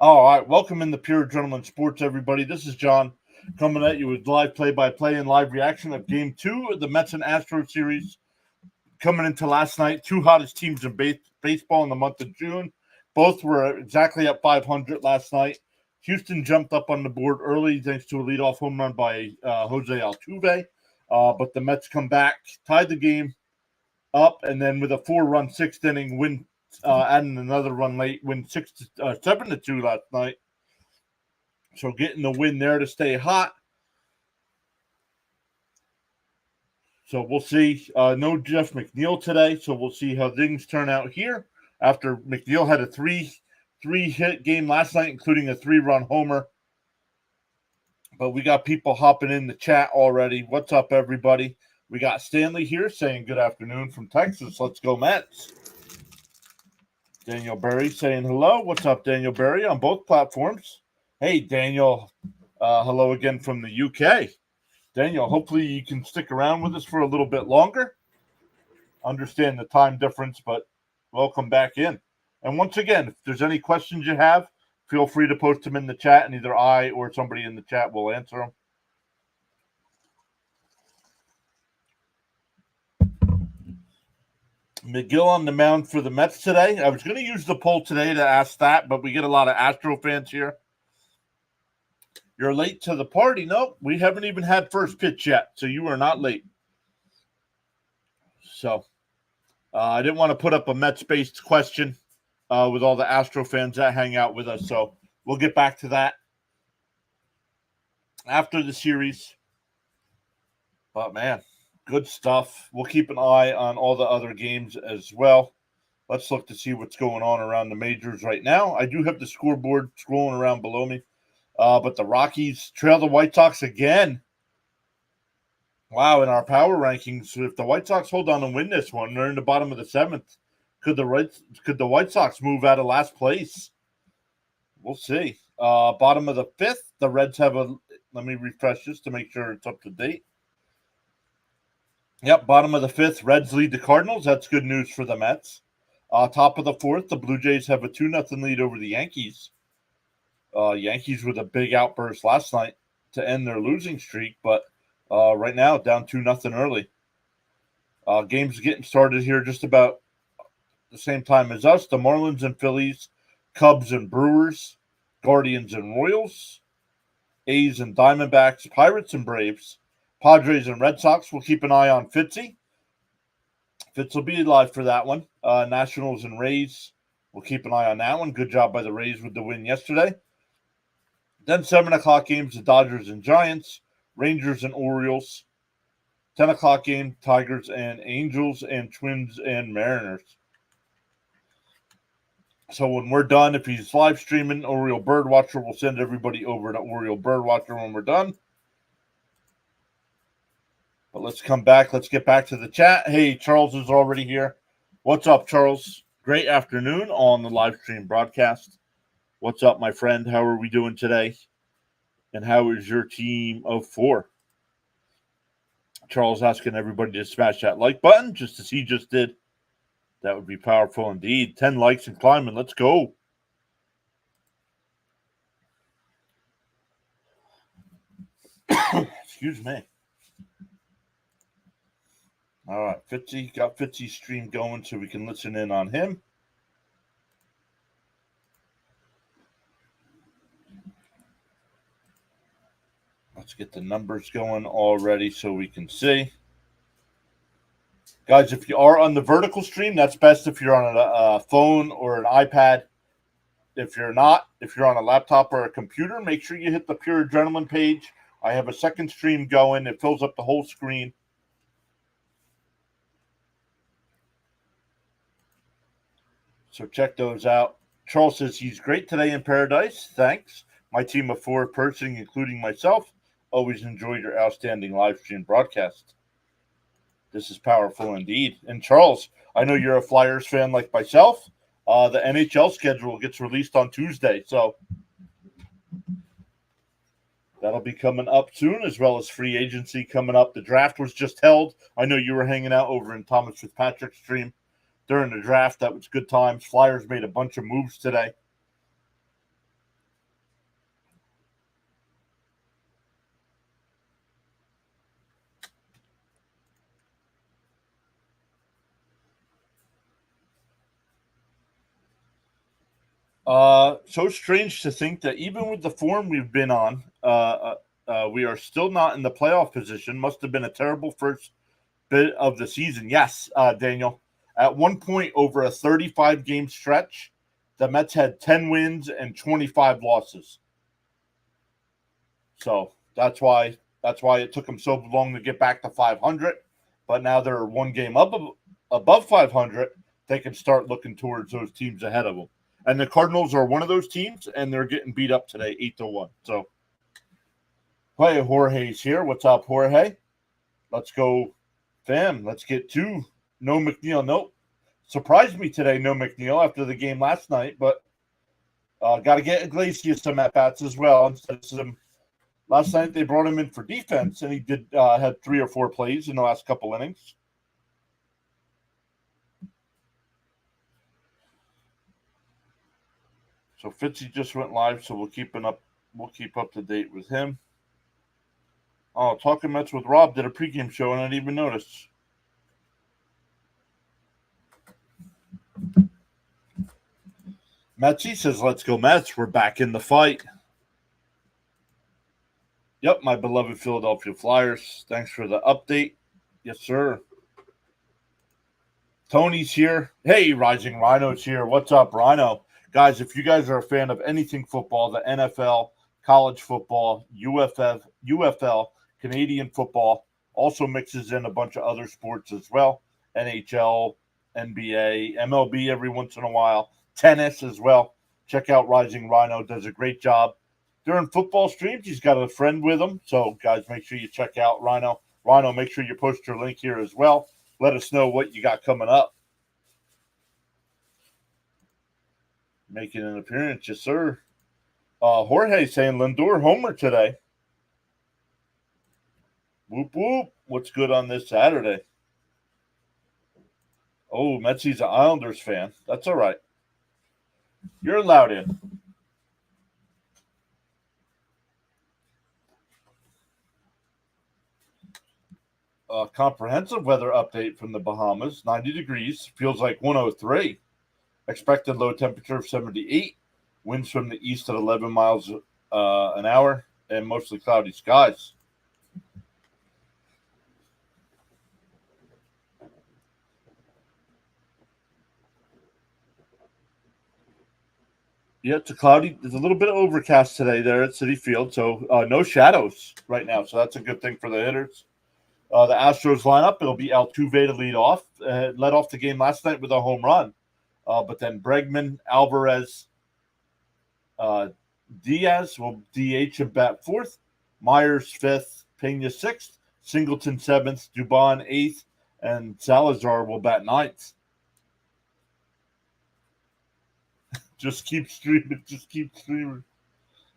All right, welcome in the Pure Adrenaline Sports, everybody. This is John coming at you with live play-by-play and live reaction of Game 2 of the Mets and Astros series coming into last night. Two hottest teams in baseball in the month of June. Both were exactly at 500 last night. Houston jumped up on the board early thanks to a leadoff home run by Jose Altuve, but the Mets come back, tied the game up, and then with a 4-run sixth inning win, adding another run late, win 7-2 last night. So getting the win there to stay hot. So we'll see. No Jeff McNeil today, so we'll see how things turn out here. After McNeil had a three-hit game last night, including a 3-run homer. But we got people hopping in the chat already. What's up, everybody? We got Stanley here saying good afternoon from Texas. Let's go Mets. Daniel Berry saying hello. What's up, Daniel Berry, on both platforms? Hey, Daniel. Hello again from the UK. Daniel, hopefully you can stick around with us for a little bit longer. Understand the time difference, but welcome back in. And once again, if there's any questions you have, feel free to post them in the chat, and either I or somebody in the chat will answer them. Megill on the mound for the Mets today. I was going to use the poll today to ask that, but we get a lot of Astro fans here. You're late to the party. Nope, we haven't even had first pitch yet, so you are not late. So I didn't want to put up a Mets-based question with all the Astro fans that hang out with us, so we'll get back to that after the series. But, man, good stuff. We'll keep an eye on all the other games as well. Let's look to see what's going on around the majors right now. I do have the scoreboard scrolling around below me. But the Rockies trail the White Sox again. Wow, in our power rankings, if the White Sox hold on and win this one, they're in the bottom of the 7th. Could the White Sox move out of last place? We'll see. Bottom of the 5th, the Reds have let me refresh this to make sure it's up to date. Yep, bottom of the 5th, Reds lead the Cardinals. That's good news for the Mets. Top of the 4th, the Blue Jays have a 2-0 lead over the Yankees. Yankees with a big outburst last night to end their losing streak, but right now down 2-0 early. Games getting started here just about the same time as us. The Marlins and Phillies, Cubs and Brewers, Guardians and Royals, A's and Diamondbacks, Pirates and Braves, Padres and Red Sox. We'll keep an eye on Fitzy. Fitz will be live for that one. Nationals and Rays. We'll keep an eye on that one. Good job by the Rays with the win yesterday. Then 7 o'clock games, the Dodgers and Giants, Rangers and Orioles. 10 o'clock game, Tigers and Angels, and Twins and Mariners. So when we're done, if he's live streaming Oriole Birdwatcher, we'll send everybody over to Oriole Birdwatcher when we're done. But let's come back. Let's get back to the chat. Hey, Charles is already here. What's up, Charles? Great afternoon on the live stream broadcast. What's up, my friend? How are we doing today? And how is your team of 4? Charles asking everybody to smash that like button, just as he just did. That would be powerful indeed. 10 likes and climbing. Let's go. Excuse me. All right, Fitzy. Got Fitzy's stream going so we can listen in on him. Let's get the numbers going already so we can see. Guys, if you are on the vertical stream, that's best if you're on a phone or an iPad. If you're not, if you're on a laptop or a computer, make sure you hit the Pure Adrenaline page. I have a second stream going. It fills up the whole screen. So check those out. Charles says he's great today in paradise. Thanks. My team of 4 person, including myself, always enjoyed your outstanding live stream broadcast. This is powerful indeed. And Charles, I know you're a Flyers fan like myself. The NHL schedule gets released on Tuesday, so that'll be coming up soon, as well as free agency coming up. The draft was just held. I know you were hanging out over in Thomas Fitzpatrick's stream during the draft. That was good times. Flyers made a bunch of moves today. So strange to think that even with the form we've been on, we are still not in the playoff position. Must have been a terrible first bit of the season. Yes, Daniel. At one point over a 35-game stretch, the Mets had 10 wins and 25 losses. So that's why it took them so long to get back to 500. But now they're one game above 500. They can start looking towards those teams ahead of them. And the Cardinals are one of those teams, and they're getting beat up today, 8-1. So, hey, Jorge's here. What's up, Jorge? Let's go, fam. Let's get to no McNeil. Nope. Surprised me today, no McNeil, after the game last night, but got to get Iglesias some at-bats as well. Instead of some, last night they brought him in for defense, and he did had 3 or 4 plays in the last couple innings. So Fitzy just went live, so we'll keep up to date with him. Oh, Talking Mets with Rob did a pregame show, and I didn't even notice. Metsy says, let's go Mets. We're back in the fight. Yep, my beloved Philadelphia Flyers. Thanks for the update. Yes, sir. Tony's here. Hey, Rising Rhino's here. What's up, Rhino? Guys, if you guys are a fan of anything football, the NFL, college football, UFL, Canadian football, also mixes in a bunch of other sports as well. NHL, NBA, MLB every once in a while, tennis as well. Check out Rising Rhino. Does a great job. During football streams, he's got a friend with him. So, guys, make sure you check out Rhino. Rhino, make sure you post your link here as well. Let us know what you got coming up. Making an appearance, yes, sir. Jorge saying Lindor homer today. Whoop, whoop. What's good on this Saturday? Oh, Metsy's an Islanders fan. That's all right. You're allowed in. Comprehensive weather update from the Bahamas. 90 degrees. Feels like 103. Expected low temperature of 78. Winds from the east at 11 miles an hour. And mostly cloudy skies. Yeah, it's a little bit overcast today there at Citi Field. So no shadows right now. So that's a good thing for the hitters. The Astros lineup, it'll be Altuve to lead off. Led off the game last night with a home run. But then Bregman, Alvarez, Diaz will DH and bat 4th. Myers 5th, Pena 6th, Singleton 7th, Dubon 8th, and Salazar will bat 9th. Just keep streaming.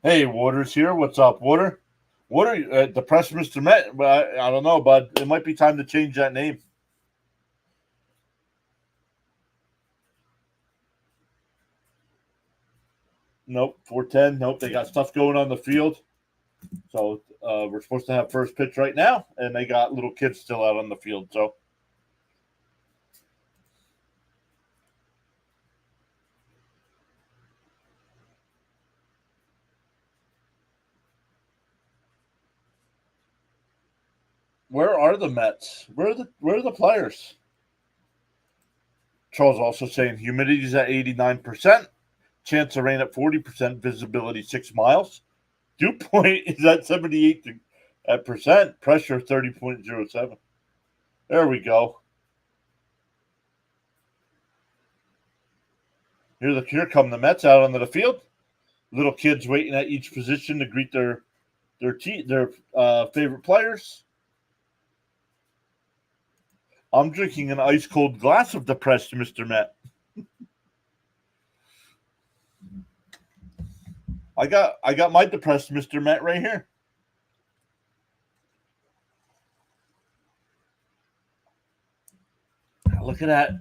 Hey, Water's here. What's up, Water? Water, depressed Mr. Met. I don't know, bud. It might be time to change that name. Nope, 4:10. Nope, they got stuff going on the field. So we're supposed to have first pitch right now, and they got little kids still out on the field. So where are the Mets? Where are the players? Charles also saying humidity is at 89%, chance of rain at 40%, visibility 6 miles. Dew point is at 78%, pressure 30.07. There we go. Here come the Mets out onto the field. Little kids waiting at each position to greet their favorite players. I'm drinking an ice cold glass of depressed Mr. Met. I got my depressed Mr. Met right here. Look at that.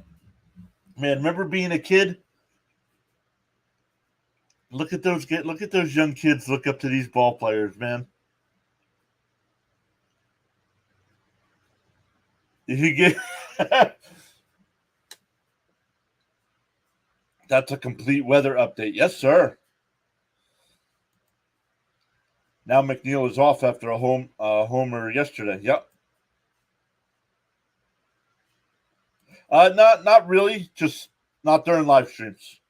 Man, remember being a kid? Look at those young kids look up to these ball players, man. You get That's a complete weather update. Yes, sir. Now McNeil is off after a homer yesterday. Yep. Not really. Just not during live streams.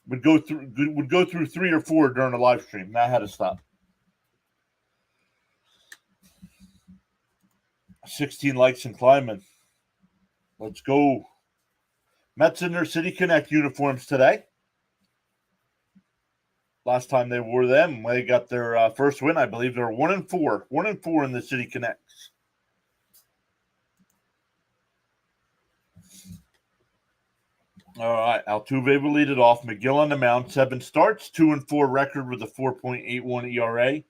Would go through 3 or 4 during a live stream. Now I had to stop. 16 likes and climbing. Let's go. Mets in their City Connect uniforms today. Last time they wore them, they got their first win. I believe they're 1-4. 1-4 in the City Connects. All right, Altuve will lead it off. Megill on the mound, 7 starts, 2-4 record with a 4.81 ERA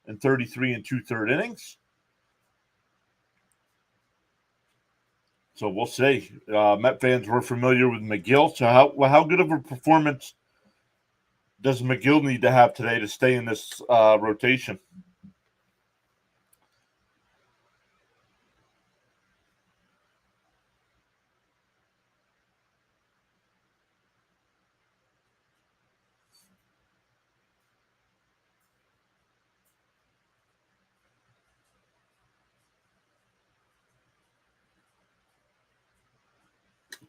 and 33 2/3 innings. So we'll see. Met fans were familiar with Megill. So how good of a performance does Megill need to have today to stay in this rotation?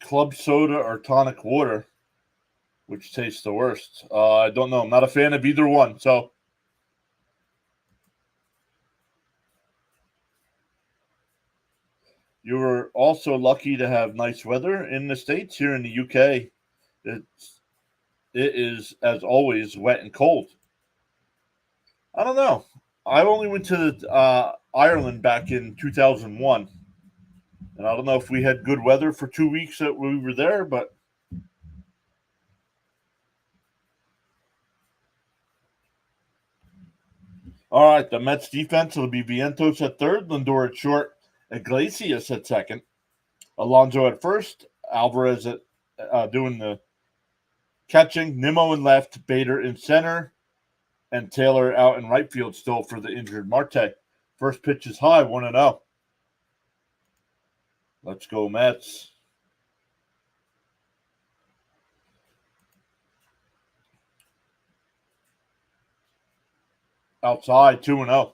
Club soda or tonic water, which tastes the worst? I don't know. I'm not a fan of either one. So you were also lucky to have nice weather in the States. Here in the UK, it is, as always, wet and cold. I don't know. I only went to Ireland back in 2001. And I don't know if we had good weather for 2 weeks that we were there, but all right, the Mets defense will be Vientos at third, Lindor at short, Iglesias at second, Alonso at first, Alvarez at doing the catching, Nimmo in left, Bader in center, and Taylor out in right field still for the injured Marte. First pitch is high, 1-0. Let's go, Mets. Outside, 2-0.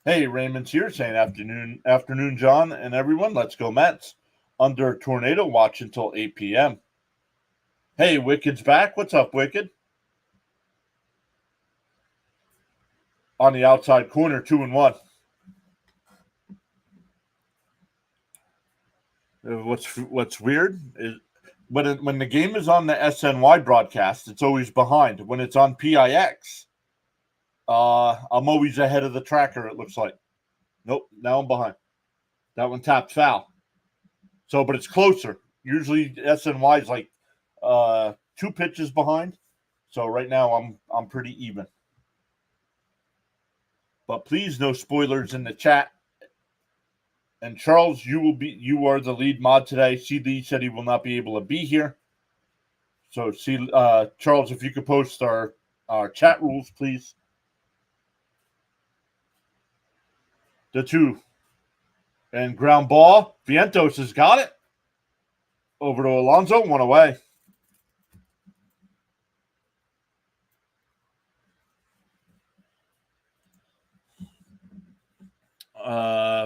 Hey, Raymond's here saying afternoon, John and everyone. Let's go, Mets. Under tornado watch until 8 p.m. Hey, Wicked's back. What's up, Wicked? On the outside corner, 2-1. What's weird is when the game is on the SNY broadcast, it's always behind. When it's on PIX, I'm always ahead of the tracker, it looks like. Nope, now I'm behind. That one tapped foul. So, but it's closer. Usually SNY is like 2 pitches behind. So right now I'm pretty even. But please, no spoilers in the chat. And Charles, you are the lead mod today. CD said he will not be able to be here. So Charles, if you could post our chat rules, please. The 2. And ground ball. Vientos has got it. Over to Alonso, 1 away.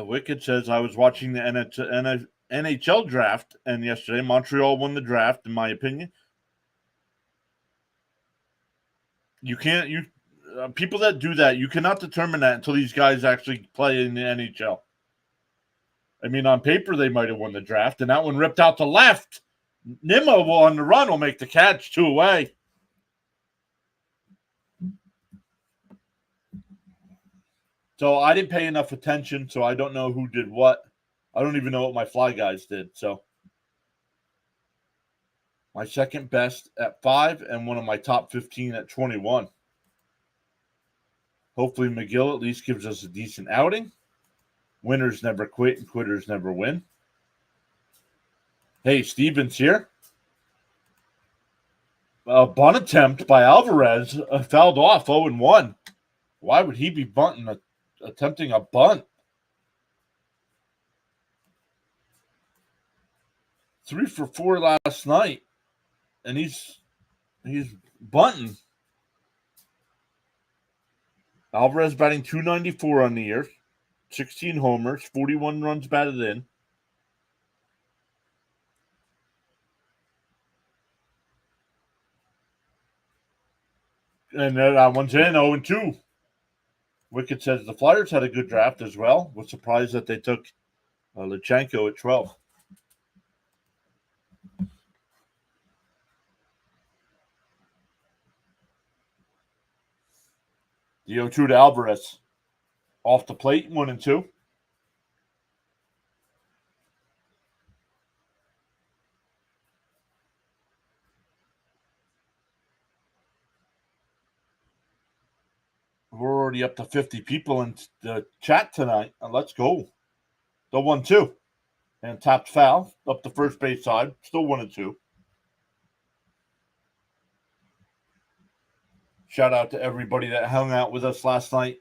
Wicked says, I was watching the NHL draft, and yesterday Montreal won the draft, in my opinion. You can't, people that do that, you cannot determine that until these guys actually play in the NHL. I mean, on paper, they might have won the draft, and that one ripped out to left. Nimmo on the run will make the catch, 2 away. So I didn't pay enough attention, so I don't know who did what. I don't even know what my fly guys did. So my second best at 5 and one of my top 15 at 21. Hopefully Megill at least gives us a decent outing. Winners never quit and quitters never win. Hey, Stevens here. A bunt attempt by Alvarez fouled off 0-1. Why would he be attempting a bunt? 3 for 4 last night, and he's bunting. Alvarez batting .294 on the year, 16 homers, 41 runs batted in. And that one's in, 0-2. Wicked says the Flyers had a good draft as well. Was surprised that they took Lutsenko at 12. The 0-2 to Alvarez. Off the plate, 1-2. We're already up to 50 people in the chat tonight. Let's go. The 1-2. And tapped foul up the first base side. Still 1-2. Shout out to everybody that hung out with us last night.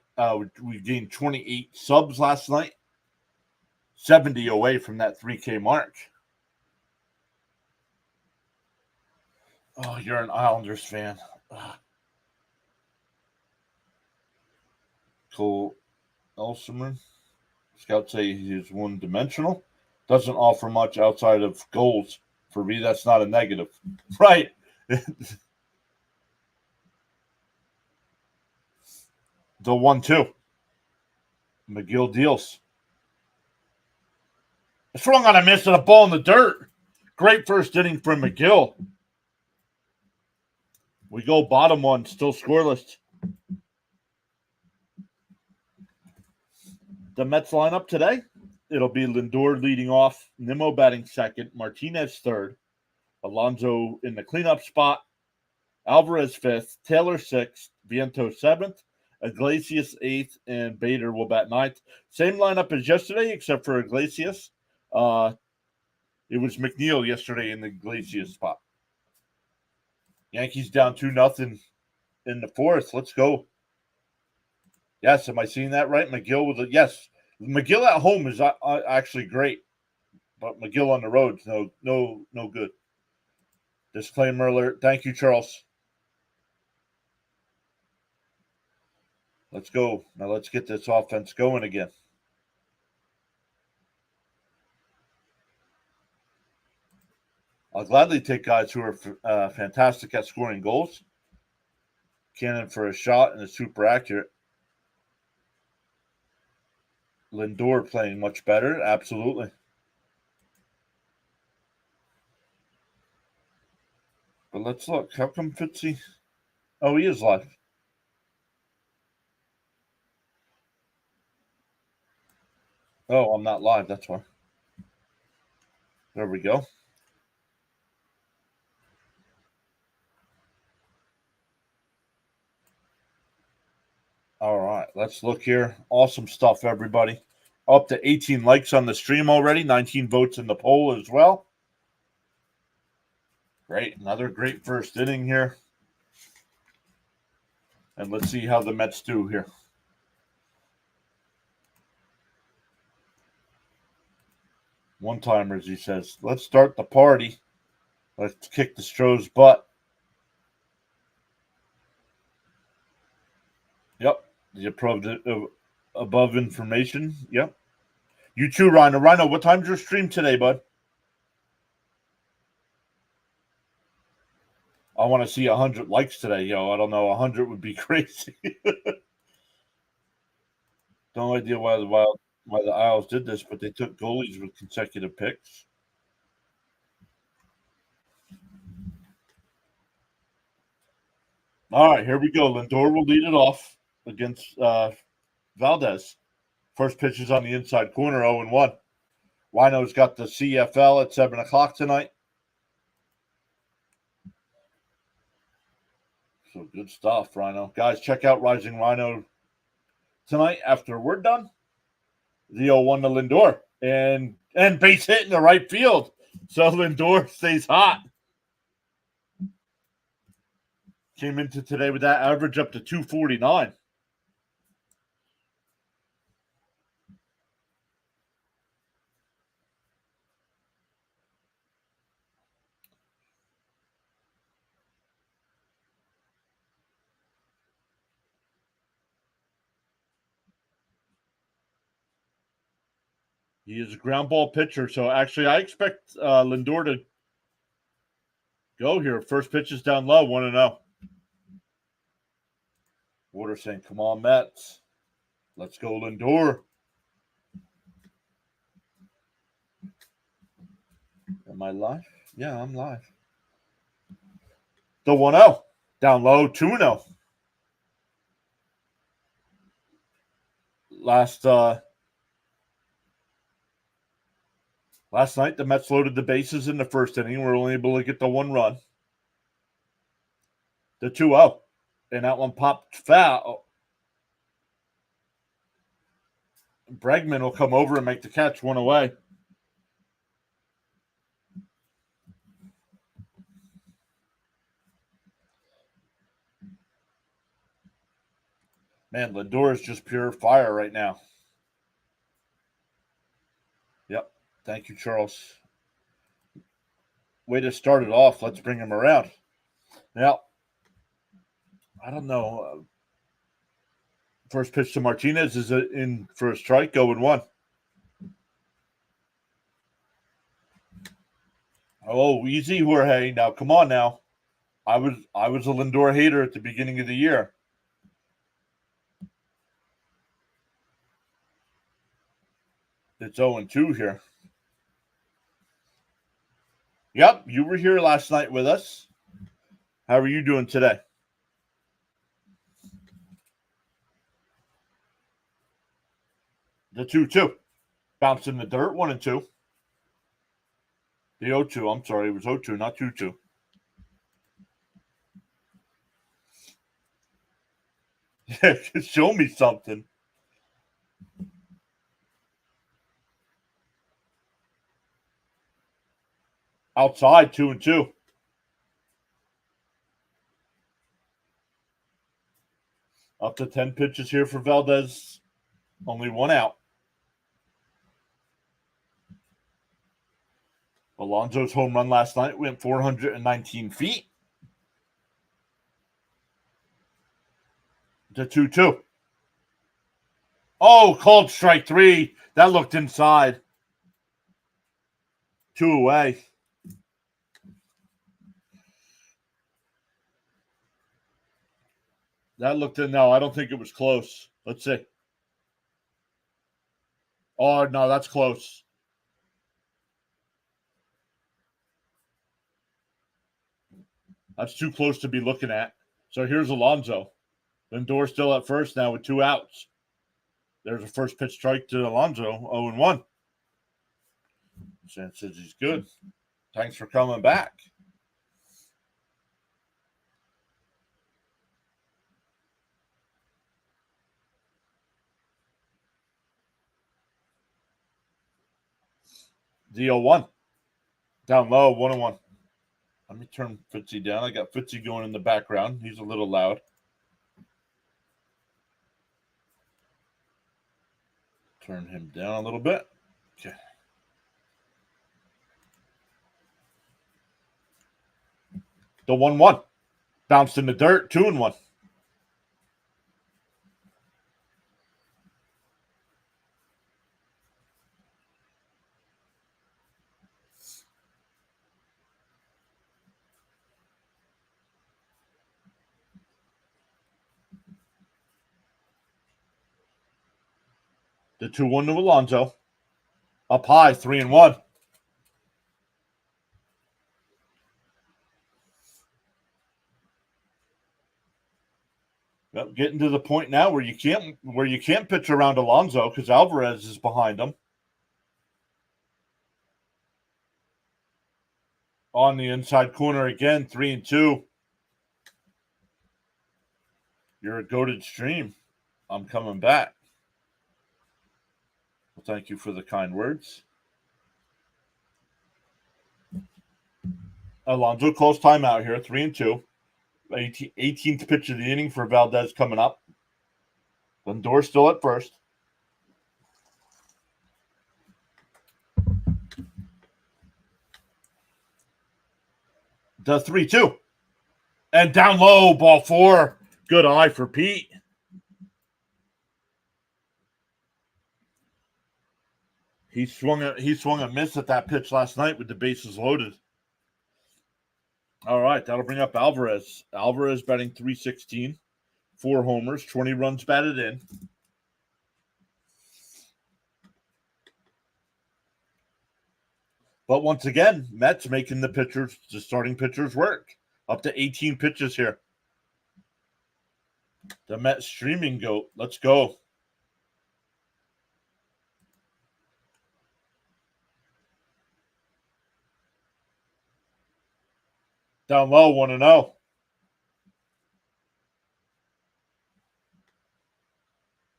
We gained 28 subs last night. 70 away from that 3K mark. Oh, you're an Islanders fan. Cole Elserman. Scouts say he's one-dimensional. Doesn't offer much outside of goals. For me, that's not a negative. Right. The 1-2. Megill deals. Swung on a miss and a ball in the dirt. Great first inning from Megill. We go bottom one, still scoreless. The Mets lineup today, it'll be Lindor leading off, Nimmo batting second, Martinez third, Alonso in the cleanup spot, Alvarez fifth, Taylor sixth, Vientos seventh, Iglesias eighth, and Bader will bat ninth. Same lineup as yesterday, except for Iglesias. It was McNeil yesterday in the Iglesias spot. Yankees down 2-0 in the fourth. Let's go. Yes, am I seeing that right? Megill with a yes. Megill at home is actually great, but Megill on the road is no good. Disclaimer alert. Thank you, Charles. Let's go. Now let's get this offense going again. I'll gladly take guys who are fantastic at scoring goals. Cannon for a shot and is super accurate. Lindor playing much better. Absolutely. But let's look. How come Fitzy? Oh, he is live. Oh, I'm not live. That's why. There we go. All right, let's look here. Awesome stuff, everybody. Up to 18 likes on the stream already, 19 votes in the poll as well. Great. Another great first inning here. And let's see how the Mets do here. One-timers, he says. Let's start the party. Let's kick the Stros' butt. Yep. The above information. Yep. You too, Rhino. Rhino, what time's your stream today, bud? I want to see 100 likes today, yo. I don't know. 100 would be crazy. No idea why the Isles did this, but they took goalies with consecutive picks. All right, here we go. Lindor will lead it off against Valdez. First pitch is on the inside corner, 0-1. Rhino's got the CFL at 7 o'clock tonight. So good stuff, Rhino. Guys, check out Rising Rhino tonight after we're done. The 0-1 to Lindor. And base hit in the right field. So Lindor stays hot. Came into today with that average up to 249. He is a ground ball pitcher, so actually I expect Lindor to go here. First pitch is down low, 1-0. Water saying, come on, Mets. Let's go, Lindor. Am I live? Yeah, I'm live. The 1-0. Down low, 2-0. Last night, the Mets loaded the bases in the first inning. We were only able to get the 1 run. The 2-0. And that one popped foul. Pregame will come over and make the catch, 1 away. Man, Lindor is just pure fire right now. Yep. Thank you, Charles. Way to start it off. Let's bring him around. Now, I don't know. First pitch to Martinez is in for a strike, 0-1. Oh, easy, Jorge. Now, come on now. I was a Lindor hater at the beginning of the year. It's 0-2 here. Yep, you were here last night with us. How are you doing today? The 2-2. Bounced in the dirt, 1-2. The 0-2, I'm sorry, it was 0-2, not 2-2. Yeah, show me something. Outside, 2-2. Up to 10 pitches here for Valdez. Only 1 out. Alonso's home run last night went 419 feet. The 2-2. Oh, called strike 3. That looked inside. 2 away. That looked in. No, I don't think it was close. Let's see. Oh, no, that's close. That's too close to be looking at. So here's Alonso. Lindor still at first now with 2 outs. There's a first pitch strike to Alonso, 0-1. Sam says he's good. Thanks for coming back. The 0-1. Down low, 1-1. Let me turn Fitzy down. I got Fitzy going in the background. He's a little loud. Turn him down a little bit. Okay. The 1-1. Bounced in the dirt, 2-1. The 2-1 to Alonso. Up high, 3-1. Well, getting to the point now where you can't pitch around Alonso because Alvarez is behind him. On the inside corner again, 3-2. You're a goated stream. I'm coming back. Well, thank you for the kind words. Alonso calls timeout here, 3-2. 18th pitch of the inning for Valdez coming up. Lindor still at first. The 3-2. And down low, ball 4. Good eye for Pete. He swung a miss at that pitch last night with the bases loaded. All right, that'll bring up Alvarez. Alvarez batting .316, 4 homers, 20 runs batted in. But once again, Mets making the starting pitchers work. Up to 18 pitches here. The Mets streaming goat. Let's go. Down low, 1-0.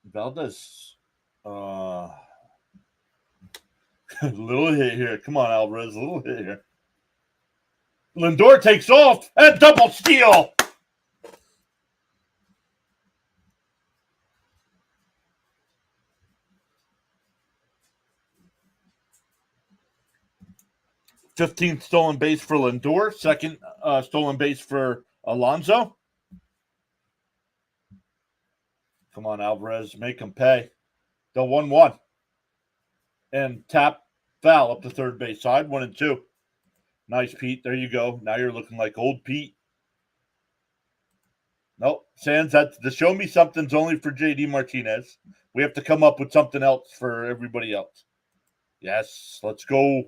Valdez. Little hit here. Come on, Alvarez. A little hit here. Lindor takes off and double steal. '15th stolen base for Lindor. Second stolen base for Alonso. Come on, Alvarez. Make him pay. The 1-1. And tap foul up the third base side. 1-2. Nice, Pete. There you go. Now you're looking like old Pete. Nope. Sands, the show me something's only for JD Martinez. We have to come up with something else for everybody else. Yes, let's go.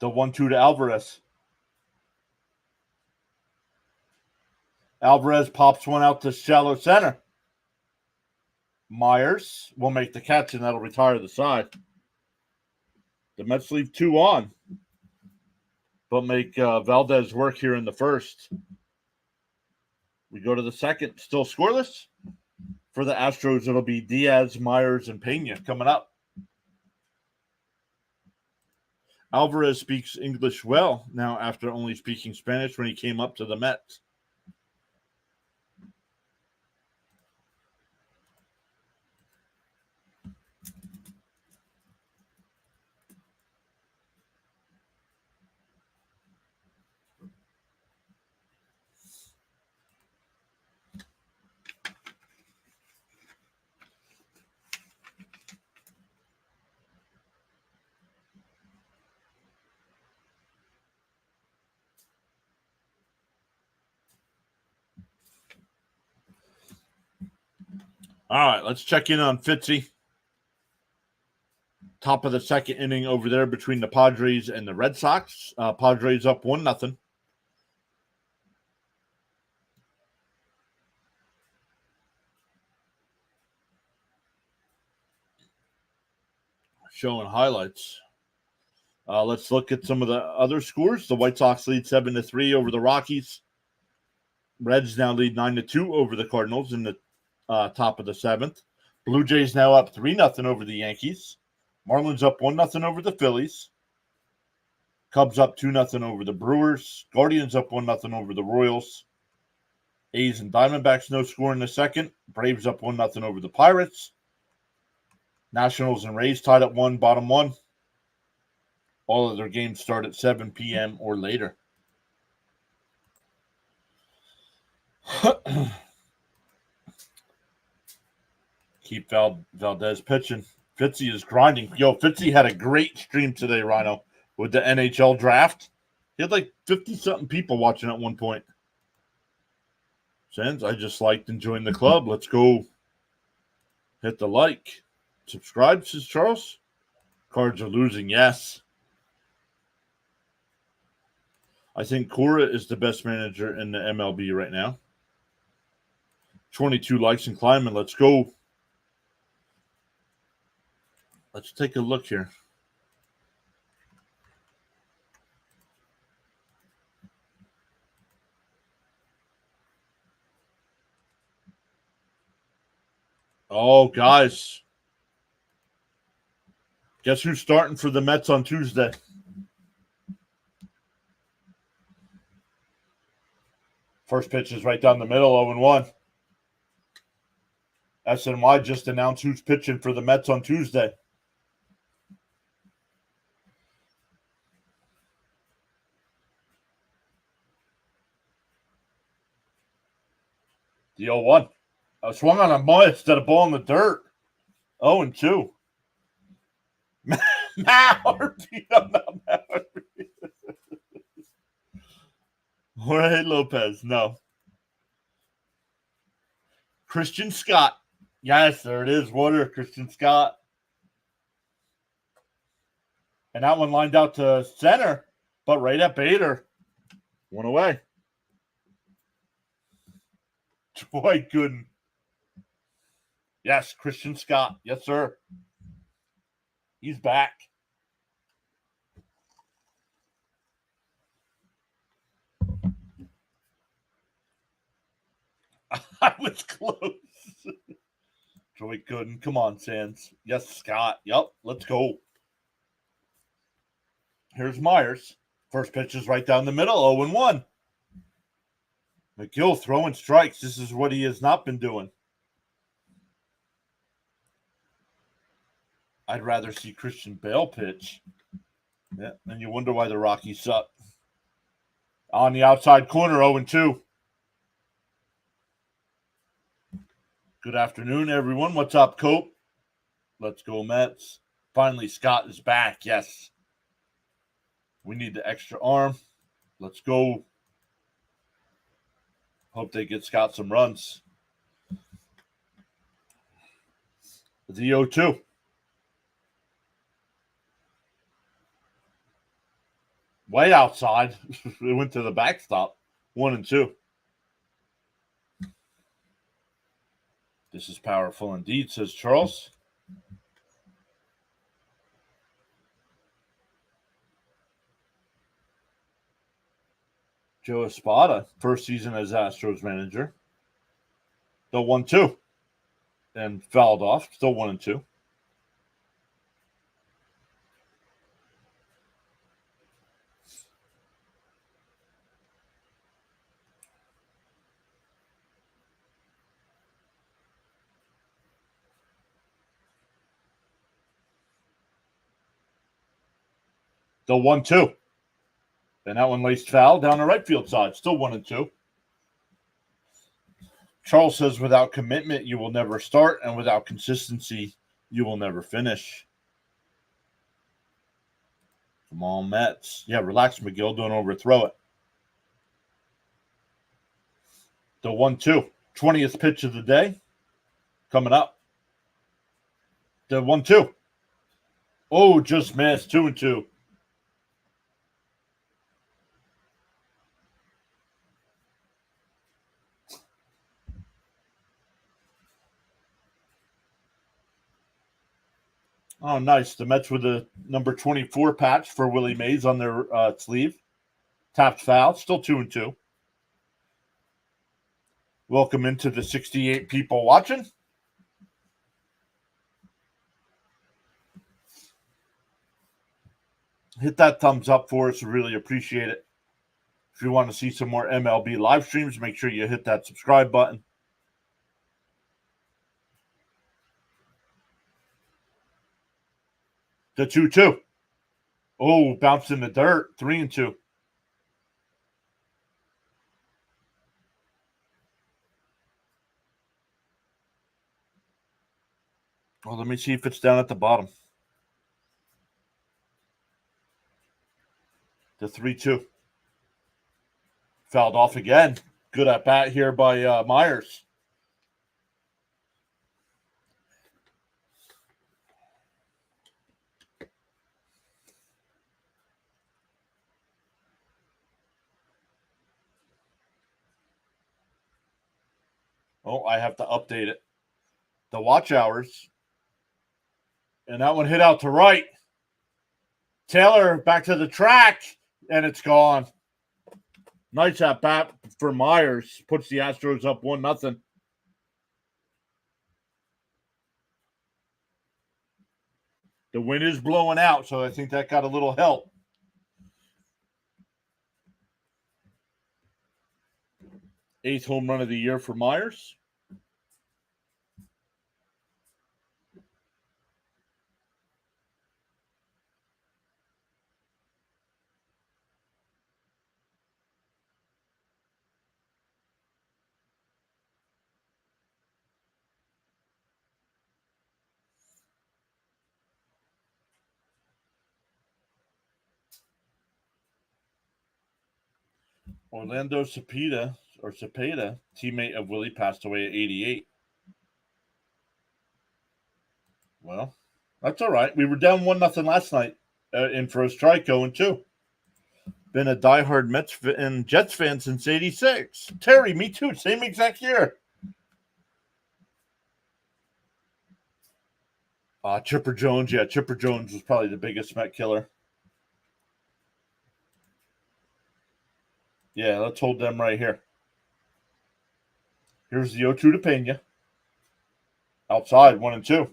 The 1-2 to Alvarez. Alvarez pops one out to shallow center. Myers will make the catch, and that'll retire the side. The Mets leave 2 on, but make Valdez work here in the first. We go to the second, still scoreless. For the Astros, it'll be Diaz, Myers, and Pena coming up. Alvarez speaks English well now after only speaking Spanish when he came up to the Mets. All right, let's check in on Fitzy. Top of the second inning over there between the Padres and the Red Sox. Padres up 1-0. Showing highlights. Let's look at some of the other scores. The White Sox lead 7-3 over the Rockies. Reds now lead 9-2 over the Cardinals in the top of the 7th. Blue Jays now up 3-0 over the Yankees. Marlins up 1-0 over the Phillies. Cubs up 2-0 over the Brewers. Guardians up 1-0 over the Royals. A's and Diamondbacks no score in the second. Braves up 1-0 over the Pirates. Nationals and Rays tied at 1, bottom 1. All of their games start at 7 p.m. or later. Keep Valdez pitching. Fitzy is grinding. Yo, Fitzy had a great stream today, Rhino, with the NHL draft. He had like 50-something people watching at one point. Sands, I just liked and joined the club. Let's go. Hit the like. Subscribe, says Charles. Cards are losing, yes. I think Cora is the best manager in the MLB right now. 22 likes and climbing. Let's go. Let's take a look here. Oh, guys. Guess who's starting for the Mets on Tuesday? First pitch is right down the middle, 0-1. SNY just announced who's pitching for the Mets on Tuesday. The 0-1. I swung on a mud instead of ball in the dirt. 0-2. Matt Harvey. Jorge Lopez. No. Christian Scott. Yes, there it is. Water. Christian Scott. And that one lined out to center, but right at Bader. One away. Dwight Gooden. Yes, Christian Scott. Yes, sir. He's back. I was close. Dwight Gooden. Come on, Sands. Yes, Scott. Yep, let's go. Here's Myers. First pitch is right down the middle. 0-1. Megill throwing strikes. This is what he has not been doing. I'd rather see Christian Bale pitch. Yeah, and you wonder why the Rockies suck. On the outside corner, 0-2. Good afternoon, everyone. What's up, Cope? Let's go, Mets. Finally, Scott is back. Yes. We need the extra arm. Let's go. Hope they get Scott some runs. The 0-2. Way outside. It went to the backstop. 1-2. This is powerful indeed, says Charles. Joe Espada, first season as Astros manager. The 1-2. And fouled off. Still 1-2. The 1-2. And that one laced foul down the right field side. Still 1-2. Charles says, without commitment, you will never start, and without consistency, you will never finish. Come on, Mets. Yeah, relax, Megill. Don't overthrow it. The 1-2. 20th pitch of the day. Coming up. The 1-2. Oh, just missed. 2-2. Oh, nice. The Mets with the number 24 patch for Willie Mays on their sleeve. Tapped foul. Still 2-2. Welcome into the 68 people watching. Hit that thumbs up for us. We really appreciate it. If you want to see some more MLB live streams, make sure you hit that subscribe button. The 2-2. Oh, bounced in the dirt. 3-2. Well, let me see if it's down at the bottom. The 3-2. Fouled off again. Good at bat here by Myers. Oh, I have to update it. The watch hours. And that one hit out to right. Taylor back to the track, and it's gone. Nice at bat for Myers. Puts the Astros up 1-0. The wind is blowing out, so I think that got a little help. Eighth home run of the year for Myers. Orlando Cepeda, teammate of Willie, passed away at 88. Well, that's all right. We were down 1-0 last night in for a strike going 2. Been a diehard Mets and Jets fan since 86. Terry, me too. Same exact year. Chipper Jones. Yeah, Chipper Jones was probably the biggest Met killer. Yeah, let's hold them right here. Here's the 0-2 to Pena. Outside, 1-2.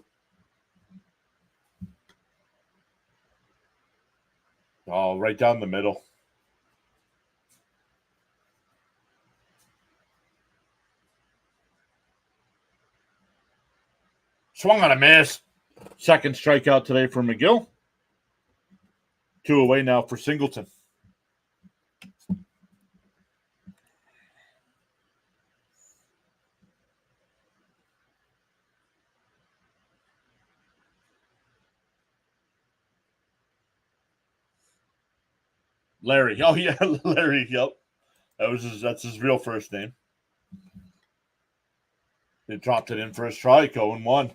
Oh, right down the middle. Swung on a miss. Second strikeout today for Megill. 2 away now for Singleton. Larry. Oh, yeah, Larry. Yep. That's his real first name. They dropped it in for a strike, 0-1.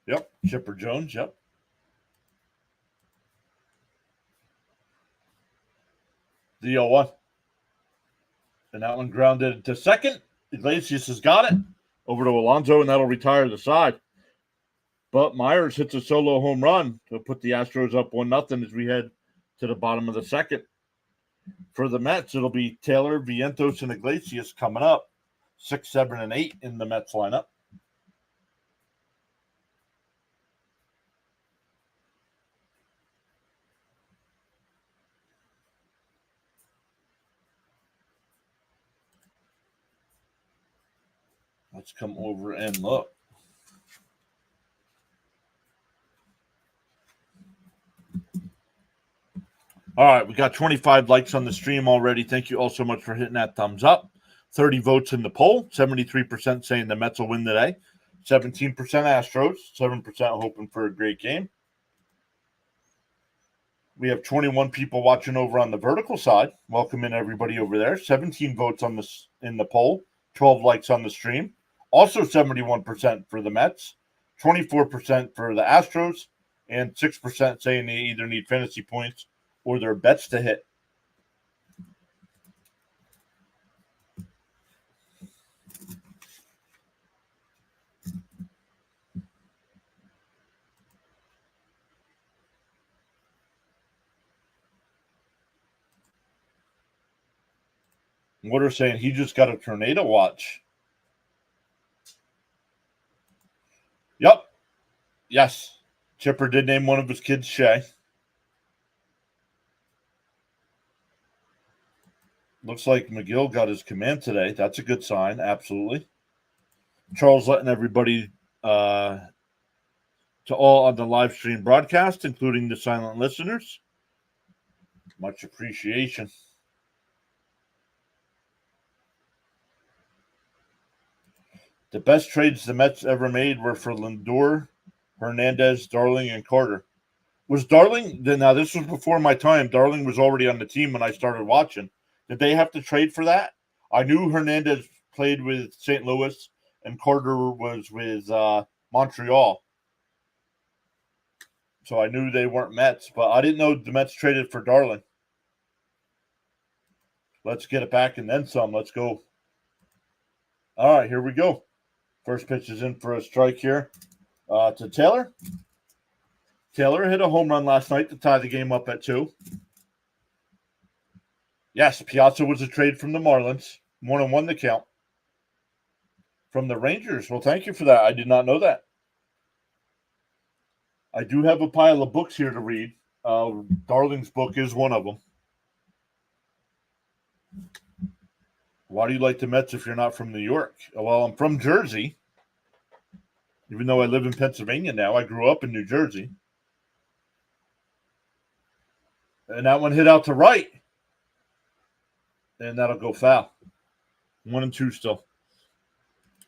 Yep, Chipper Jones, yep. The 0-1. And that one grounded to second. Iglesias has got it. Over to Alonso, and that'll retire the side. But Myers hits a solo home run to put the Astros up 1-0 as we head to the bottom of the second. For the Mets, it'll be Taylor, Vientos, and Iglesias coming up. 6, 7, and 8 in the Mets lineup. Let's come over and look. All right, we got 25 likes on the stream already. Thank you all so much for hitting that thumbs up. 30 votes in the poll. 73% saying the Mets will win today. 17% Astros. 7% hoping for a great game. We have 21 people watching over on the vertical side. Welcome in everybody over there. 17 votes on this in the poll. 12 likes on the stream. Also 71% for the Mets. 24% for the Astros. And 6% saying they either need fantasy points or their bets to hit. What are saying he just got a tornado watch. Yep. Yes. Chipper did name one of his kids Shay. Looks like Megill got his command today. That's a good sign. Absolutely. Charles letting everybody to all on the live stream broadcast, including the silent listeners. Much appreciation. The best trades the Mets ever made were for Lindor, Hernandez, Darling, and Carter. Was Darling, now this was before my time. Darling was already on the team when I started watching. Did they have to trade for that? I knew Hernandez played with St. Louis and Carter was with Montreal. So I knew they weren't Mets, but I didn't know the Mets traded for Darling. Let's get it back and then some. Let's go. All right, here we go. First pitch is in for a strike here to Taylor. Taylor hit a home run last night to tie the game up at 2. Yes, Piazza was a trade from the Marlins. 1-1 the count. From the Rangers. Well, thank you for that. I did not know that. I do have a pile of books here to read. Darling's book is one of them. Why do you like the Mets if you're not from New York? Well, I'm from Jersey. Even though I live in Pennsylvania now, I grew up in New Jersey. And that one hit out to right. And that'll go foul. 1-2 still.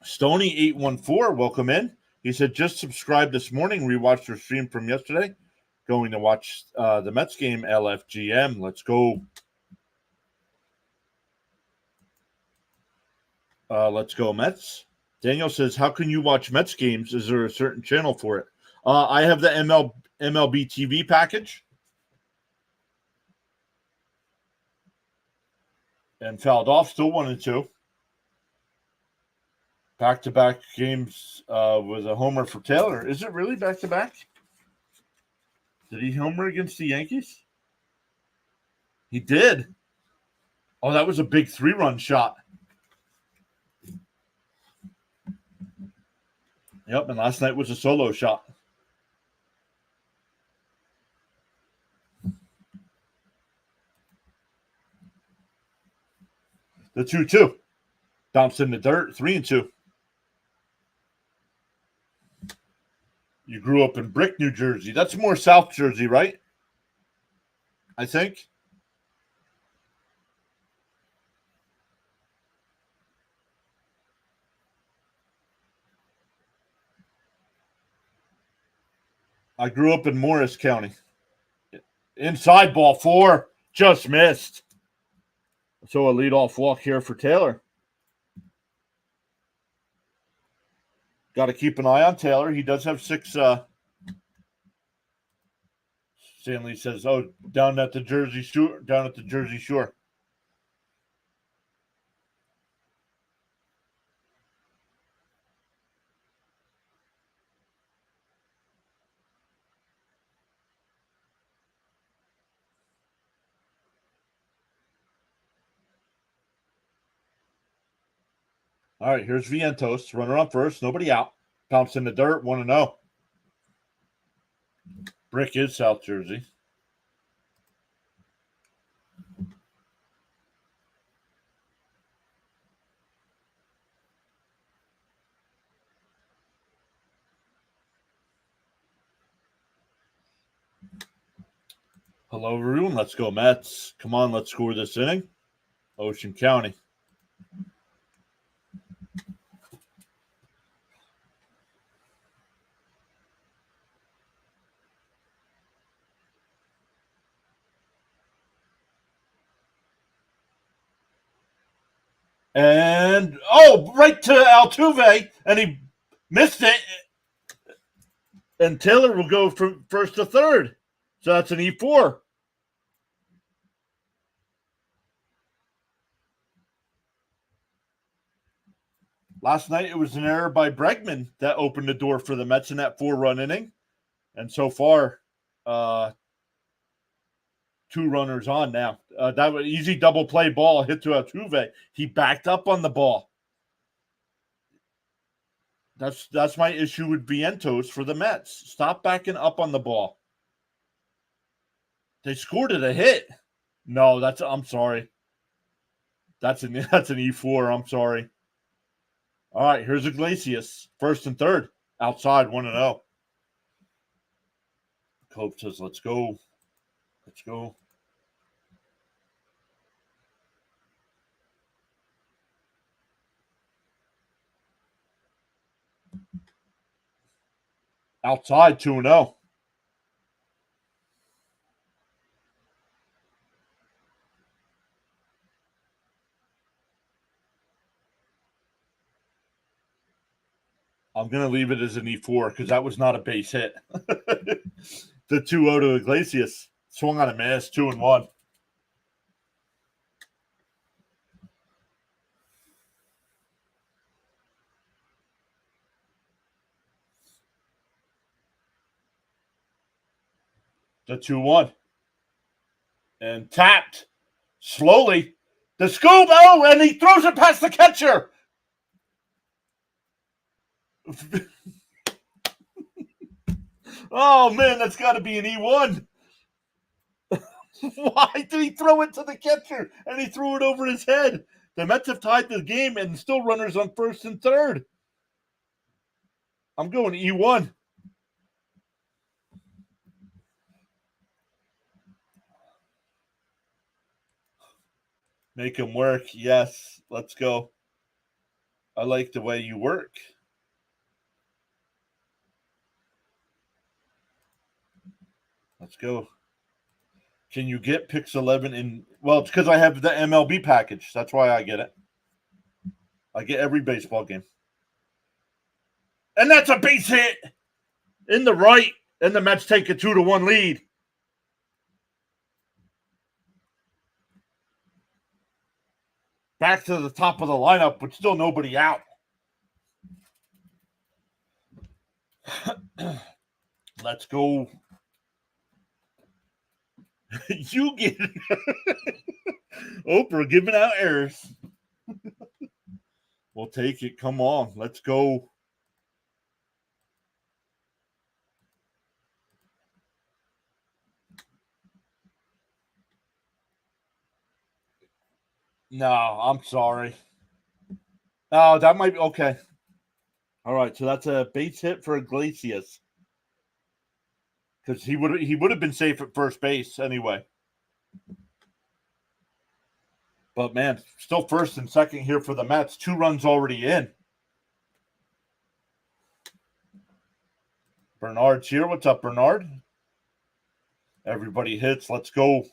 Stony814, welcome in. He said, just subscribed this morning, rewatched your stream from yesterday. going to watch the Mets game, LFGM. Let's go. Let's go, Mets. Daniel says, how can you watch Mets games? Is there a certain channel for it? I have the MLB TV package. And fouled off, still 1-2. Back-to-back games with a homer for Taylor. Is it really back-to-back? Did he homer against the Yankees? He did. Oh, that was a big 3-run shot. Yep, and last night was a solo shot. The 2-2. Bounced in the dirt, 3-2. You grew up in Brick, New Jersey. That's more South Jersey, right? I think. I grew up in Morris County. Inside ball 4. Just missed. So a leadoff walk here for Taylor. Got to keep an eye on Taylor. He does have 6. Stanley says, "Oh, down at the Jersey Shore." All right, here's Vientos. Runner on first, nobody out. Bounce in the dirt, 1-0. Brick is South Jersey. Hello, everyone. Let's go, Mets. Come on, let's score this inning. Ocean County. And, right to Altuve, and he missed it. And Taylor will go from first to third. So that's an E4. Last night, it was an error by Bregman that opened the door for the Mets in that 4-run inning. And so far, 2 runners on now. That was easy double play ball hit to Altuve. He backed up on the ball. That's my issue with Vientos for the Mets. Stop backing up on the ball. They scored it a hit. No, I'm sorry. That's an E4. I'm sorry. All right, here's Iglesias. First and third. Outside, 1-0. Cope says, let's go. Let's go. Outside, 2-0. I'm going to leave it as an E4 because that was not a base hit. The 2-0 to Iglesias. Swung on a miss, 2-1. The 2-1. And tapped slowly. The scoop. Oh, and he throws it past the catcher. Oh, man, that's got to be an E1. Why did he throw it to the catcher? And he threw it over his head. The Mets have tied the game and still runners on first and third. I'm going E1. Make him work. Yes, let's go. I like the way you work. Let's go. Can you get Pix 11 in? Well, it's because I have the MLB package. That's why I get it. I get every baseball game. And that's a base hit in the right. And the Mets take a 2-1 lead. Back to the top of the lineup, but still nobody out. Let's go. You get Oprah giving out errors. We'll take it. Come on. Let's go. No, I'm sorry. Oh, that might be okay. All right, so that's a base hit for Iglesias. Because he would have been safe at first base anyway. But man, still first and second here for the Mets. 2 runs already in. Bernard's here. What's up, Bernard? Everybody hits. Let's go.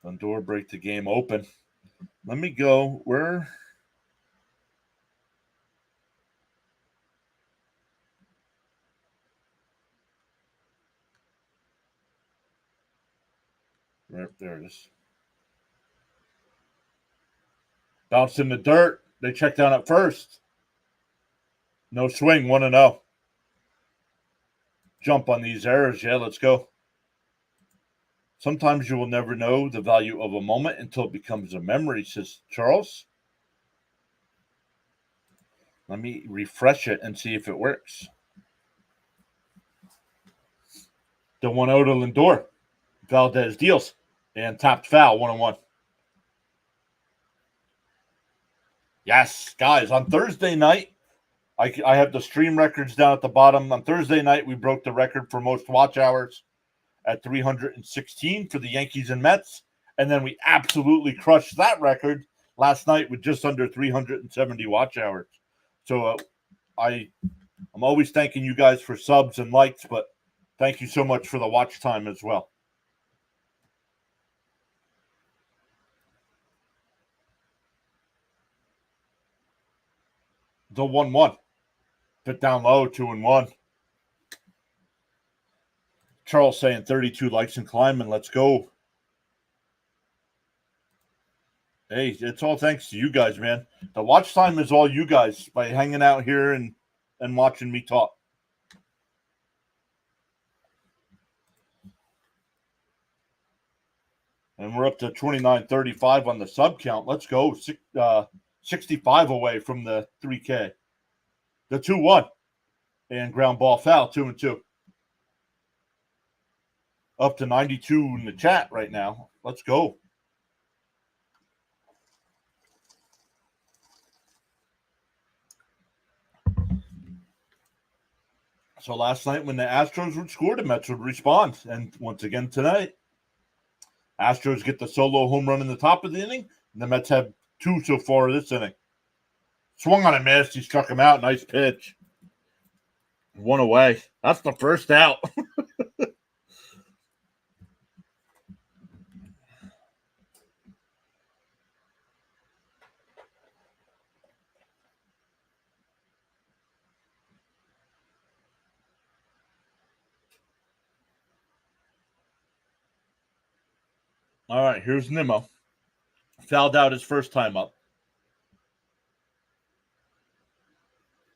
Lindor break the game open. Let me go. Where? There it is. Bounced in the dirt. They check down at first. No swing. 1-0. Jump on these errors. Yeah, let's go. Sometimes you will never know the value of a moment until it becomes a memory, says Charles. Let me refresh it and see if it works. The 1-0 to Lindor. Valdez deals. And tapped foul, 1-1. Yes, guys, on Thursday night, I have the stream records down at the bottom. On Thursday night, we broke the record for most watch hours at 316 for the Yankees and Mets. And then we absolutely crushed that record last night with just under 370 watch hours. So I'm always thanking you guys for subs and likes, but thank you so much for the watch time as well. The 1-1. Put down low, 2-1. Charles saying 32 likes and climbing. Let's go. Hey, it's all thanks to you guys, man. The watch time is all you guys by hanging out here and watching me talk. And we're up to 29:35 on the sub count. Let's go. 65 away from the 3K. The 2-1. And ground ball foul, 2-2. Up to 92 in the chat right now. Let's go. So last night when the Astros would score, the Mets would respond. And once again tonight, Astros get the solo home run in the top of the inning. And the Mets have 2 so far this inning. Swung on a miss. He struck him out. Nice pitch. 1 away. That's the first out. All right, here's Nimmo. Fouled out his first time up.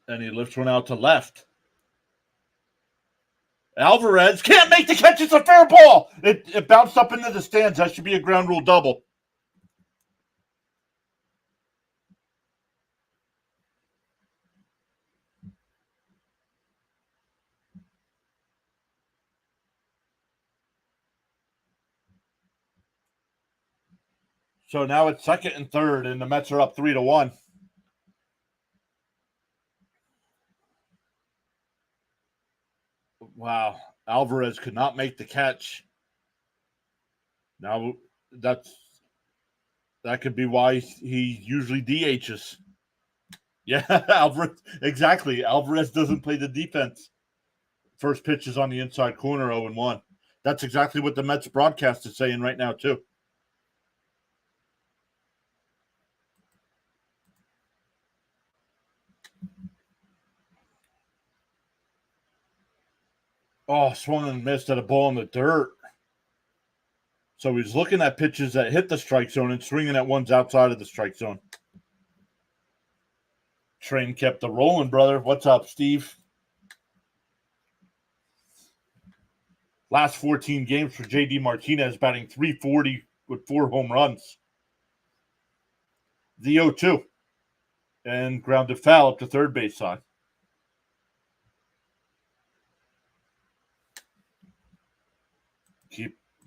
And he lifts one out to left. Alvarez can't make the catch. It's a fair ball. It bounced up into the stands. That should be a ground rule double. So now it's second and third, and the Mets are up 3-1. Wow. Alvarez could not make the catch. Now that could be why he usually DHs. Yeah, Alvarez. Exactly. Alvarez doesn't play the defense. First pitch is on the inside corner, 0-1. That's exactly what the Mets broadcast is saying right now, too. Oh, swung and missed at a ball in the dirt. So he's looking at pitches that hit the strike zone and swinging at ones outside of the strike zone. Train kept the rolling, brother. What's up, Steve? Last 14 games for J.D. Martinez, batting .340 with 4 home runs. The 0-2. And grounded foul up to third base side.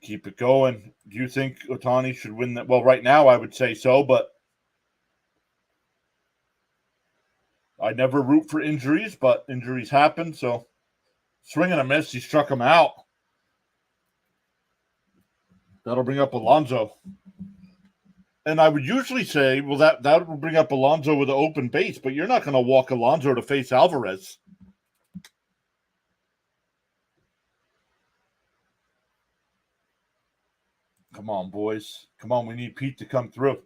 Keep it going. Do you think Ohtani should win that? Well, right now I would say so, but I never root for injuries, but injuries happen. So swing and a miss, he struck him out. That'll bring up Alonso. And I would usually say, well, that will bring up Alonso with an open base, but you're not going to walk Alonso to face Alvarez. Come on, boys. Come on, we need Pete to come through.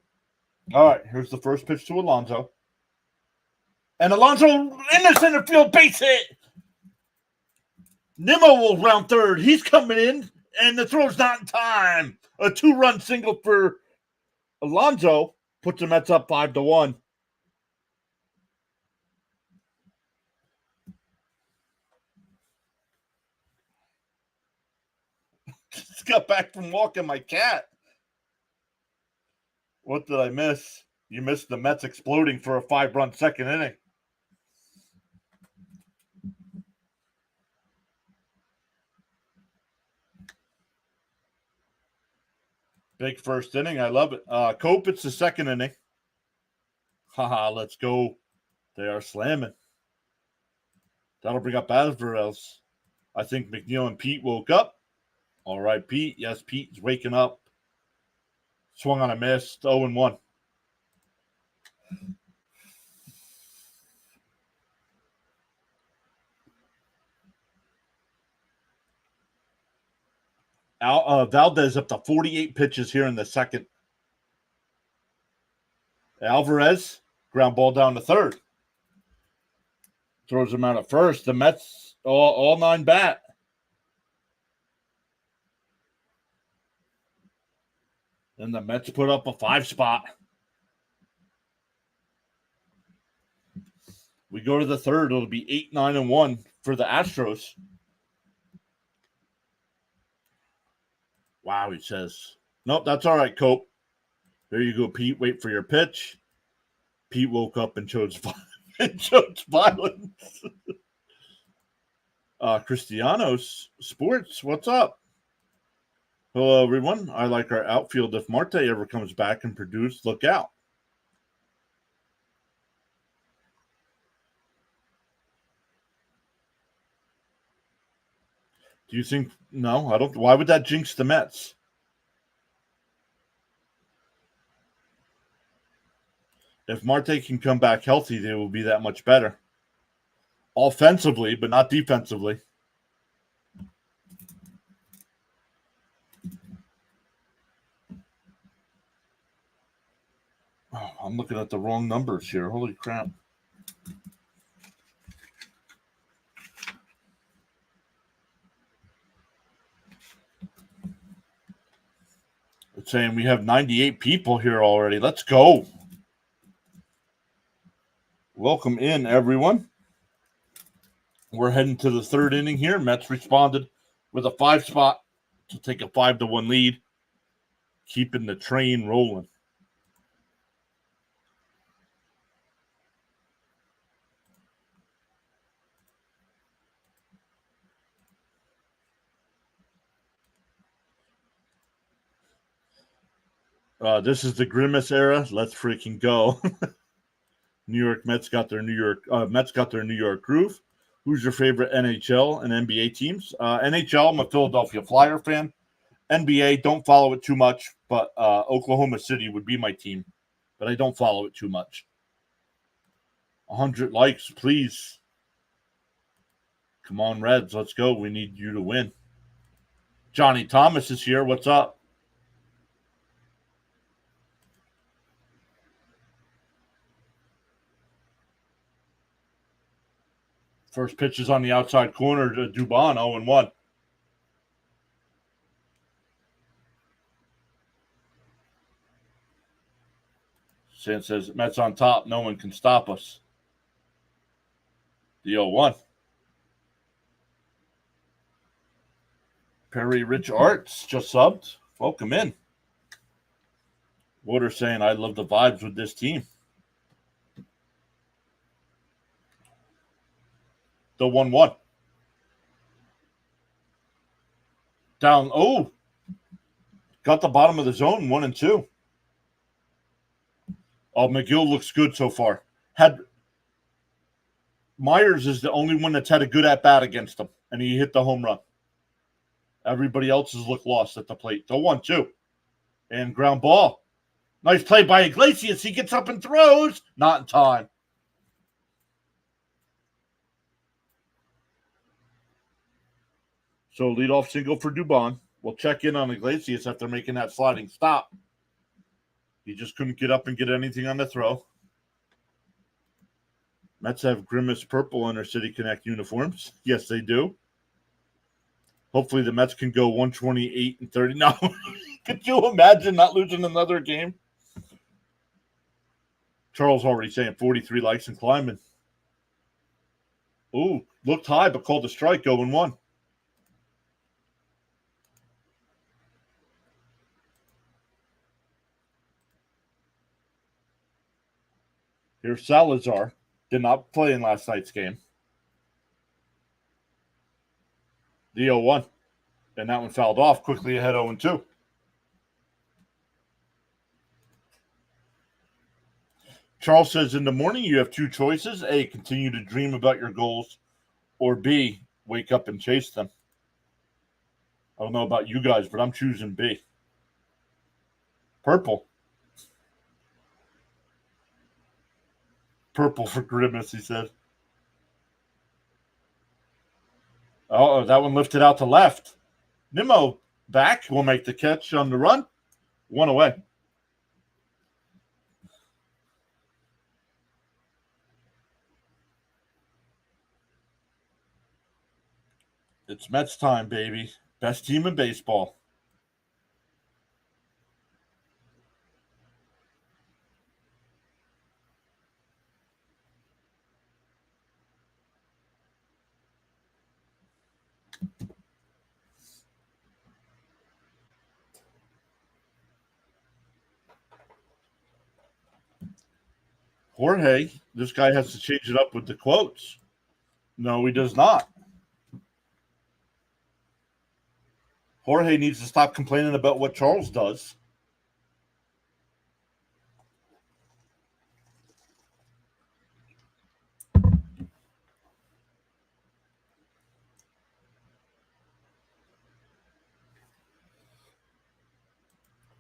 All right, here's the first pitch to Alonso. And Alonso in the center field, base hit. Nimmo will round third. He's coming in, and the throw's not in time. A 2-run single for Alonso puts the Mets up 5-1. Just got back from walking my cat. What did I miss? You missed the Mets exploding for a 5-run second inning. Big first inning. I love it. Cope, it's the second inning. Haha, let's go. They are slamming. That'll bring up Alvarez. I think McNeil and Pete woke up. All right, Pete. Yes, Pete's waking up. Swung on a miss. 0-1. Valdez up to 48 pitches here in the second. Alvarez, ground ball down to third. Throws him out at first. The Mets, all 9 bat. And the Mets put up a 5 spot. We go to the third. It'll be 8-9-1 for the Astros. Wow, he says. Nope, that's all right, Cope. There you go, Pete. Wait for your pitch. Pete woke up and chose violence. Cristiano's Sports, what's up? Hello, everyone. I like our outfield. If Marte ever comes back and produce, look out. Do you think? No, I don't. Why would that jinx the Mets? If Marte can come back healthy, they will be that much better. Offensively, but not defensively. Oh, I'm looking at the wrong numbers here. Holy crap. It's saying we have 98 people here already. Let's go. Welcome in, everyone. We're heading to the third inning here. Mets responded with a 5 spot to take a 5-1 lead, keeping the train rolling. This is the Grimace era. Let's freaking go. New York Mets got their New York groove. Who's your favorite NHL and NBA teams? NHL, I'm a Philadelphia Flyer fan. NBA, don't follow it too much, but Oklahoma City would be my team, but I don't follow it too much. 100 likes, please. Come on, Reds. Let's go. We need you to win. Johnny Thomas is here. What's up? First pitch is on the outside corner to Dubon, 0-1. San says, Mets on top. No one can stop us. The 0-1. Perry Rich Arts just subbed. Welcome in. Water saying, I love the vibes with this team. The 1-1. Down. Oh. Got the bottom of the zone, 1-2. Oh, Megill looks good so far. Myers is the only one that's had a good at-bat against him, and he hit the home run. Everybody else has looked lost at the plate. The 1-2. And ground ball. Nice play by Iglesias. He gets up and throws. Not in time. So leadoff single for Dubon. We'll check in on Iglesias after making that sliding stop. He just couldn't get up and get anything on the throw. Mets have Grimace purple in their City Connect uniforms. Yes, they do. Hopefully the Mets can go 128-30. No, could you imagine not losing another game? Charles already saying 43 likes and climbing. Ooh, looked high but called a strike, 0-1. Here's Salazar. Did not play in last night's game. The 0-1. And that one fouled off. Quickly ahead 0-2. Charles says, in the morning you have two choices. A, continue to dream about your goals. Or B, wake up and chase them. I don't know about you guys, but I'm choosing B. Purple. Purple for Grimace, he said. Oh, that one lifted out to left. Nimmo back will make the catch on the run. One away. It's Mets time, baby. Best team in baseball. Jorge, this guy has to change it up with the quotes. No, he does not. Jorge needs to stop complaining about what Charles does.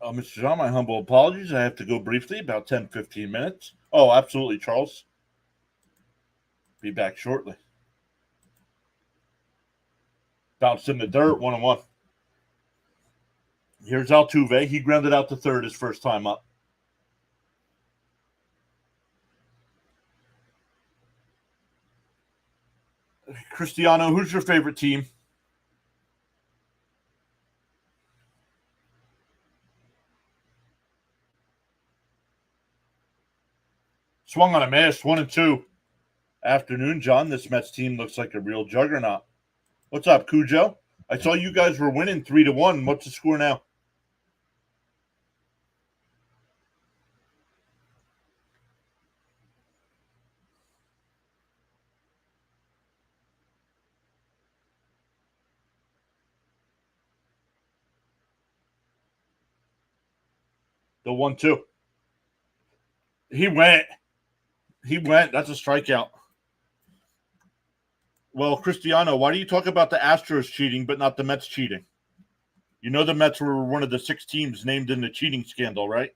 Mr. John, my humble apologies. I have to go briefly, about 10, 15 minutes. Oh, absolutely, Charles. Be back shortly. Bounced in the dirt, 1-1. Here's Altuve. He grounded out to third his first time up. Cristiano, who's your favorite team? Swung on a miss, 1-2. Afternoon, John. This Mets team looks like a real juggernaut. What's up, Cujo? I saw you guys were winning 3-1. What's the score now? The 1-2. He went. That's a strikeout. Well, Cristiano, why do you talk about the Astros cheating but not the Mets cheating? You know the Mets were one of the 6 teams named in the cheating scandal, right?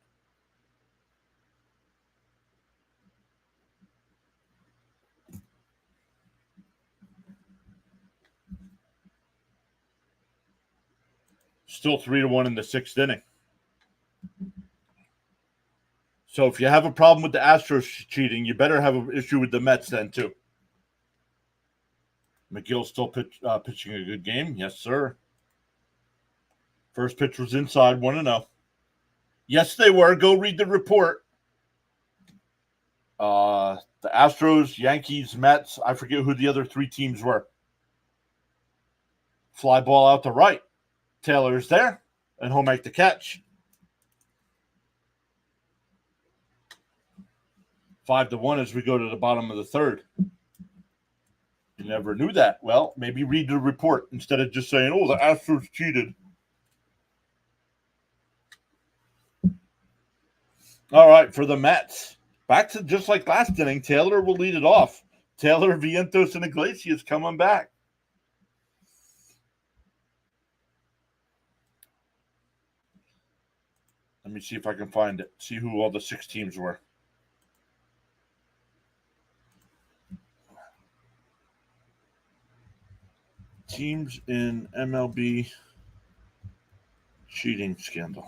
Still 3-1 in the 6th inning. So if you have a problem with the Astros cheating, you better have an issue with the Mets then too. Megill still pitching a good game. Yes, sir. First pitch was inside, 1-0. Yes, they were. Go read the report. The Astros, Yankees, Mets. I forget who the other 3 teams were. Fly ball out to right. Taylor's there, and he'll make the catch. 5-1 as we go to the bottom of the 3rd. You never knew that. Well, maybe read the report instead of just saying, oh, the Astros cheated. All right, for the Mets. Back to just like last inning, Taylor will lead it off. Taylor, Vientos, and Iglesias coming back. Let me see if I can find it. See who all the 6 teams were. Teams in MLB cheating scandal.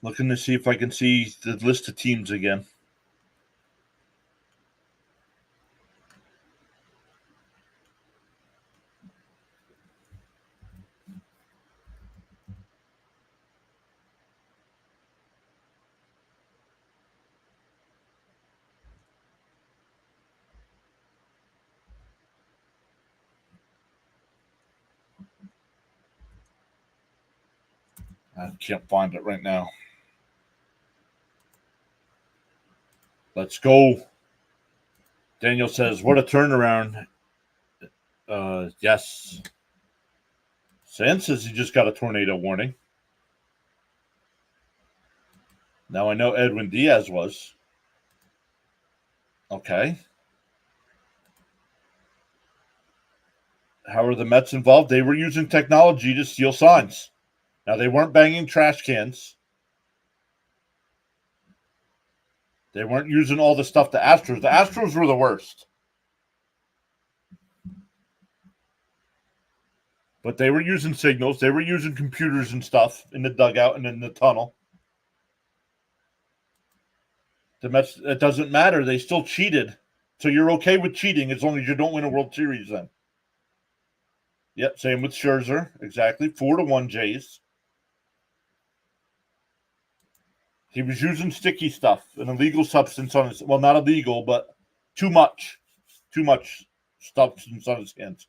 Looking to see if I can see the list of teams again. I can't find it right now. Let's go. Daniel says, what a turnaround. Yes. San says he just got a tornado warning. Now I know Edwin Diaz was. Okay. How are the Mets involved? They were using technology to steal signs. Now, they weren't banging trash cans. They weren't using all the stuff the Astros were the worst. But they were using signals. They were using computers and stuff in the dugout and in the tunnel. The Mets, it doesn't matter. They still cheated. So you're okay with cheating as long as you don't win a World Series then. Yep, same with Scherzer. Exactly. 4-1 Jays. He was using sticky stuff, an illegal substance on his, well, not illegal, but too much substance on his hands.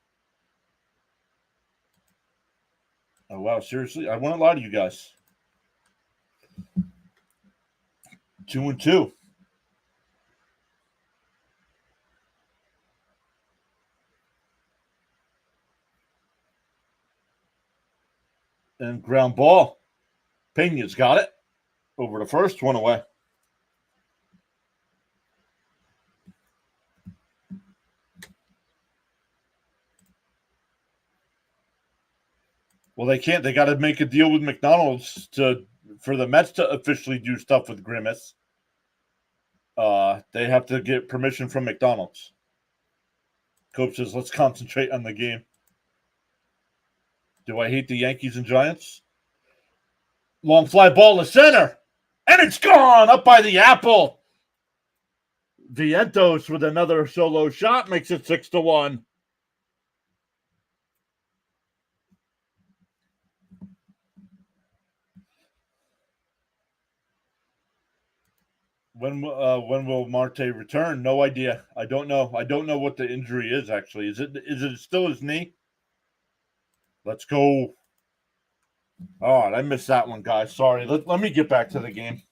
Oh, wow, seriously? I wouldn't lie to you guys. 2-2. And ground ball. Pena's got it. Over the first, 1 away. Well, they can't. They got to make a deal with McDonald's for the Mets to officially do stuff with Grimace. They have to get permission from McDonald's. Coach says, let's concentrate on the game. Do I hate the Yankees and Giants? Long fly ball to center. And it's gone up by the apple. Vientos with another solo shot makes it 6-1. When will Marte return? No idea. I don't know. I don't know what the injury is actually. Is it still his knee? Let's go. All right, I missed that one, guys. Sorry. Let me get back to the game.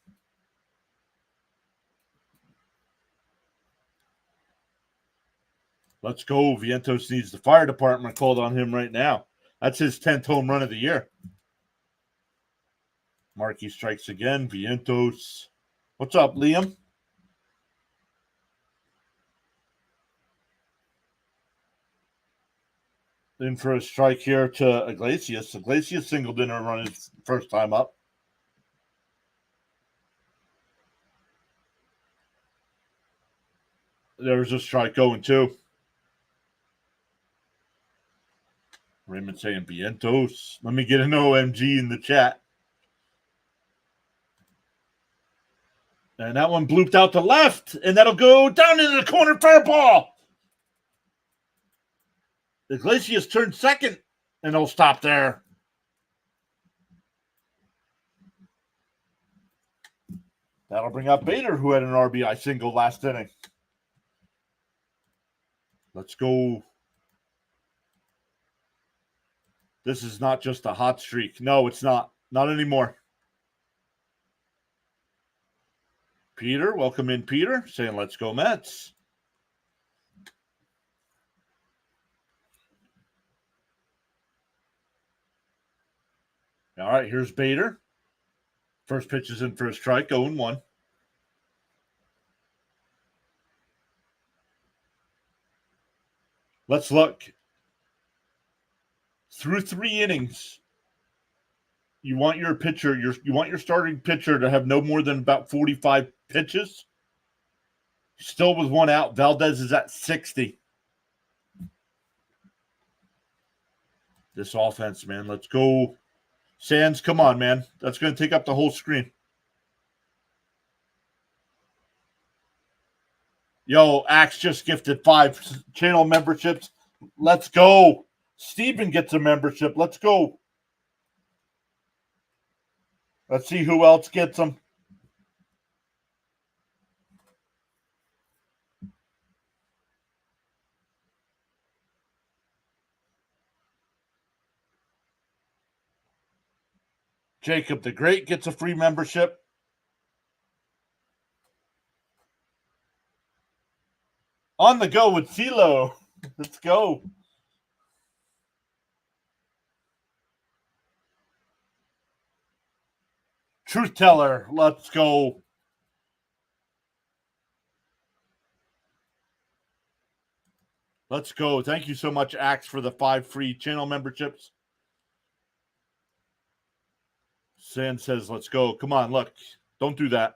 Let's go. Vientos needs the fire department called on him right now. That's his 10th home run of the year. Markey strikes again. Vientos. What's up, Liam? In for a strike here to Iglesias. Iglesias singled in and run his first time up. There's a strike going too. Raymond saying Vientos. Let me get an OMG in the chat. And that one blooped out to left, and that'll go down into the corner. Fair ball. Iglesias turned second, and it'll stop there. That'll bring up Bader, who had an RBI single last inning. Let's go. This is not just a hot streak. No, it's not. Not anymore. Peter, welcome in, Peter, saying let's go Mets. All right, here's Bader. First pitch is in for a strike, 0-1. Let's look. Through 3 innings, you want your pitcher, you want your starting pitcher to have no more than about 45 pitches. Still with 1 out. Valdez is at 60. This offense, man. Let's go. Sands, come on, man. That's going to take up the whole screen. Yo, Axe just gifted 5 channel memberships. Let's go. Steven gets a membership. Let's go. Let's see who else gets them. Jacob the Great gets a free membership. On the go with Philo. Let's go. Truth Teller. Let's go. Let's go. Thank you so much, Axe, for the 5 free channel memberships. Sand says, let's go. Come on, look. Don't do that.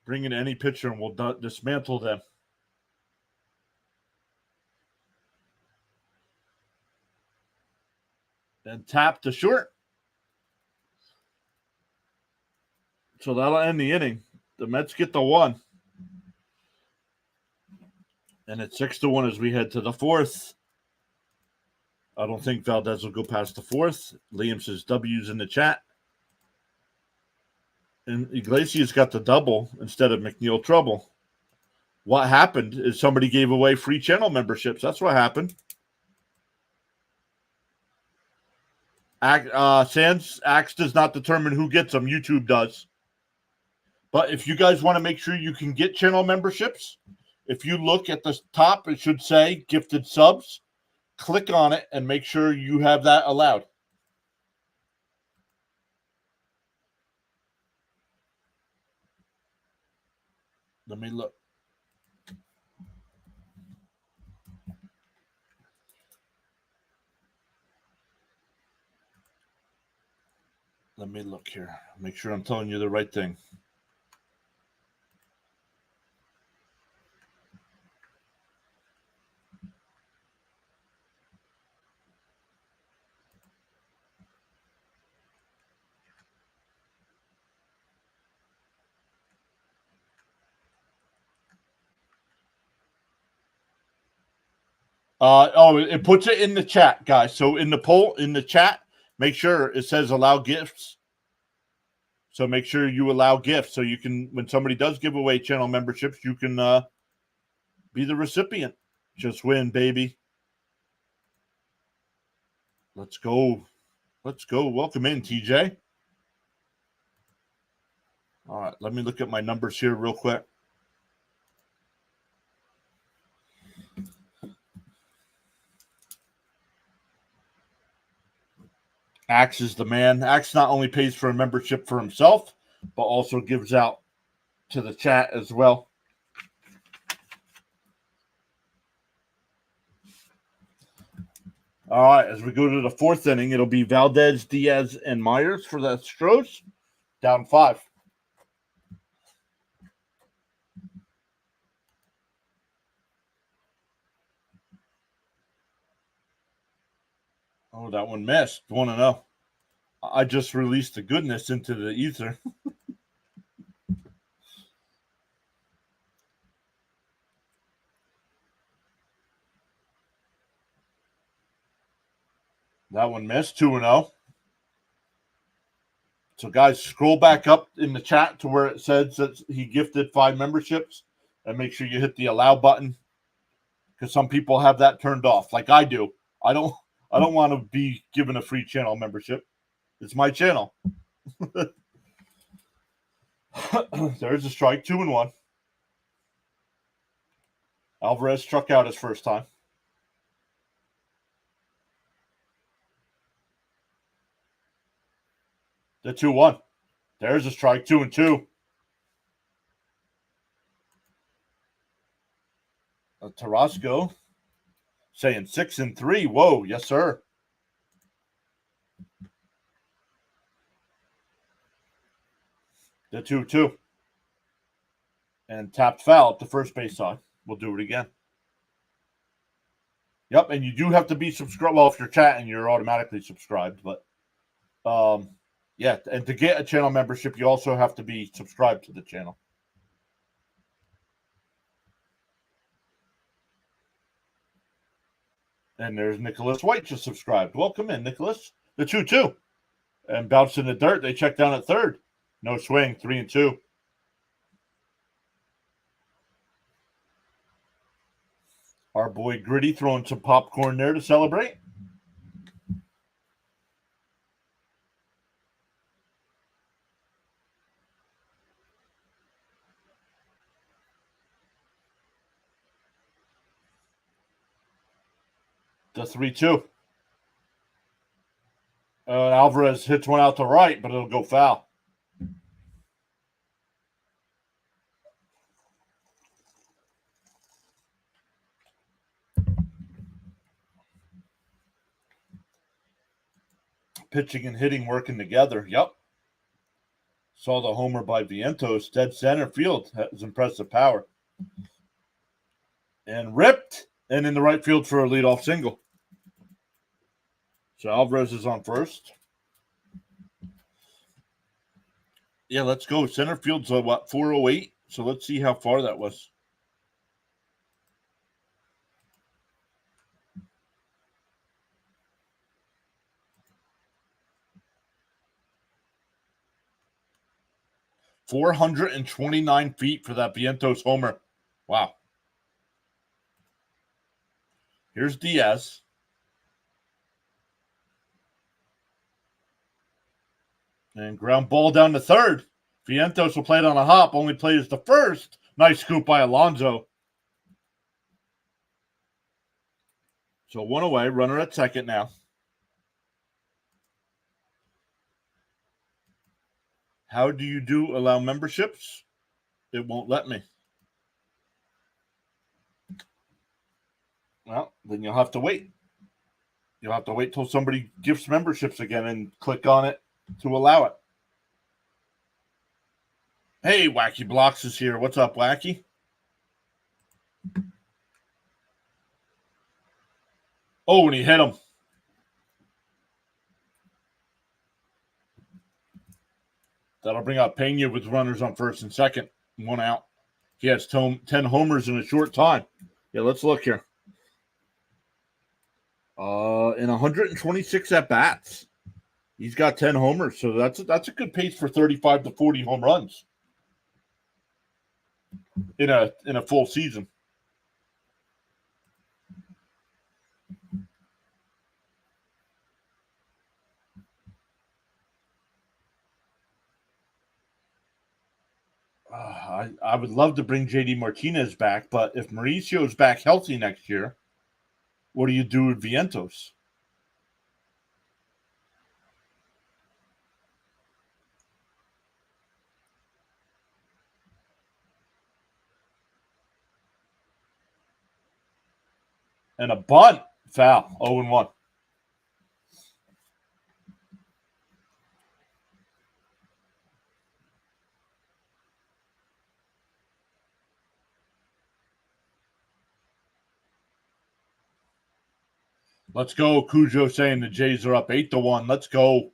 Bring in any pitcher and we'll dismantle them. And tap to short. So that'll end the inning. The Mets get the 1. And it's 6-1 as we head to the 4th. I don't think Valdez will go past the 4th. Liam says W's in the chat. And Iglesias got the double instead of McNeil trouble. What happened is somebody gave away free channel memberships. That's what happened. Sans Axe does not determine who gets them. YouTube does. But if you guys want to make sure you can get channel memberships, if you look at the top, it should say gifted subs. Click on it and make sure you have that allowed. Let me look. Let me look here. Make sure I'm telling you the right thing. It puts it in the chat, guys. So in the poll, in the chat, make sure it says allow gifts. So make sure you allow gifts so you can, when somebody does give away channel memberships, you can be the recipient. Just win, baby. Let's go. Let's go. Welcome in, TJ. All right, let me look at my numbers here real quick. Axe is the man. Axe not only pays for a membership for himself, but also gives out to the chat as well. All right, as we go to the fourth inning, it'll be Valdez, Diaz, and Myers for the Astros. Down 5. Oh, that one missed. 1-0. I just released the goodness into the ether. That one missed. 2-0. So, guys, scroll back up in the chat to where it says that he gifted 5 memberships, and make sure you hit the allow button, because some people have that turned off, like I do. I don't want to be given a free channel membership. It's my channel. There's a strike. 2-1. Alvarez struck out his first time. The 2-1. There's a strike. 2-2. Tarasco saying 6-3. Whoa, yes, sir. The 2-2. And tapped foul at the first base side. We'll do it again. Yep, and you do have to be subscribed. Well, if you're chatting, you're automatically subscribed. But, yeah, and to get a channel membership, you also have to be subscribed to the channel. And there's Nicholas White just subscribed. Welcome in, Nicholas. The 2-2. And bounced in the dirt. They checked down at third. No swing. 3-2. Our boy Gritty throwing some popcorn there to celebrate. The 3-2. Alvarez hits one out to right, but it'll go foul. Pitching and hitting working together. Yep. Saw the homer by Vientos. Dead center field. Has impressive power. And ripped. And in the right field for a leadoff single. So Alvarez is on first. Yeah, let's go. Center field's 408. So let's see how far that was. $429 for that Vientos homer. Wow. Here's Diaz. And ground ball down to third. Vientos will play it on a hop. Only plays the first. Nice scoop by Alonso. So 1 away. Runner at second now. How do you allow memberships? It won't let me. Well, then you'll have to wait. You'll have to wait till somebody gifts memberships again and click on it to allow it. Hey, Wacky Blocks is here. What's up, Wacky? Oh, and he hit him. That'll bring out Pena with runners on first and second. 1 out. He has 10 homers in a short time. Yeah, let's look here. In 126 at-bats. He's got 10 homers, so that's a good pace for 35 to 40 home runs in a full season. I would love to bring JD Martinez back, but if Mauricio's back healthy next year, what do you do with Vientos? And a bunt. Foul. 0-1. Let's go. Cujo saying the Jays are up 8-1. Let's go.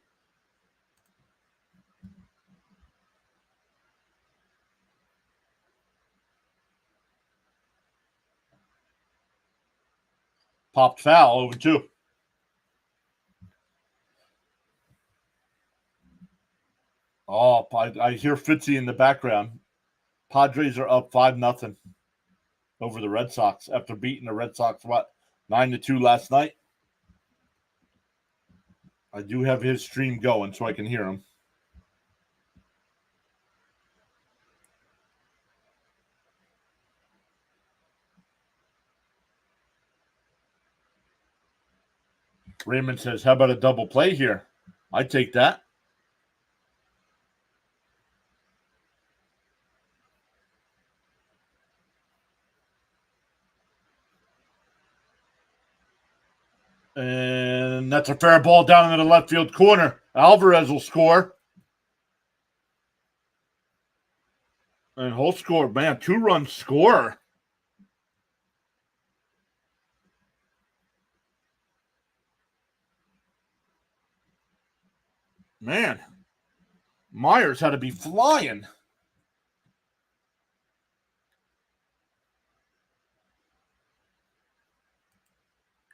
Popped foul. 0-2. Oh, I hear Fitzy in the background. Padres are up 5-0 over the Red Sox after beating the Red Sox, 9-2 last night. I do have his stream going so I can hear him. Raymond says, how about a double play here? I'd take that. And that's a fair ball down in the left field corner. Alvarez will score. And he'll score. Man, 2-run score. Man, Myers had to be flying.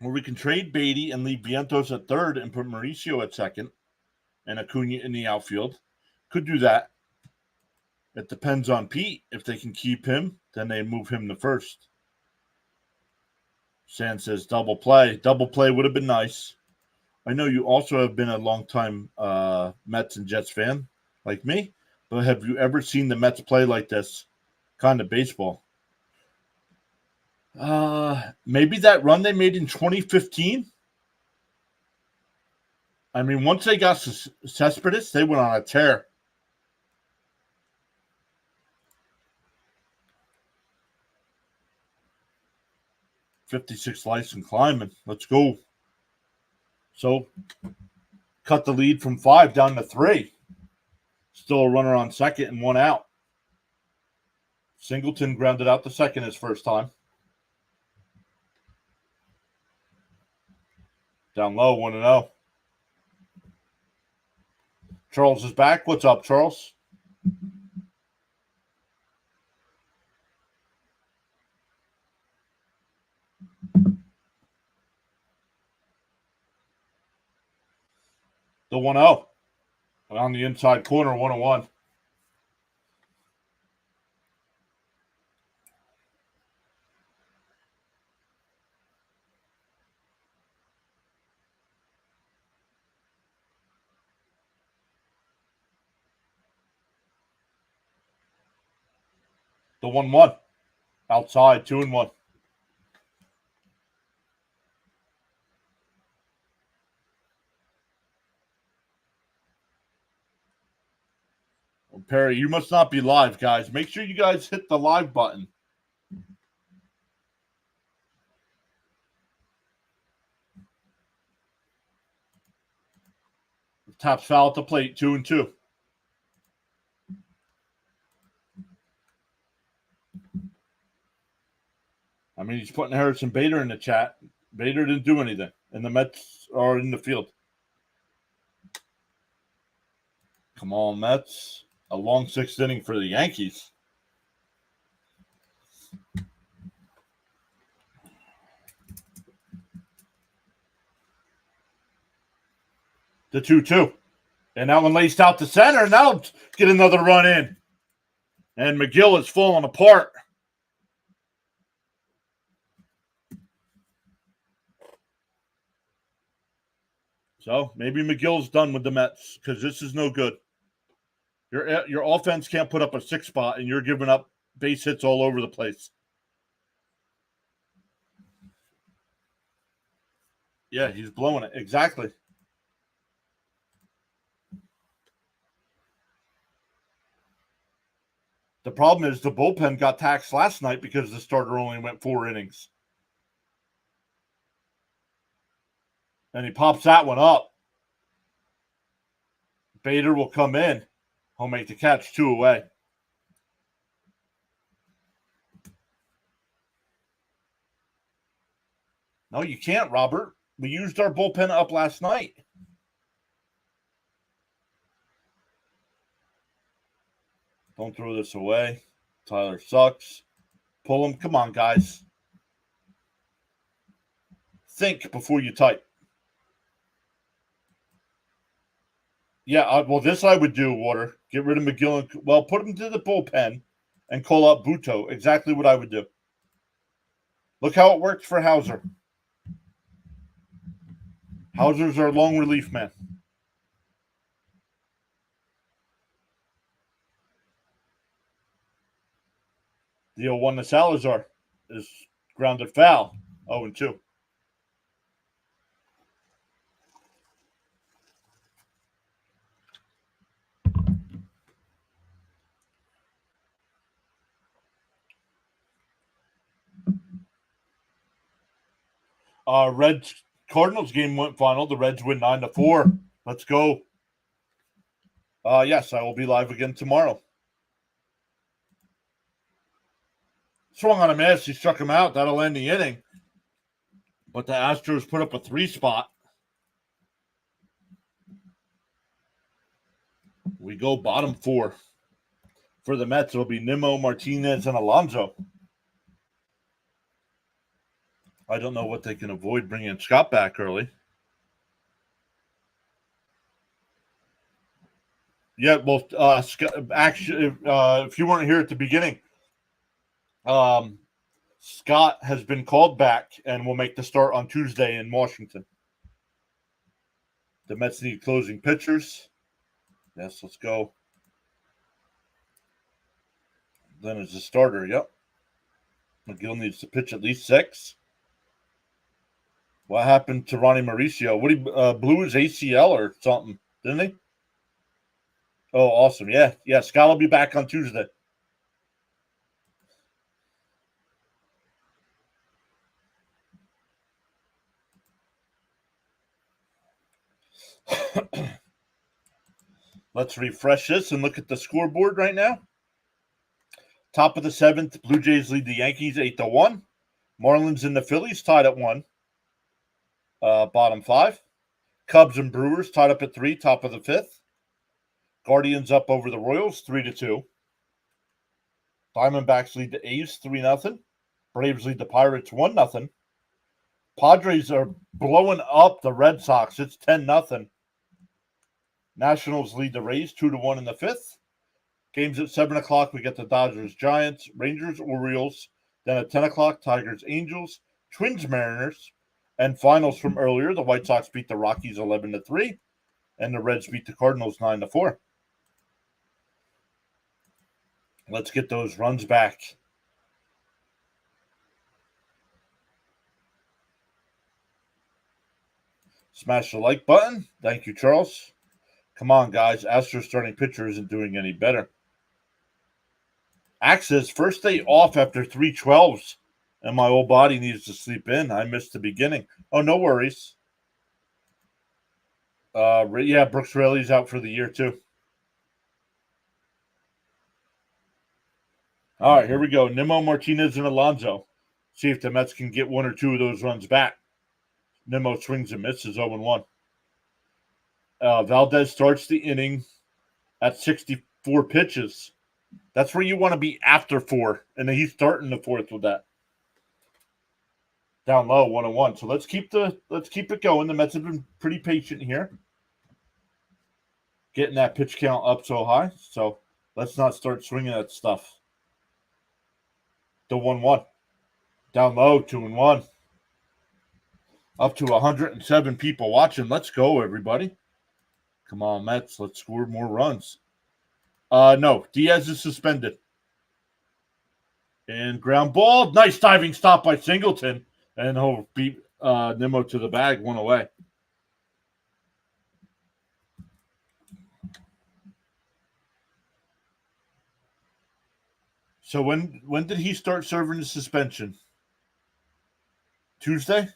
Or we can trade Beatty and leave Vientos at third and put Mauricio at second and Acuna in the outfield. Could do that. It depends on Pete. If they can keep him, then they move him to first. Sand says double play. Double play would have been nice. I know you also have been a long-time Mets and Jets fan like me, but have you ever seen the Mets play like this kind of baseball? Maybe that run they made in 2015. I mean, once they got Cespedes, they went on a tear. .56 license climbing. Let's go. So, cut the lead from 5 down to 3. Still a runner on second and 1 out. Singleton grounded out the second his first time. Down low, 1-0. Charles is back. What's up, Charles? The 1-0. On the inside corner, 1-1. The 1-1. Outside, 2-1. Perry, you must not be live, guys. Make sure you guys hit the live button. Taps foul at the plate, 2-2. I mean, he's putting Harrison Bader in the chat. Bader didn't do anything, and the Mets are in the field. Come on, Mets. A long 6th inning for the Yankees. The 2-2. And that one laced out to center, and that'll get another run in. And Megill is falling apart. So maybe Megill's done with the Mets because this is no good. Your offense can't put up a 6 spot, and you're giving up base hits all over the place. Yeah, he's blowing it. Exactly. The problem is the bullpen got taxed last night because the starter only went 4 innings. And he pops that one up. Bader will come in. He'll make the catch, 2 away. No, you can't, Robert. We used our bullpen up last night. Don't throw this away. Tyler sucks. Pull him. Come on, guys. Think before you type. Yeah, well, this I would do, Water. Get rid of Megill and, put him to the bullpen and call up Buto. Exactly what I would do. Look how it worked for Hauser. Hauser's our long relief man. The 0-1 to Salazar is grounded foul. 0-2. Reds Cardinals game went final. The Reds win 9-4. Let's go. Yes, I will be live again tomorrow. Swung on a miss. He struck him out. That'll end the inning. But the Astros put up a 3 spot. We go bottom 4. For the Mets, it'll be Nimmo, Martinez, and Alonso. I don't know what they can avoid bringing Scott back early. Yeah, well, actually, if you weren't here at the beginning, Scott has been called back and will make the start on Tuesday in Washington. The Mets need closing pitchers. Yes, let's go. Then it's a starter. Yep. Megill needs to pitch at least 6. What happened to Ronnie Mauricio? What he blew his ACL or something, didn't he? Oh, awesome. Yeah. Scott will be back on Tuesday. Let's refresh this and look at the scoreboard right now. Top of the 7th, Blue Jays lead the Yankees 8-1. Marlins and the Phillies tied at 1. Bottom 5. Cubs and Brewers tied up at 3, top of the 5th. Guardians up over the Royals 3-2. Diamondbacks lead the A's 3-0. Braves lead the Pirates 1-0. Padres are blowing up the Red Sox. It's 10-0. Nationals lead the Rays 2-1 in the 5th. Games at 7 o'clock, we get the Dodgers, Giants, Rangers, Orioles. Then at 10 o'clock, Tigers, Angels, Twins, Mariners. And finals from earlier, the White Sox beat the Rockies 11-3. And the Reds beat the Cardinals 9-4. Let's get those runs back. Smash the like button. Thank you, Charles. Come on, guys. Astros starting pitcher isn't doing any better. Access, first day off after 3/12s, and my old body needs to sleep in. I missed the beginning. Oh, no worries. Brooks Raley's out for the year, too. All right, here we go. Nimmo, Martinez, and Alonso. See if the Mets can get 1 or 2 of those runs back. Nimmo swings and misses 0-1. Valdez starts the inning at 64 pitches. That's where you want to be after 4, and then he's starting the 4th with that. Down low, 1-1. So let's keep it going. The Mets have been pretty patient here, getting that pitch count up so high. So let's not start swinging that stuff. The 1-1. Down low, 2-1. Up to 107 people watching. Let's go, everybody. Come on, Mets. Let's score more runs. No, Diaz is suspended. And ground ball. Nice diving stop by Singleton. And he'll beat Nimmo to the bag, 1 away. So when did he start serving the suspension? Tuesday?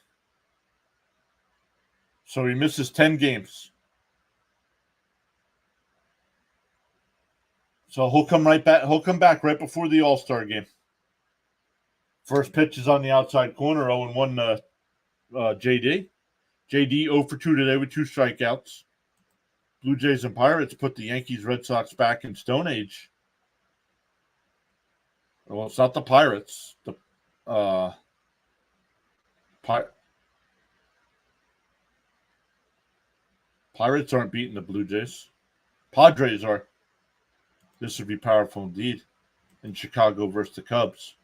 So he misses 10 games. So he'll come right back. He'll come back right before the All-Star game. First pitch is on the outside corner, 0-1 JD. JD 0 for 2 today with 2 strikeouts. Blue Jays and Pirates put the Yankees, Red Sox back in Stone Age. Well, it's not the Pirates. The Pirates aren't beating the Blue Jays. Padres are. This would be powerful indeed in Chicago versus the Cubs.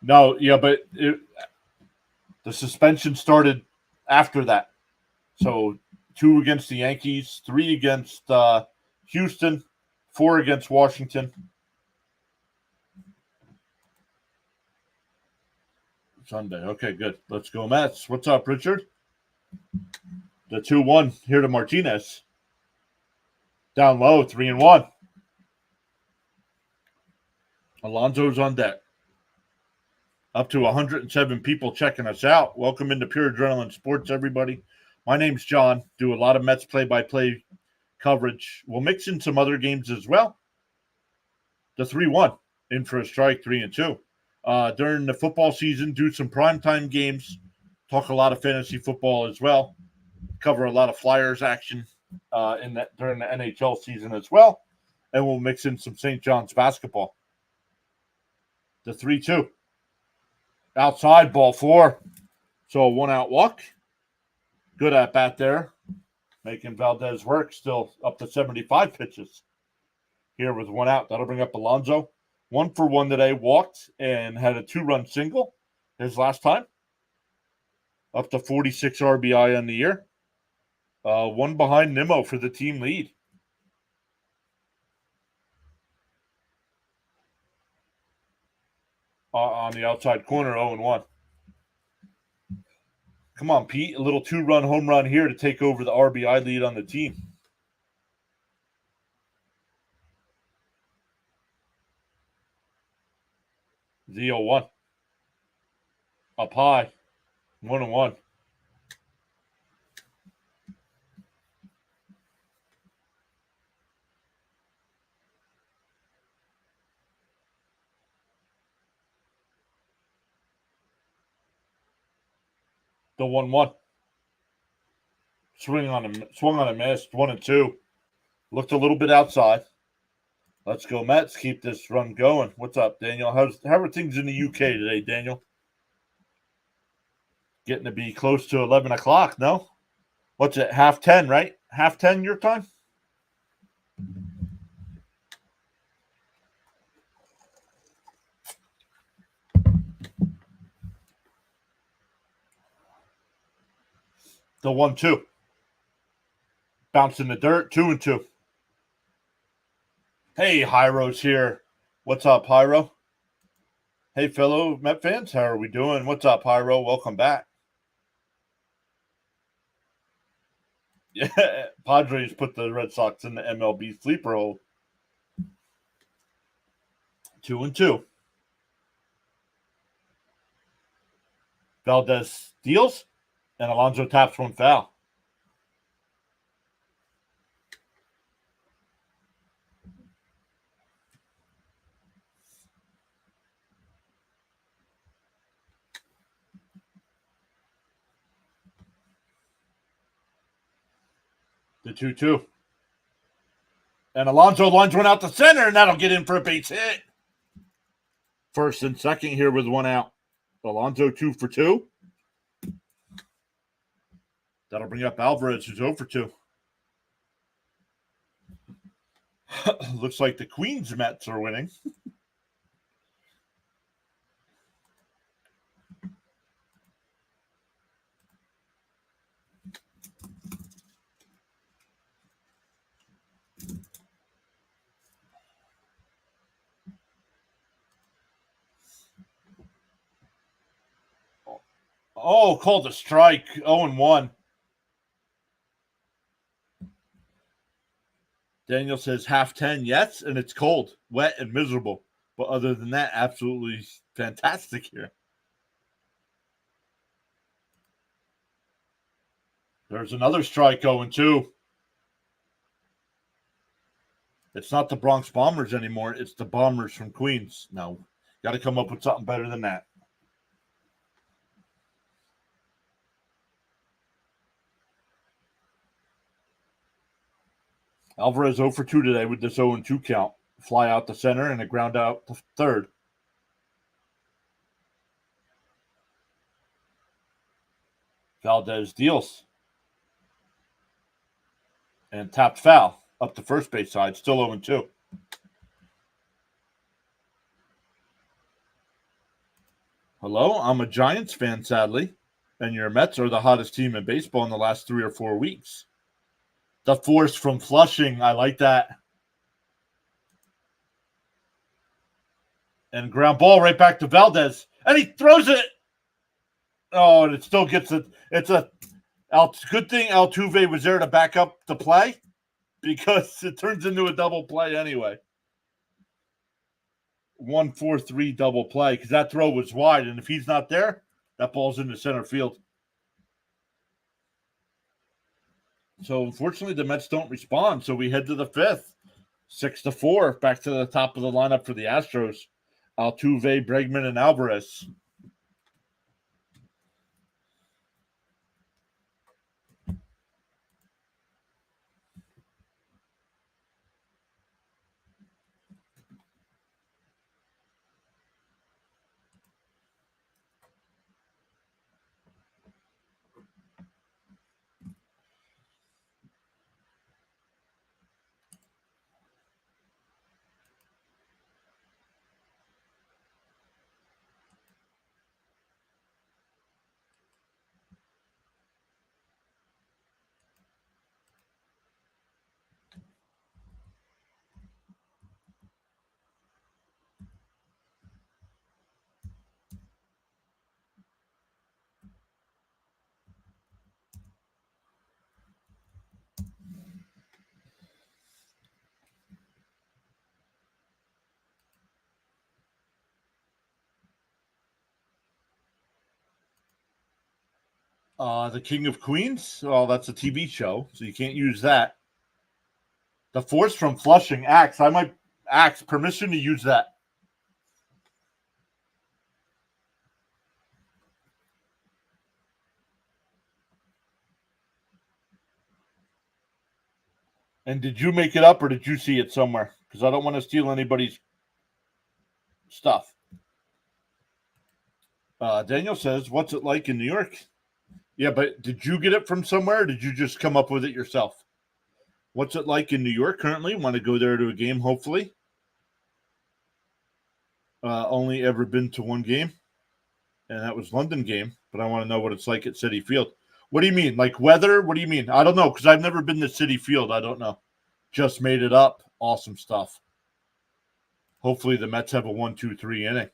No, yeah, but the suspension started after that. So 2 against the Yankees, 3 against Houston, 4 against Washington. Sunday. Okay, good. Let's go, Mets. What's up, Richard? The 2-1 here to Martinez. Down low, 3-1. Alonso's on deck. Up to 107 people checking us out. Welcome into Pure Adrenaline Sports, everybody. My name's John. Do a lot of Mets play-by-play coverage. We'll mix in some other games as well. The 3-1 in for a strike, 3-2. During the football season, do some primetime games. Talk a lot of fantasy football as well. Cover a lot of Flyers action during the NHL season as well. And we'll mix in some St. John's basketball. The 3-2. Outside, ball 4. So a 1-out walk. Good at bat there. Making Valdez work. Still up to 75 pitches. Here with 1 out. That'll bring up Alonso. 1 for 1 today. Walked and had a 2-run single his last time. Up to 46 RBI on the year. 1 behind Nimmo for the team lead. On the outside corner, 0-1. Come on, Pete. A little 2-run home run here to take over the RBI lead on the team. The 0-1. Up high. 1-1. The 1-1. Swung on a miss. 1-2. Looked a little bit outside. Let's go, Mets. Keep this run going. What's up, Daniel? How are things in the UK today, Daniel? Getting to be close to 11 o'clock, no? What's it, 10:30, right? 10:30 your time? The 1-2. Bounce in the dirt, 2-2. Hey, Hyro's here. What's up, Hyro? Hey, fellow Met fans, how are we doing? What's up, Hyro? Welcome back. Yeah, Padres put the Red Sox in the MLB sleeper hole. 2-2. Valdez steals, and Alonso taps 1 foul. The 2-2. And Alonso lines 1 out to center, and that'll get in for a base hit. First and second here with 1 out. Alonso 2 for 2. That'll bring up Alvarez, who's 0 for 2. Looks like the Queens Mets are winning. Oh, called a strike. 0-1. Daniel says 10:30, yes, and it's cold, wet, and miserable. But other than that, absolutely fantastic here. There's another strike going, too. It's not the Bronx Bombers anymore. It's the Bombers from Queens. No, got to come up with something better than that. Alvarez 0 for 2 today with this 0-2 count. Fly out to center and a ground out to third. Valdez deals. And tapped foul up the first base side. Still 0-2. Hello, I'm a Giants fan, sadly. And your Mets are the hottest team in baseball in the last 3 or 4 weeks. The force from Flushing. I like that. And ground ball right back to Valdez. And he throws it. Oh, and it still gets it. It's a good thing Altuve was there to back up the play because it turns into a double play anyway. 1-4-3 double play because that throw was wide. And if he's not there, that ball's into center field. So, unfortunately, the Mets don't respond. So, we head to the fifth. 6-4, back to the top of the lineup for the Astros. Altuve, Bregman, and Alvarez. The King of Queens? Well, that's a TV show, so you can't use that. The force from Flushing. Axe. I might axe permission to use that. And did you make it up or did you see it somewhere? Because I don't want to steal anybody's stuff. Daniel says, what's it like in New York? Yeah, but did you get it from somewhere or did you just come up with it yourself? What's it like in New York currently? Want to go there to a game, hopefully? Only ever been to one game, and that was London game, but I want to know what it's like at Citi Field. What do you mean? Like weather? What do you mean? I don't know, because I've never been to Citi Field. I don't know. Just made it up. Awesome stuff. Hopefully the Mets have a 1-2-3 inning.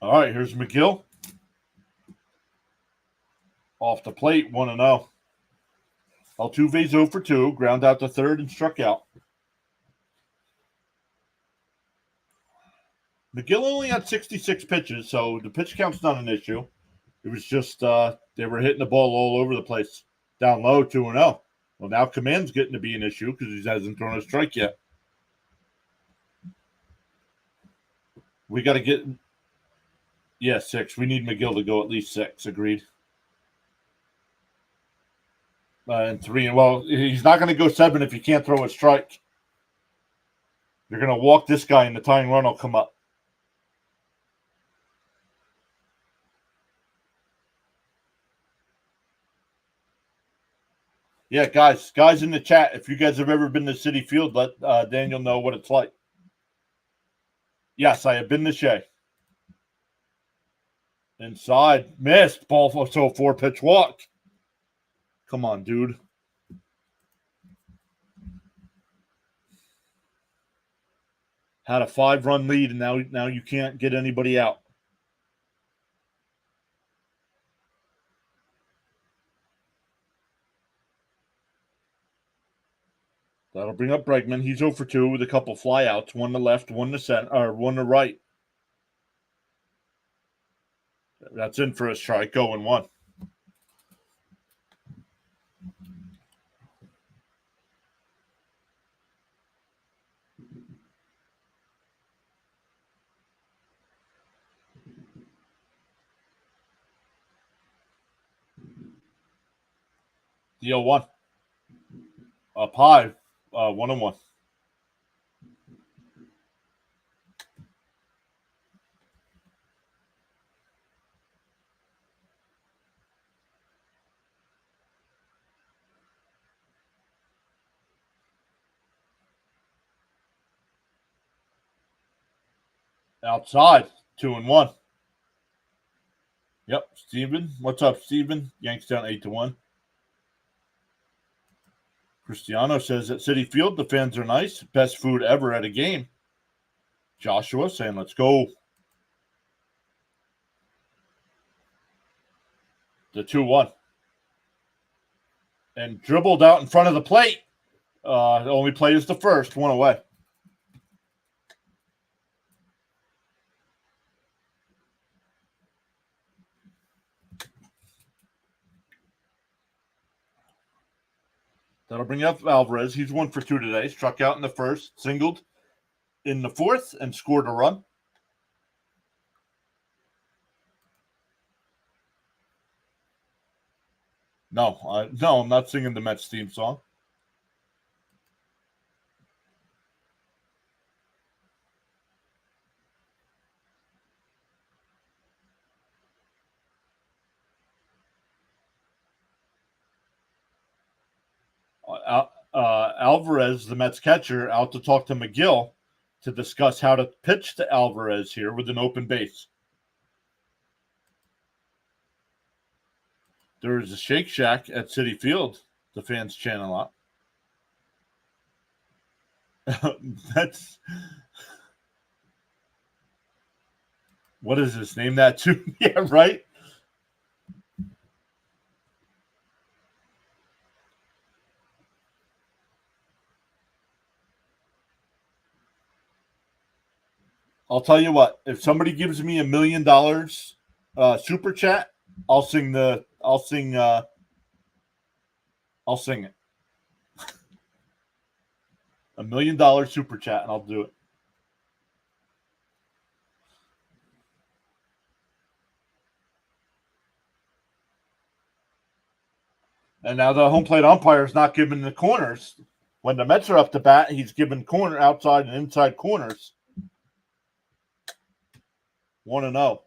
All right, here's Megill. Off the plate, 1-0. Altuve's 0 for 2, ground out to third and struck out. Megill only had 66 pitches, so the pitch count's not an issue. It was just they were hitting the ball all over the place. Down low, 2-0. Well, now command's getting to be an issue because he hasn't thrown a strike yet. We got to get... Yeah, 6. We need Megill to go at least 6. Agreed. And 3. Well, he's not going to go 7 if he can't throw a strike. You're going to walk this guy and the tying run will come up. Yeah, guys in the chat, if you guys have ever been to Citi Field, let Daniel know what it's like. Yes, I have been to Shea. Inside, missed, ball, so 4-pitch walk. Come on, dude. Had a 5-run lead, and now you can't get anybody out. That'll bring up Bregman. He's 0 for 2 with a couple flyouts, 1 to left, 1 to center, or 1 to right. That's in for a strike, 0-1. The 0-1. Up high. 1-1. Outside. 2-1. Yep. Steven. What's up, Steven? Yanks down 8-1. Cristiano says at Citi Field, the fans are nice. Best food ever at a game. Joshua saying, let's go. The 2-1. And dribbled out in front of the plate. The only play is the first. One away. That'll bring up Alvarez. He's 1 for 2 today. Struck out in the first, singled in the fourth, and scored a run. No, I'm not singing the Mets theme song. Alvarez, the Mets catcher, out to talk to Megill to discuss how to pitch to Alvarez here with an open base. There's a Shake Shack at Citi Field. The fans chant a lot. That's what is this? Name that too? Yeah, right. I'll tell you what. If somebody gives me $1 million super chat, I'll sing it. $1 million super chat, and I'll do it. And now the home plate umpire is not giving the corners. When the Mets are up to bat, he's giving corner outside and inside corners. 1-0.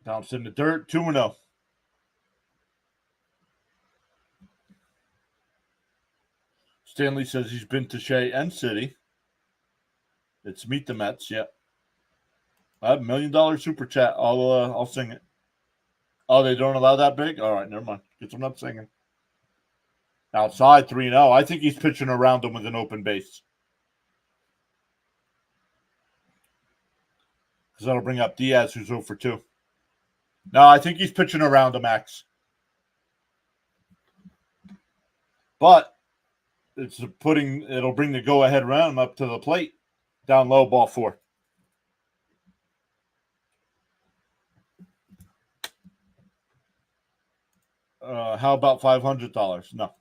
Bounced in the dirt. 2-0. Stanley says he's been to Shea and City. It's Meet the Mets. Yeah. I have $1 million super chat. I'll sing it. Oh, they don't allow that big? All right, never mind. Guess I'm not singing. Outside 3-0. I think he's pitching around him with an open base. Because that'll bring up Diaz, who's 0 for 2. No, I think he's pitching around him, Max. But it'll bring the go-ahead round up to the plate. Down low, ball 4. How about $500? No.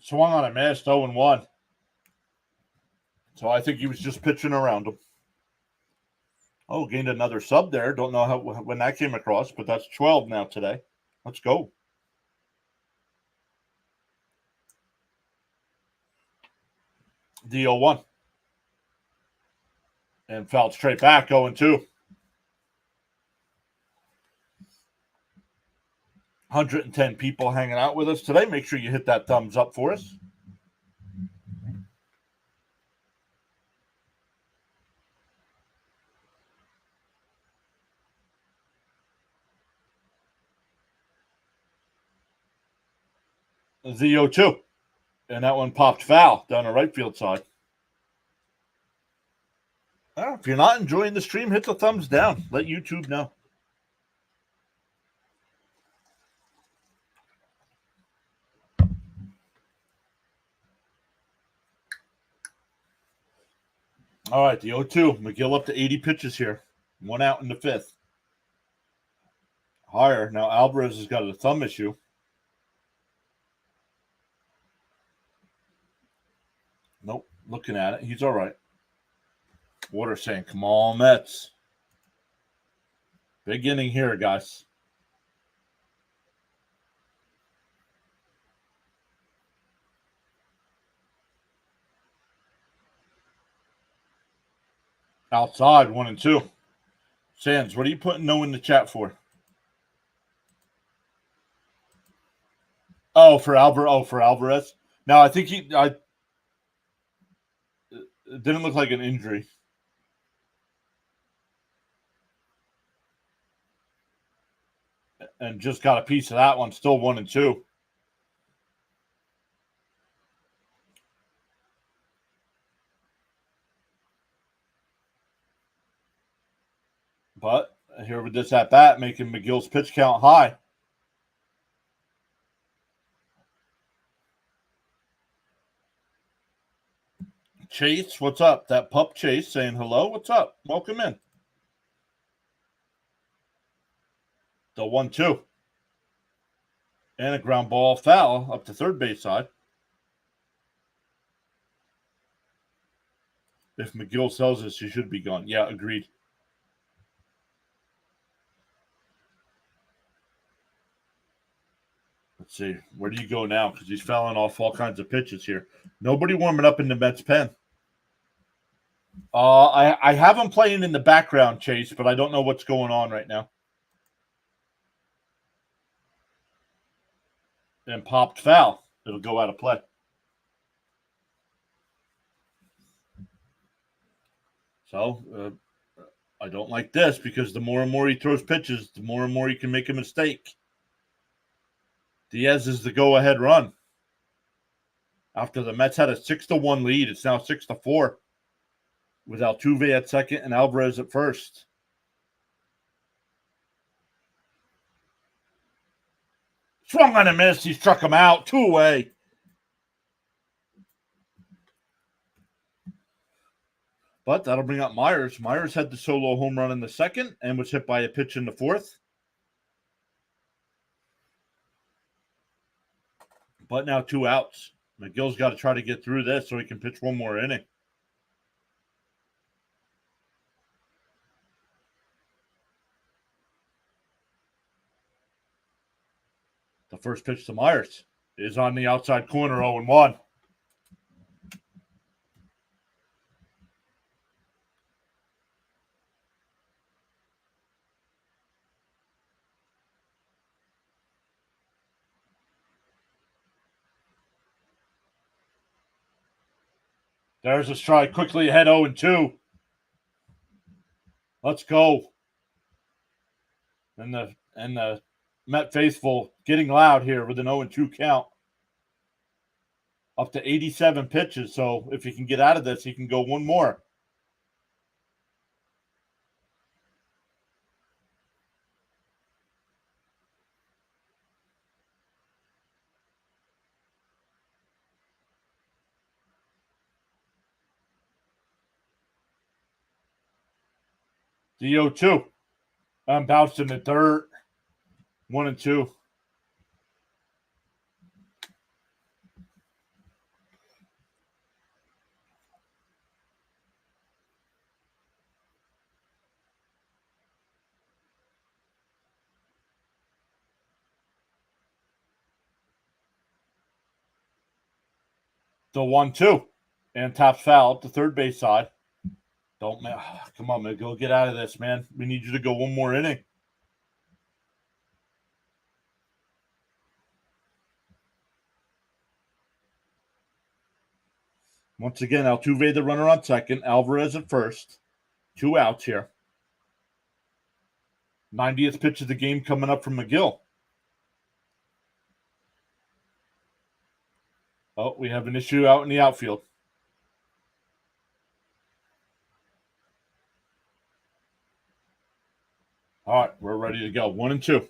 Swung on a miss, 0-1. So I think he was just pitching around him. Oh, gained another sub there. Don't know when that came across, but that's 12 now today. Let's go. The 0-1. And fouled straight back, 0-2. 110 people hanging out with us today. Make sure you hit that thumbs up for us. The 0-2. And that one popped foul down the right field side. If you're not enjoying the stream, hit the thumbs down. Let YouTube know. All right, the 0-2. Megill up to 80 pitches here. 1 out in the 5th. Higher. Now Alvarez has got a thumb issue. Nope. Looking at it. He's all right. Water saying, come on, Mets. Big inning here, guys. Outside, 1-2. Sands, what are you putting no in the chat for? Oh, for Alvarez. No, I think it didn't look like an injury. And just got a piece of that one. Still 1-2. But here with this at bat, making Megill's pitch count high. Chase, what's up? That pup Chase saying hello. What's up? Welcome in. The 1-2. And a ground ball foul up to third base side. If Megill sells this, he should be gone. Yeah, agreed. Let's see. Where do you go now? Because he's fouling off all kinds of pitches here. Nobody warming up in the Mets pen. I have him playing in the background, Chase, but I don't know what's going on right now. And popped foul. It'll go out of play. So I don't like this because the more and more he throws pitches, the more and more he can make a mistake. Diaz is the go-ahead run. After the Mets had a 6-1 lead, it's now 6-4 with Altuve at second and Alvarez at first. Swung on a miss. He struck him out. 2 away. But that'll bring up Myers. Myers had the solo home run in the second and was hit by a pitch in the fourth. But now 2 outs. Megill's got to try to get through this so he can pitch one more inning. The first pitch to Myers is on the outside corner, 0-1. There's a strike. Quickly ahead, 0-2. Let's go. And the Met faithful getting loud here with an 0-2 count. Up to 87 pitches. So if he can get out of this, he can go one more. The 0-2. Bounced in the dirt. 1-2. The 1-2. And taps foul up the third base side. Come on, man. Go get out of this, man. We need you to go one more inning. Once again, Altuve the runner on second. Alvarez at first. 2 outs here. 90th pitch of the game coming up from Megill. Oh, we have an issue out in the outfield. All right, we're ready to go. 1-2.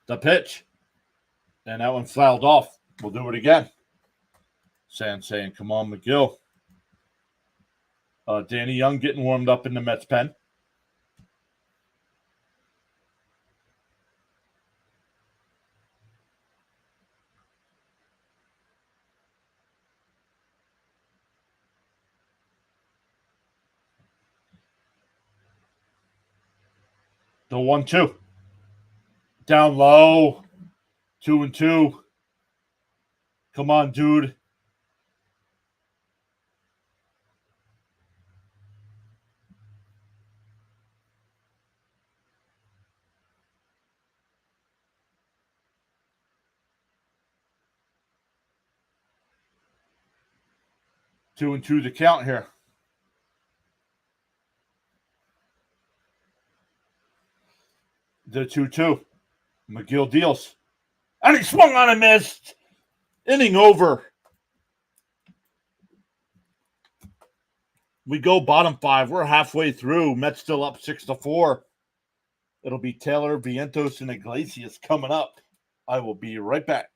The pitch. And that one fouled off. We'll do it again. saying, come on, Megill. Danny Young getting warmed up in the Mets pen. The 1-2. Down low. 2-2. Come on, dude. Two and two to count here. The 2-2. Megill deals. And he swung on and missed. Inning over. We go bottom five. We're halfway through. Mets still up 6-4. It'll be Tylor, Vientos, and Iglesias coming up. I will be right back.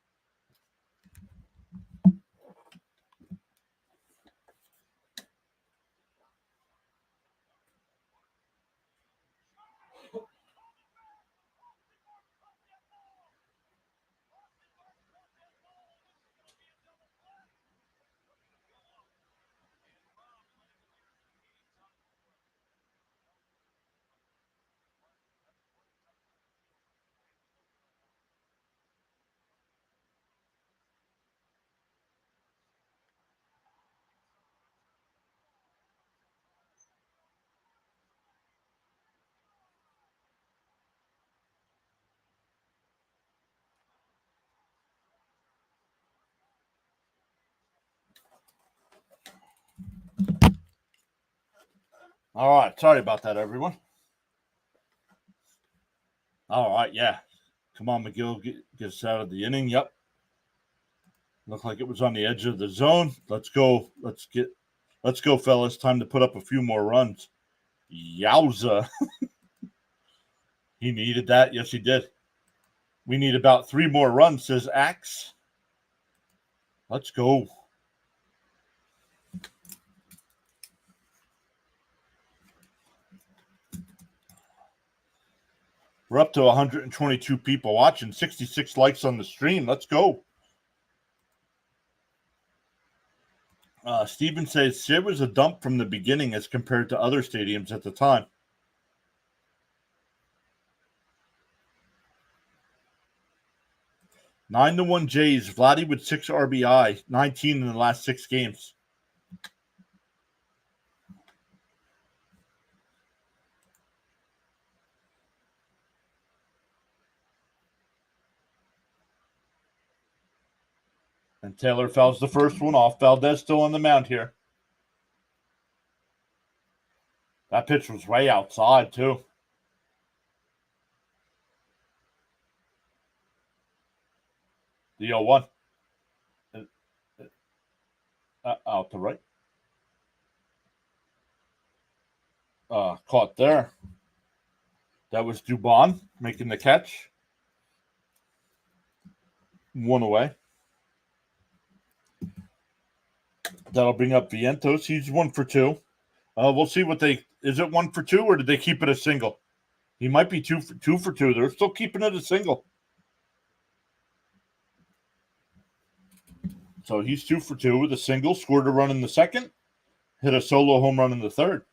All right. Sorry about that, everyone. All right. Yeah. Come on, Megill gets out of the inning. Yep. Looked like it was on the edge of the zone. Let's go. Let's go, fellas. Time to put up a few more runs. Yowza. He needed that. Yes, he did. We need about 3 more runs, says Axe. Let's go. We're up to 122 people watching, 66 likes on the stream. Let's go. Steven says it was a dump from the beginning as compared to other stadiums at the time. Nine to 1 Jays. Vladdy with 6 RBI, 19 in the last 6 games. And Tylor fouls the first one off. Valdez still on the mound here. That pitch was way outside, too. The 0-1. Out to right. Caught there. That was Dubon making the catch. 1 away. That'll bring up Vientos. He's 1 for 2. We'll see what they... Is it 1 for 2 or did they keep it a single? He might be 2 for 2. They're still keeping it a single. So he's 2 for 2 with a single. Scored a run in the second. Hit a solo home run in the third.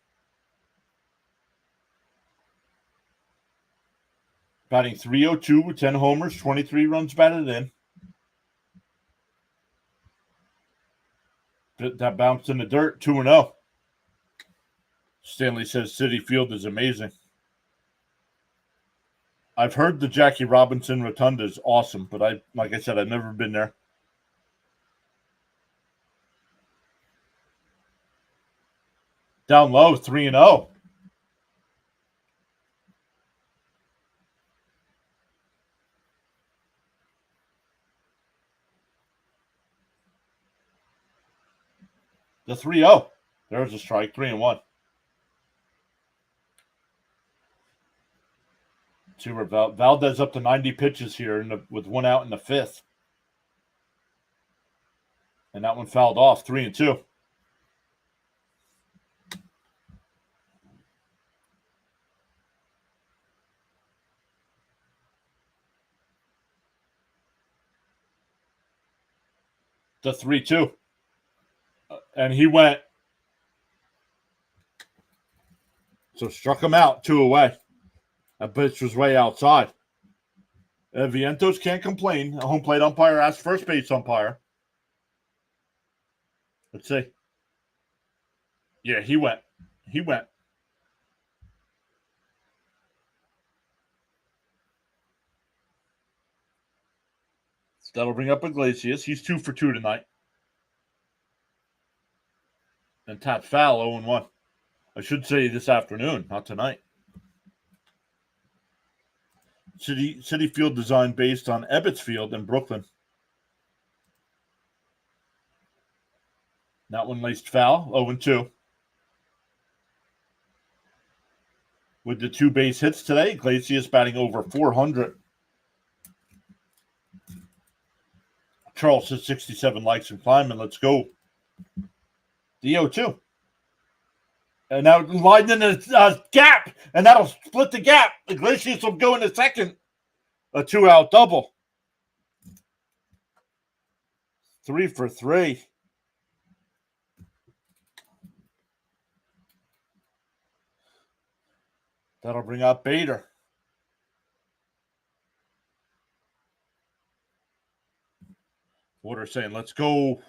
Batting .302 with 10 homers, 23 runs batted in. That bounced in the dirt, 2-0. Stanley says Citi Field is amazing. I've heard the Jackie Robinson Rotunda is awesome, but like I said, I've never been there. Down low, 3-0. The 3-0. There's a strike, 3-1. See where Valdez up to 90 pitches here with 1 out in the 5th. And that one fouled off, 3-2. The 3-2. And he went. So struck him out, 2 away. That pitch was way outside. Vientos can't complain. A home plate umpire asked first base umpire. Let's see. Yeah, he went. He went. That'll bring up Iglesias. He's 2 for 2 tonight. And tap foul, 0-1. I should say this afternoon, not tonight. City Field design based on Ebbets Field in Brooklyn. That one laced foul, 0-2. With the 2 base hits today, Iglesias batting over 400. Charles says 67 likes and climbing. Let's go. The 0-2. And now lined in a gap, and that'll split the gap. Iglesias will go into second. A 2-out double. 3 for 3. That'll bring up Bader. Water saying, let's go.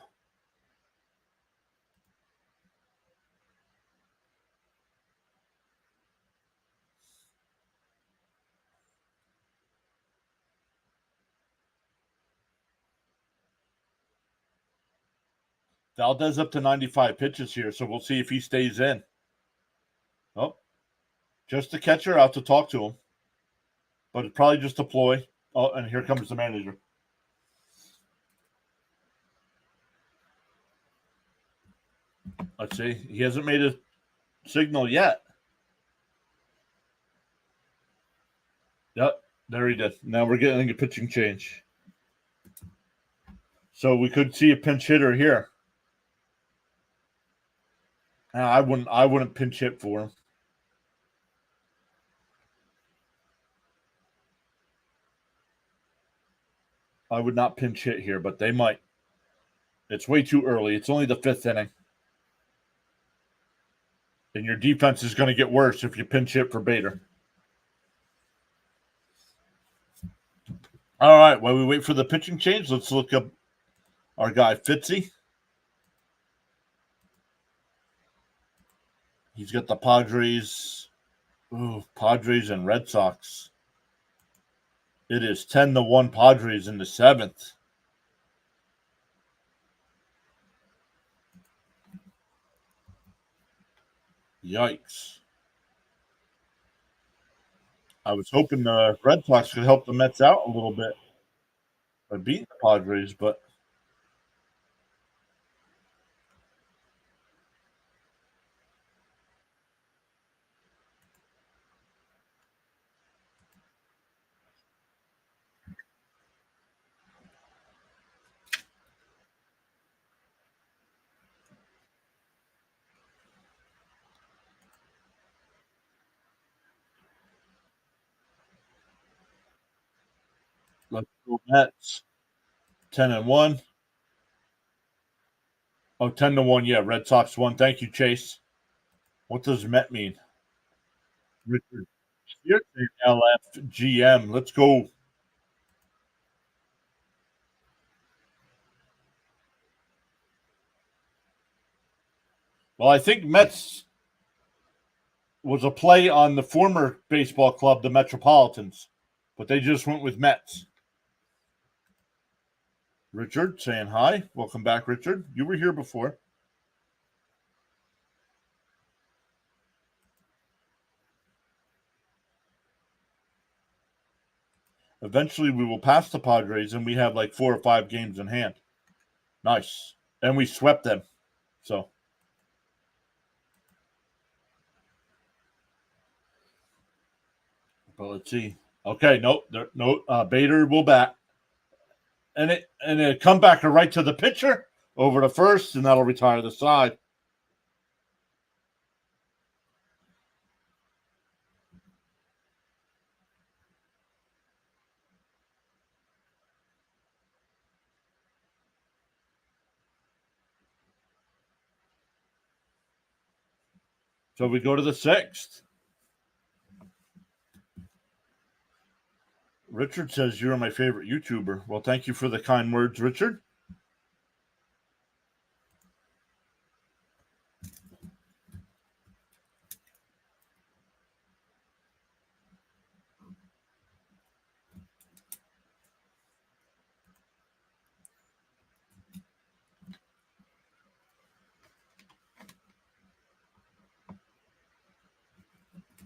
Valdez up to 95 pitches here, so we'll see if he stays in. Oh, just the catcher out to talk to him. But it's probably just a ploy. Oh, and here comes the manager. Let's see. He hasn't made a signal yet. Yep, there he did. Now we're getting a pitching change. So we could see a pinch hitter here. I wouldn't pinch hit for him. I would not pinch hit here, but they might. It's way too early. It's only the 5th inning. And your defense is going to get worse if you pinch hit for Bader. All right, while we wait for the pitching change, let's look up our guy Fitzy. He's got the Padres. Ooh, Padres and Red Sox. It is 10-1 Padres in the 7th. Yikes. I was hoping the Red Sox could help the Mets out a little bit by beating the Padres, but let's go Mets. 10-1. Oh, 10-1. Yeah, Red Sox won. Thank you, Chase. What does Met mean? Richard LFGM. Let's go. Well, I think Mets was a play on the former baseball club, the Metropolitans, but they just went with Mets. Richard saying hi. Welcome back, Richard. You were here before. Eventually, we will pass the Padres, and we have like 4 or 5 games in hand. Nice. And we swept them. So. But let's see. Okay, nope. Bader will bat. And a comebacker right to the pitcher. over to first, and that'll retire the side. So we go to the sixth. Richard says you're my favorite YouTuber. Well, thank you for the kind words, Richard.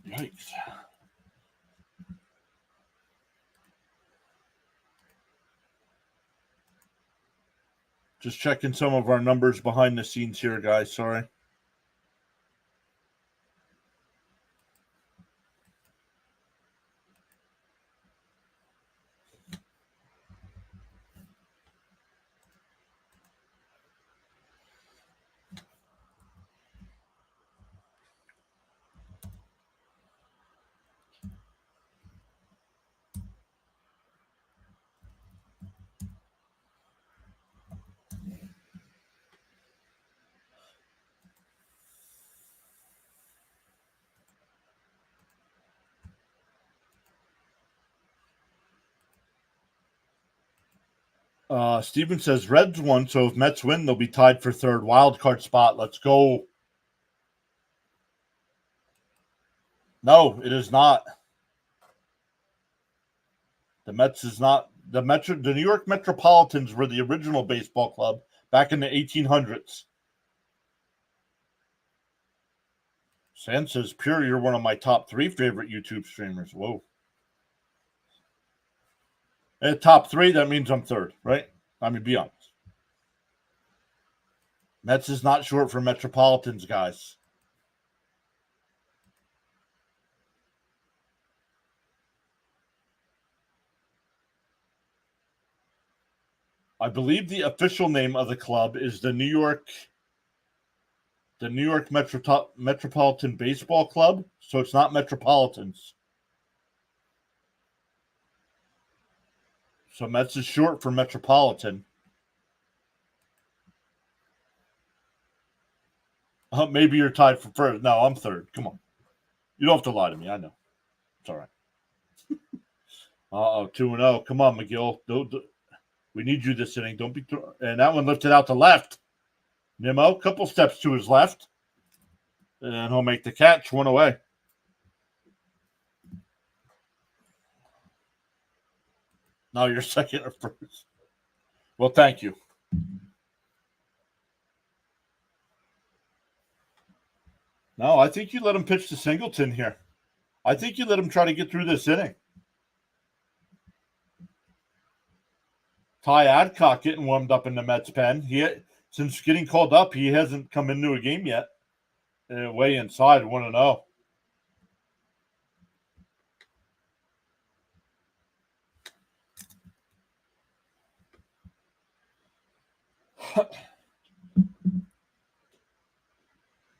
Yikes. Just checking some of our numbers behind the scenes here, guys. Sorry. Steven says Reds won, so if Mets win, they'll be tied for third wild card spot. Let's go. No, it is not. The Mets is not the New York Metropolitans were the original baseball club back in the 1800s. San says, Pure, you're one of my top 3 favorite YouTube streamers. Whoa. At top 3, that means I'm third, right? I mean, be honest. Mets is not short for Metropolitans, guys. I believe the official name of the club is the New York Metropolitan Baseball Club, so it's not Metropolitans. So Mets is short for Metropolitan. Maybe you're tied for first. No, I'm third. Come on. You don't have to lie to me. I know. It's all right. 2-0. Come on, Megill. We need you this inning. Don't be and that one lifted out to left. Nimmo, couple steps to his left. And he'll make the catch. 1 away. Now you're second or first. Well, thank you. No, I think you let him pitch to Singleton here. I think you let him try to get through this inning. Ty Adcock getting warmed up in the Mets pen. Since getting called up, he hasn't come into a game yet. Way inside, 1-0.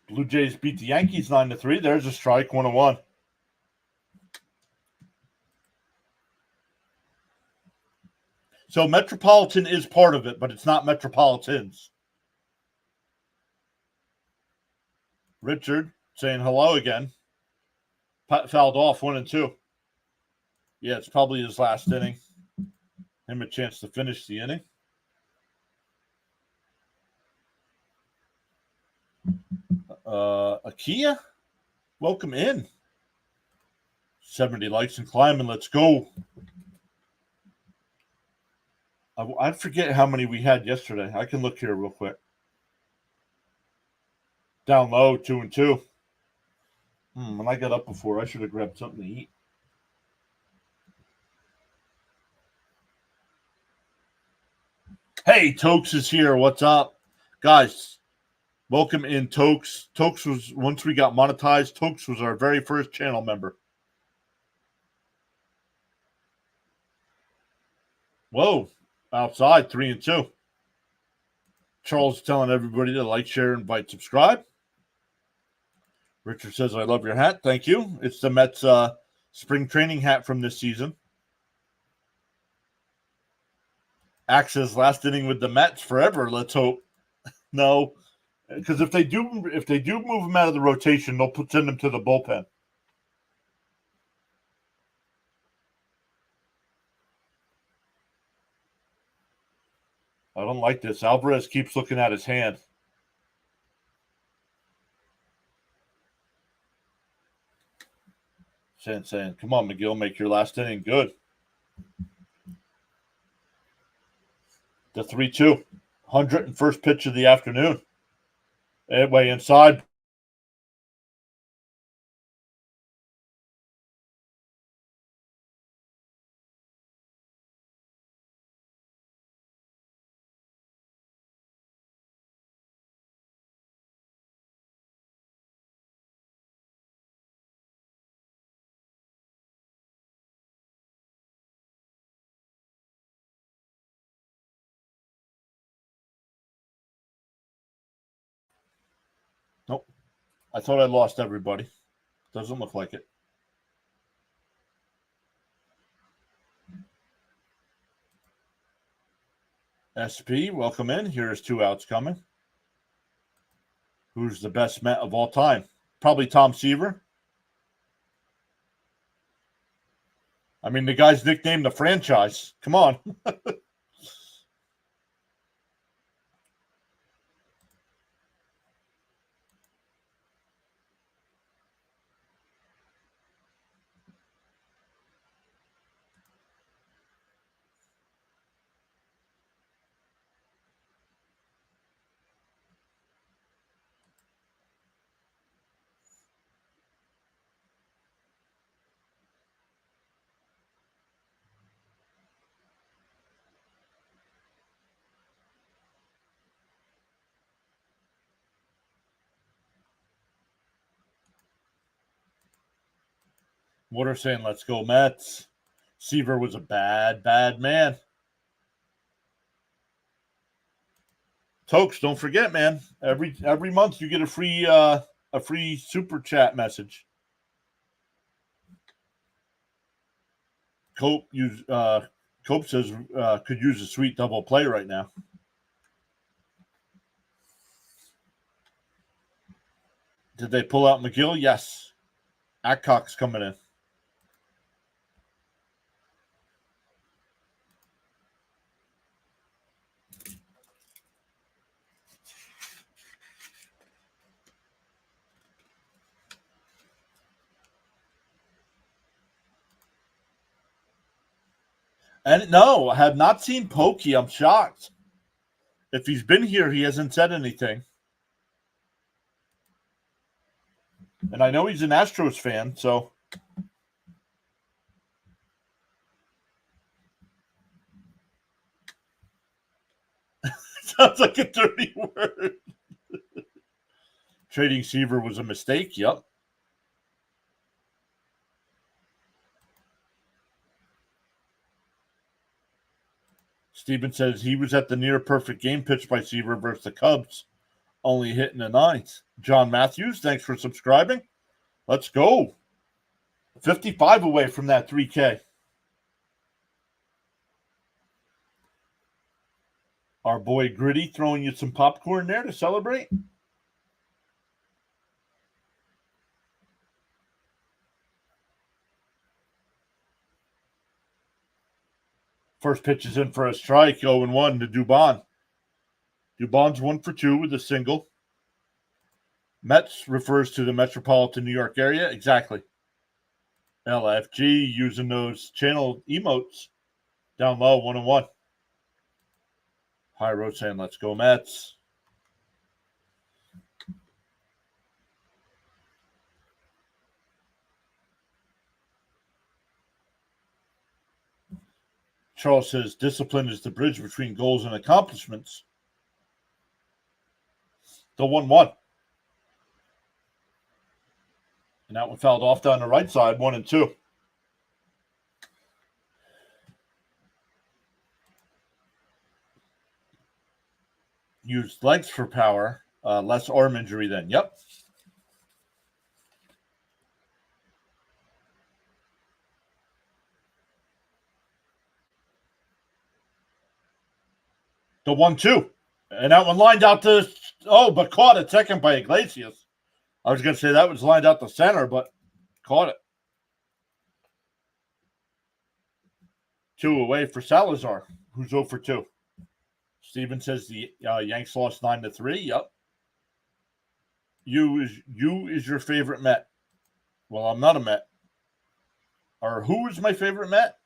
Blue Jays beat the Yankees 9-3. There's a strike, 1-1. So Metropolitan is part of it, but it's not Metropolitans. Richard saying hello again. Fouled off 1-2. Yeah, it's probably his last inning. Him a chance to finish the inning. Akia, welcome in. 70 likes and climbing. Let's go. I forget how many we had yesterday. I can look here real quick. Down low, 2-2. When I got up before, I should have grabbed something to eat. Hey, Tokes is here. What's up? Guys, welcome in, Tokes. Tokes was, once we got monetized, Tokes was our very first channel member. Whoa. Outside, 3-2. Charles telling everybody to like, share, invite, subscribe. Richard says, I love your hat. Thank you. It's the Mets spring training hat from this season. Axe says, last inning with the Mets forever. Let's hope. No, because if they do move him out of the rotation, they'll send him to the bullpen. I don't like this. Alvarez keeps looking at his hand. Saying, come on, Megill, make your last inning good. The 3-2, 101st pitch of the afternoon. Anyway, inside. Nope. I thought I lost everybody. Doesn't look like it. SP, welcome in. Here's 2 outs coming. Who's the best Met of all time? Probably Tom Seaver. I mean, the guy's nicknamed the franchise. Come on. Water saying, let's go Mets. Seaver was a bad, bad man. Tokes, don't forget, man. Every month you get a free super chat message. Cope says could use a sweet double play right now. Did they pull out Megill? Yes. Adcock's coming in. And no, I have not seen Pokey. I'm shocked. If he's been here, he hasn't said anything. And I know he's an Astros fan, so. Sounds like a dirty word. Trading Seaver was a mistake. Yep. Steven says he was at the near perfect game pitched by Seaver versus the Cubs, only hitting the 9th. John Matthews, thanks for subscribing. Let's go. 55 away from that 3K. Our boy Gritty throwing you some popcorn there to celebrate. First pitch is in for a strike, 0-1 to Dubon. Dubon's 1 for 2 with a single. Mets refers to the metropolitan New York area. Exactly. LFG using those channel emotes. Down low, 1-1. High road saying, let's go Mets. Charles says, discipline is the bridge between goals and accomplishments. The 1-1. And that one fouled off down the right side, 1-2. Used legs for power. Less arm injury then. Yep. The 1-2. And that one lined out to, but caught it second by Iglesias. I was going to say that was lined out to center, but caught it. 2 away for Salazar, who's 0 for 2. Steven says the Yanks lost 9-3. Yep. You is your favorite Met. Well, I'm not a Met. Or who is my favorite Met?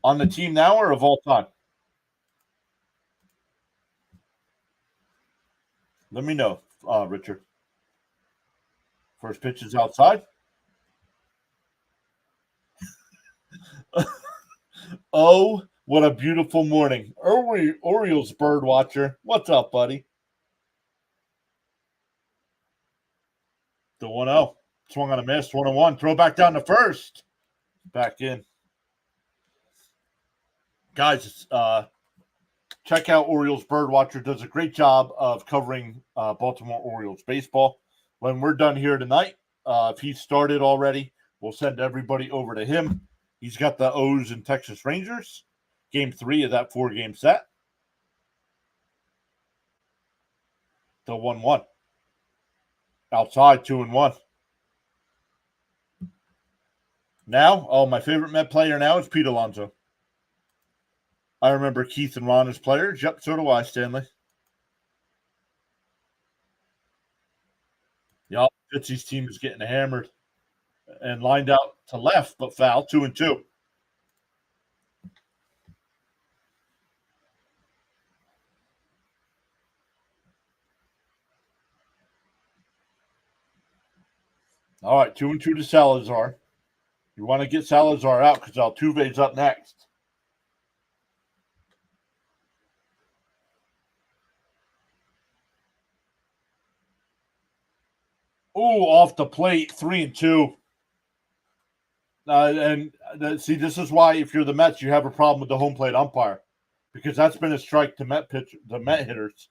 On the team now or of all time? Let me know, Richard. First pitch is outside. Oh, what a beautiful morning. Orioles bird watcher. What's up, buddy? The 1-0. Swung on a miss. 1-1. Throw back down to first. Back in. Guys, check out Orioles bird watcher. Does a great job of covering Baltimore Orioles baseball. When we're done here tonight, if he's started already, we'll send everybody over to him. He's got the O's and Texas Rangers. Game 3 of that 4-game set. The 1-1. Outside, 2-1. Now, my favorite Met player now is Pete Alonso. I remember Keith and Ron as players. Yep, so do I, Stanley. Yep, Fitzy's team is getting hammered. And lined out to left, but foul, 2-2. All right, 2-2 to Salazar. You want to get Salazar out because Altuve's up next. Oh, off the plate, 3-2. See, this is why if you're the Mets, you have a problem with the home plate umpire because that's been a strike to the Met hitters.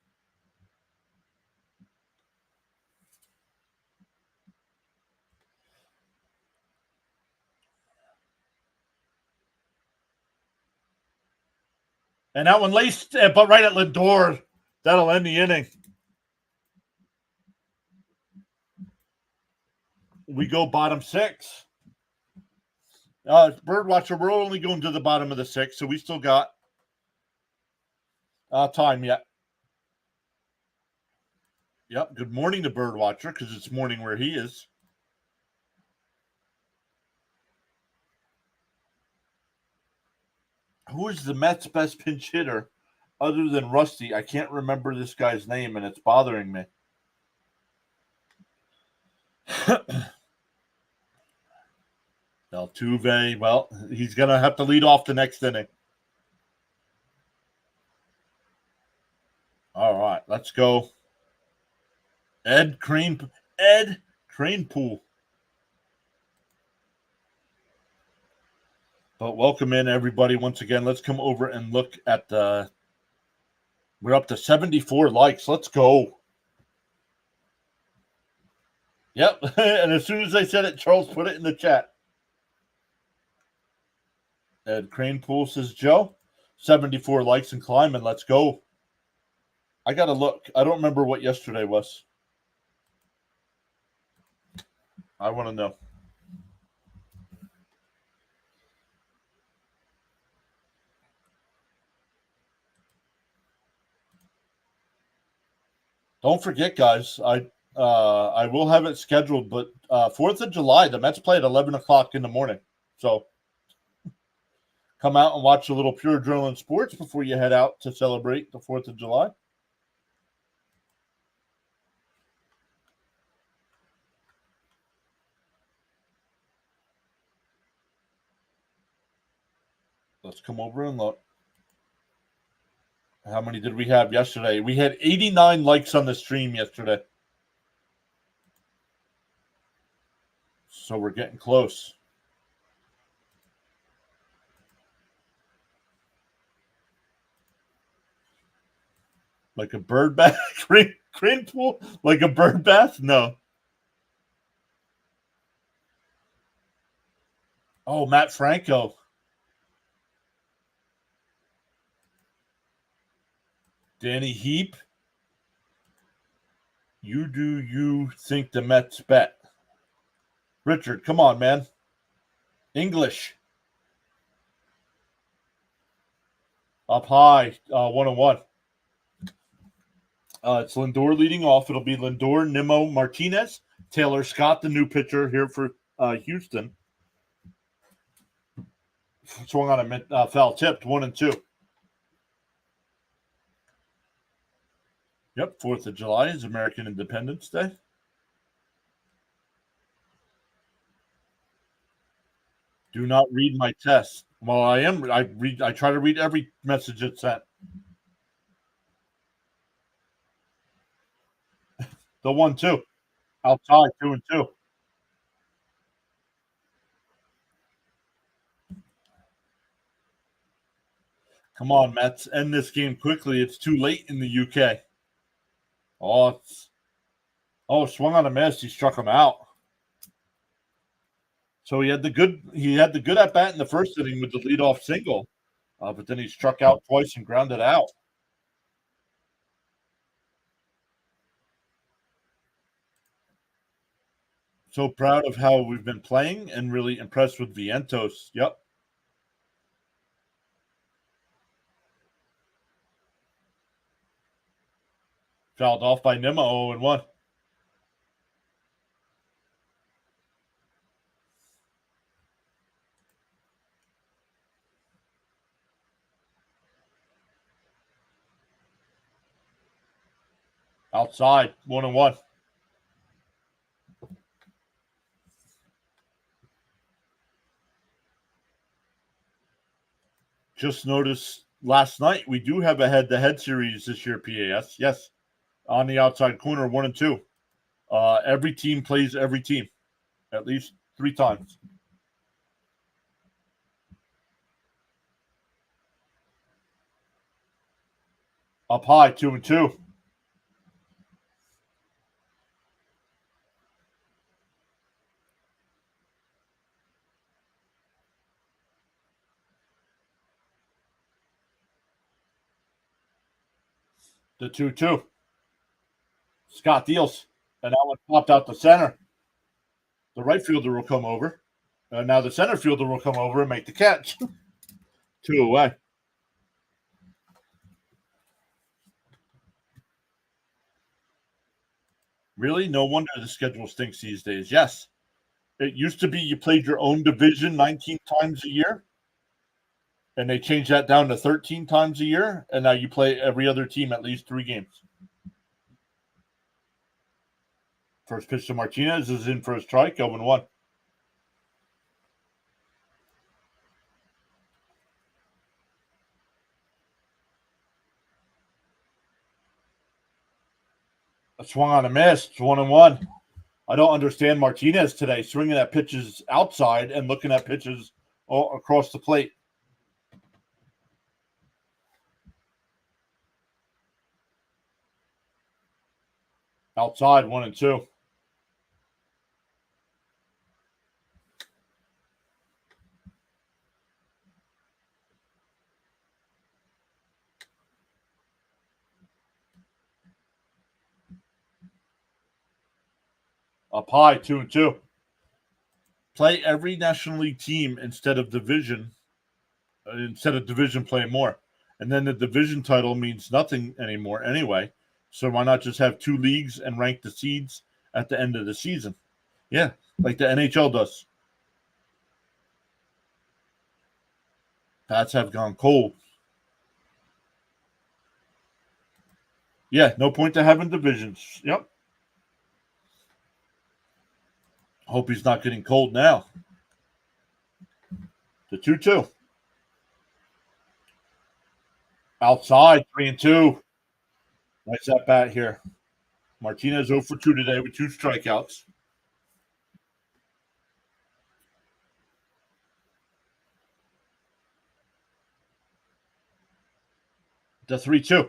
And that one laced, but right at Lindor. That'll end the inning. We go bottom 6. Birdwatcher, we're only going to the bottom of the 6, so we still got time yet. Yep. Good morning to Birdwatcher because it's morning where he is. Who is the Mets' best pinch hitter other than Rusty? I can't remember this guy's name, and it's bothering me. Altuve, well, he's going to have to lead off the next inning. All right, let's go. Ed Kranepool. But welcome in, everybody, once again. Let's come over and look at the... We're up to 74 likes. Let's go. Yep, and as soon as I said it, Charles put it in the chat. Ed Kranepool says, Joe, 74 likes and climbing. Let's go. I got to look. I don't remember what yesterday was. I want to know. Don't forget, guys, I will have it scheduled, but 4th of July, the Mets play at 11 o'clock in the morning. So come out and watch a little Pure Adrenaline Sports before you head out to celebrate the 4th of July. Let's come over and look. How many did we have yesterday? We had 89 likes on the stream yesterday. So we're getting close. Like a bird bath? Crane pool? Like a bird bath? No. Oh, Matt Franco. Danny Heap. You think the Mets bet? Richard, come on, man. English. Up high. 1-1. It's Lindor leading off. It'll be Lindor, Nimmo, Martinez, Taylor Scott, the new pitcher here for Houston. Swung on a foul tipped, 1-2. Yep, 4th of July is American Independence Day. Do not read my test. Well, I am. I try to read every message it's sent. The 1-2. Outside, 2-2. Come on, Mets. End this game quickly. It's too late in the UK. Swung on a miss. He struck him out. So he had the good at bat in the first inning with the leadoff single, but then he struck out twice and grounded out. So proud of how we've been playing and really impressed with Vientos. Yep. Fouled off by Nimmo, 0-1. Outside, 1-1. Just noticed last night we do have a head-to-head series this year, PAS. Yes, on the outside corner, 1-2. Every team plays every team at least 3 times. Up high, 2-2. The 2-2. Scott deals, and that one popped out the center. The right fielder will come over. Now the center fielder will come over and make the catch. 2 away. Really? No wonder the schedule stinks these days. Yes. It used to be you played your own division 19 times a year, and they changed that down to 13 times a year, and now you play every other team at least 3 games. First pitch to Martinez is in for a strike, 0-1. A swung on a miss, 1-1. I don't understand Martinez today, swinging at pitches outside and looking at pitches all across the plate. Outside, 1-2. Up high, 2-2. Play every National League team instead of division playing more. And then the division title means nothing anymore anyway. So why not just have 2 leagues and rank the seeds at the end of the season? Yeah, like the NHL does. Pats have gone cold. Yeah, no point to having divisions. Yep. Hope he's not getting cold now. The 2-2. Outside, 3-2. Nice at bat here. Martinez 0 for 2 today with 2 strikeouts. The 3-2.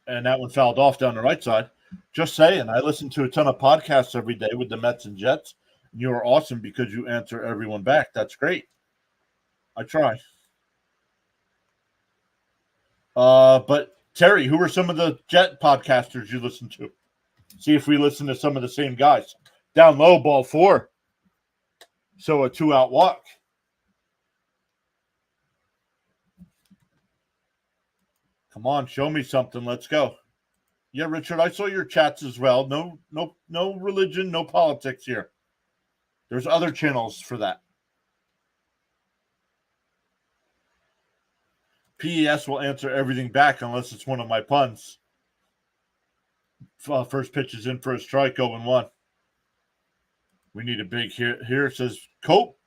and that one fouled off down the right side. Just saying, I listen to a ton of podcasts every day with the Mets and Jets. And you are awesome because you answer everyone back. That's great. I try. But Terry, who are some of the Jet podcasters you listen to? See if we listen to some of the same guys. Down low, ball 4. So a 2-out walk. Come on, show me something. Let's go. Yeah, Richard, I saw your chats as well. No religion, no politics here. There's other channels for that. PES will answer everything back unless it's one of my puns. First pitch is in for a strike, 0-1. We need a big here. Here it says Cope.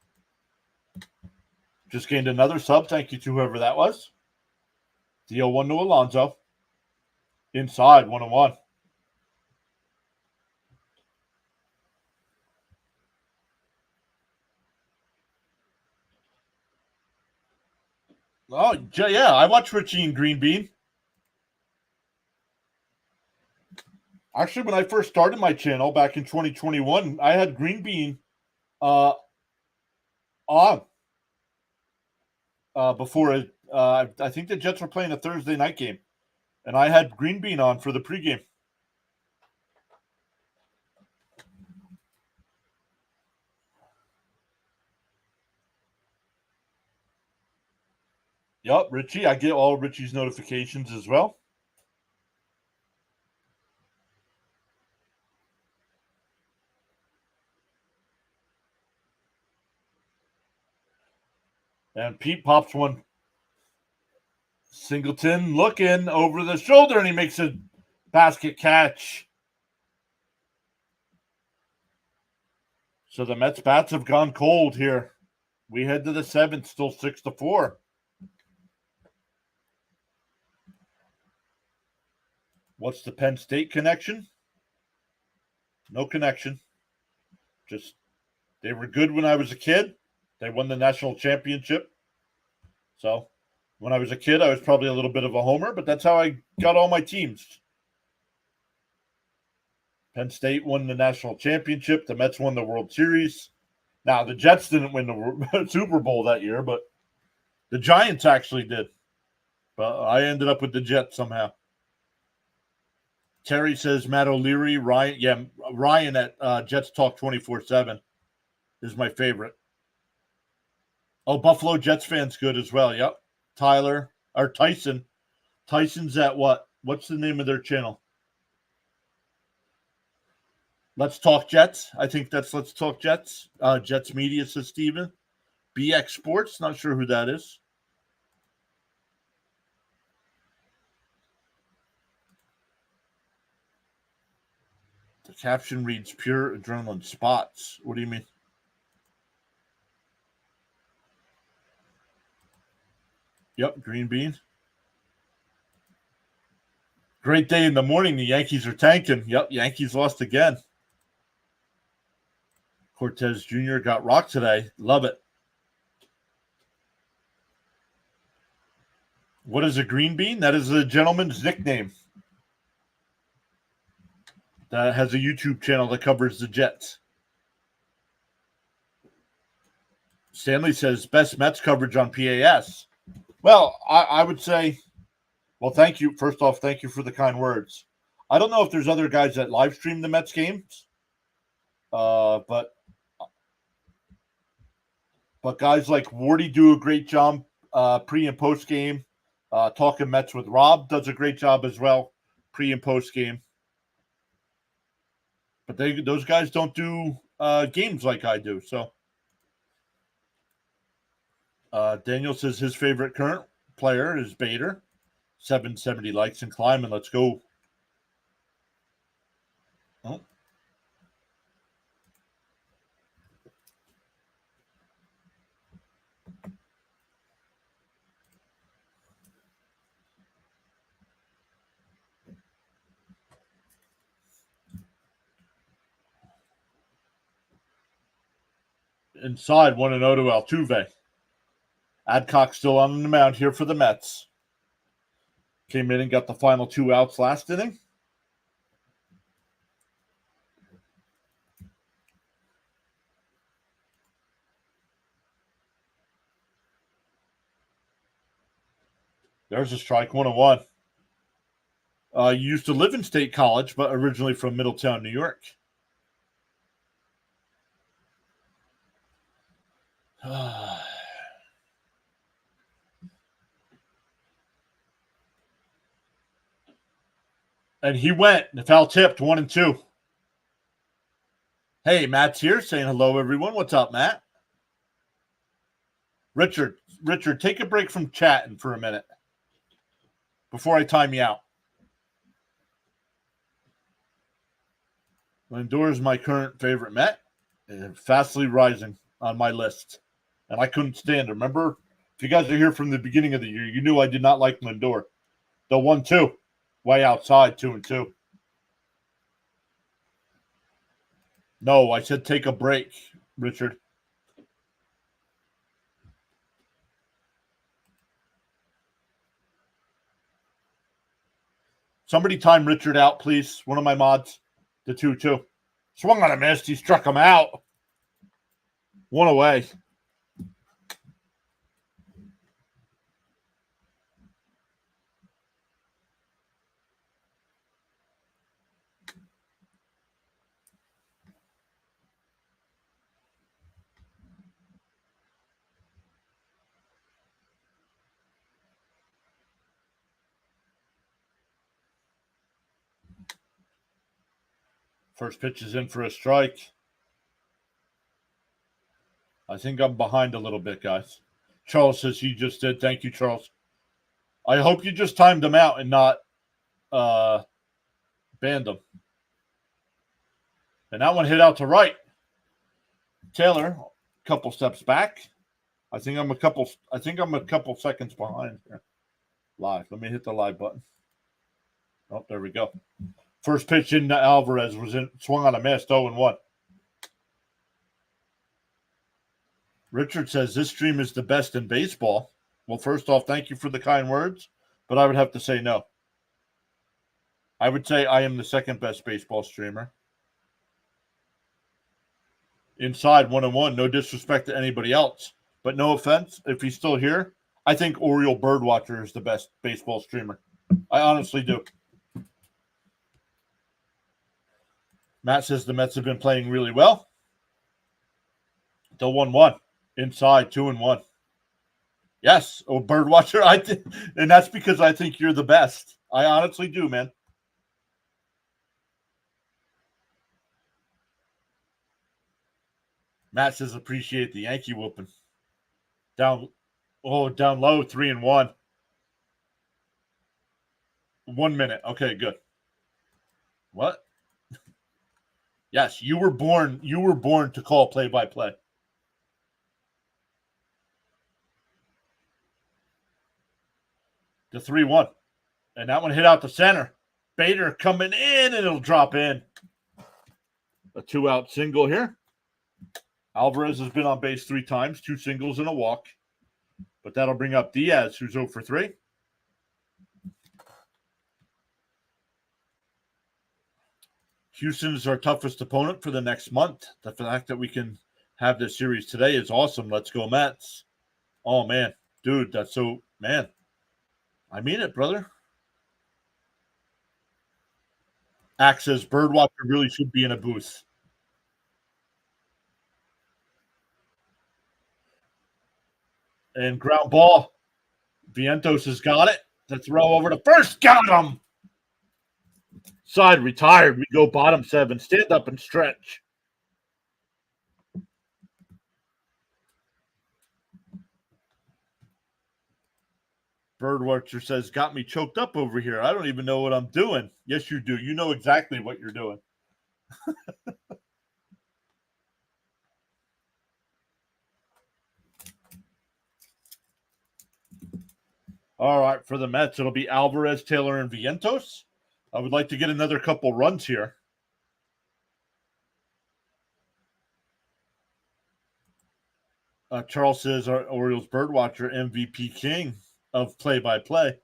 Just gained another sub. Thank you to whoever that was. The 0-1 to Alonso. Inside, 1-1. Oh, yeah, I watch Richie and Green Bean. Actually, when I first started my channel back in 2021, I had Green Bean on before I think the Jets were playing a Thursday night game, and I had Green Bean on for the pregame. Yup, Richie. I get all Richie's notifications as well. And Pete pops one. Singleton looking over the shoulder, and he makes a basket catch. So the Mets bats have gone cold here. We head to the 7th, still 6-4. What's the Penn State connection? No connection. Just they were good when I was a kid. They won the national championship. So when I was a kid, I was probably a little bit of a homer, but that's how I got all my teams. Penn State won the national championship. The Mets won the World Series. Now, the Jets didn't win the Super Bowl that year, but the Giants actually did. But I ended up with the Jets somehow. Terry says Matt O'Leary, Ryan. Yeah, Ryan at Jets Talk 24/7 is my favorite. Oh, Buffalo Jets fans good as well. Yep. Tyler or Tyson. Tyson's at what? What's the name of their channel? Let's Talk Jets. I think that's Let's Talk Jets. Jets Media, says Steven. BX Sports. Not sure who that is. The caption reads Pure Adrenaline Spots. What do you mean? Yep, Green Bean. Great day in the morning. The Yankees are tanking. Yep, Yankees lost again. Cortez Jr. got rocked today. Love it. What is a green bean? That is a gentleman's nickname that has a YouTube channel that covers the Jets. Stanley says best Mets coverage on PAS. Well, I would say, well, thank you. First off, thank you for the kind words. I don't know if there's other guys that live stream the Mets games, but guys like Wardy do a great job pre and post game. Talking Mets with Rob does a great job as well, pre and post game. But those guys don't do games like I do. So Daniel says his favorite current player is Bader. 770 likes and climbing. Let's go. Oh. Inside 1-0 to Altuve. Adcock still on the mound here for the Mets. Came in and got the final 2 outs last inning. There's a strike, 1-1. Used to live in State College, but originally from Middletown, New York. And he went. The foul tipped, 1-2. Hey, Matt's here saying hello, everyone. What's up, Matt? Richard, take a break from chatting for a minute before I time you out. Lindor is my current favorite Met. Fastly rising on my list. And I couldn't stand him. Remember, if you guys are here from the beginning of the year, you knew I did not like Lindor. The 1-2, way outside, 2-2. No, I said take a break, Richard. Somebody time Richard out, please. One of my mods. The 2-2. Swung on a miss. He struck him out. 1 away. First pitch is in for a strike. I think I'm behind a little bit, guys. Charles says he just did. Thank you, Charles. I hope you just timed him out and not banned him. And that one hit out to right. Taylor, a couple steps back. I think I'm a couple seconds behind here. Live. Let me hit the live button. Oh, there we go. First pitch in Alvarez swung on a miss, 0-1. Richard says this stream is the best in baseball. Well, first off, thank you for the kind words, but I would have to say no. I would say I am the second best baseball streamer. Inside 1-1, no disrespect to anybody else, but no offense if he's still here. I think Oriole Birdwatcher is the best baseball streamer. I honestly do. Matt says the Mets have been playing really well. The 1-1. Inside, 2-1. Yes, Birdwatcher. And that's because I think you're the best. I honestly do, man. Matt says appreciate the Yankee whooping. Down low, 3-1. 1 minute. Okay, good. What? Yes, you were born to call play-by-play. The 3-1. And that one hit out the center. Bader coming in, and it'll drop in. A 2-out single here. Alvarez has been on base 3 times, 2 singles and a walk. But that'll bring up Diaz, who's 0 for 3. Houston is our toughest opponent for the next month. The fact that we can have this series today is awesome. Let's go, Mets. Oh, man. Dude, that's so... Man. I mean it, brother. Axe says Birdwatcher really should be in a booth. And ground ball. Vientos has got it. The throw over to first. Got him. Side retired. We go bottom 7. Stand up and stretch. Birdwatcher says, got me choked up over here. I don't even know what I'm doing. Yes, you do. You know exactly what you're doing. All right, for the Mets, it'll be Alvarez, Taylor, and Vientos. I would like to get another couple runs here. Charles says, our Orioles Birdwatcher MVP king of play-by-play.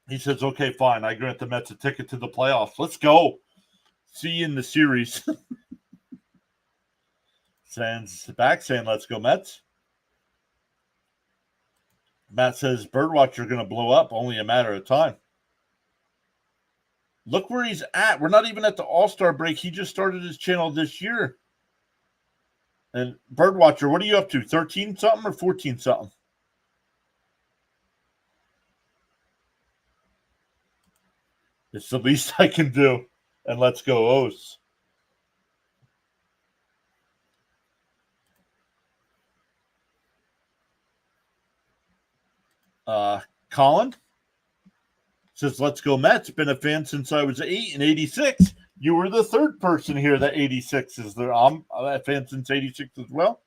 He says, okay, fine. I grant the Mets a ticket to the playoffs. Let's go. See you in the series. Sends back saying, let's go, Mets. Matt says, Birdwatcher going to blow up. Only a matter of time. Look where he's at. We're not even at the All-Star break. He just started his channel this year. And Birdwatcher, what are you up to? 13 something or 14 something? It's the least I can do. And let's go, O's. Colin says, let's go Mets. Been a fan since I was 8 in 86. You were the third person here that 86 is there. I'm a fan since 86 as well.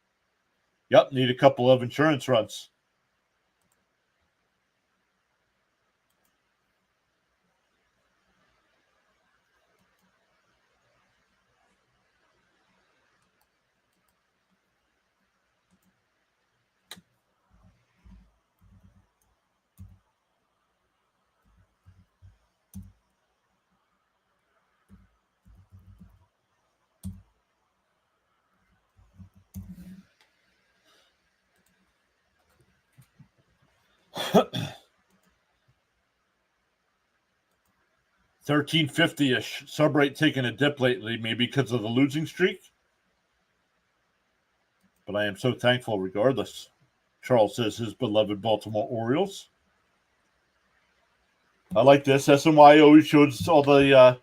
Yep, need a couple of insurance runs. $13.50-ish. Sub rate taking a dip lately, maybe because of the losing streak. But I am so thankful regardless. Charles says his beloved Baltimore Orioles. I like this. SNY always shows all the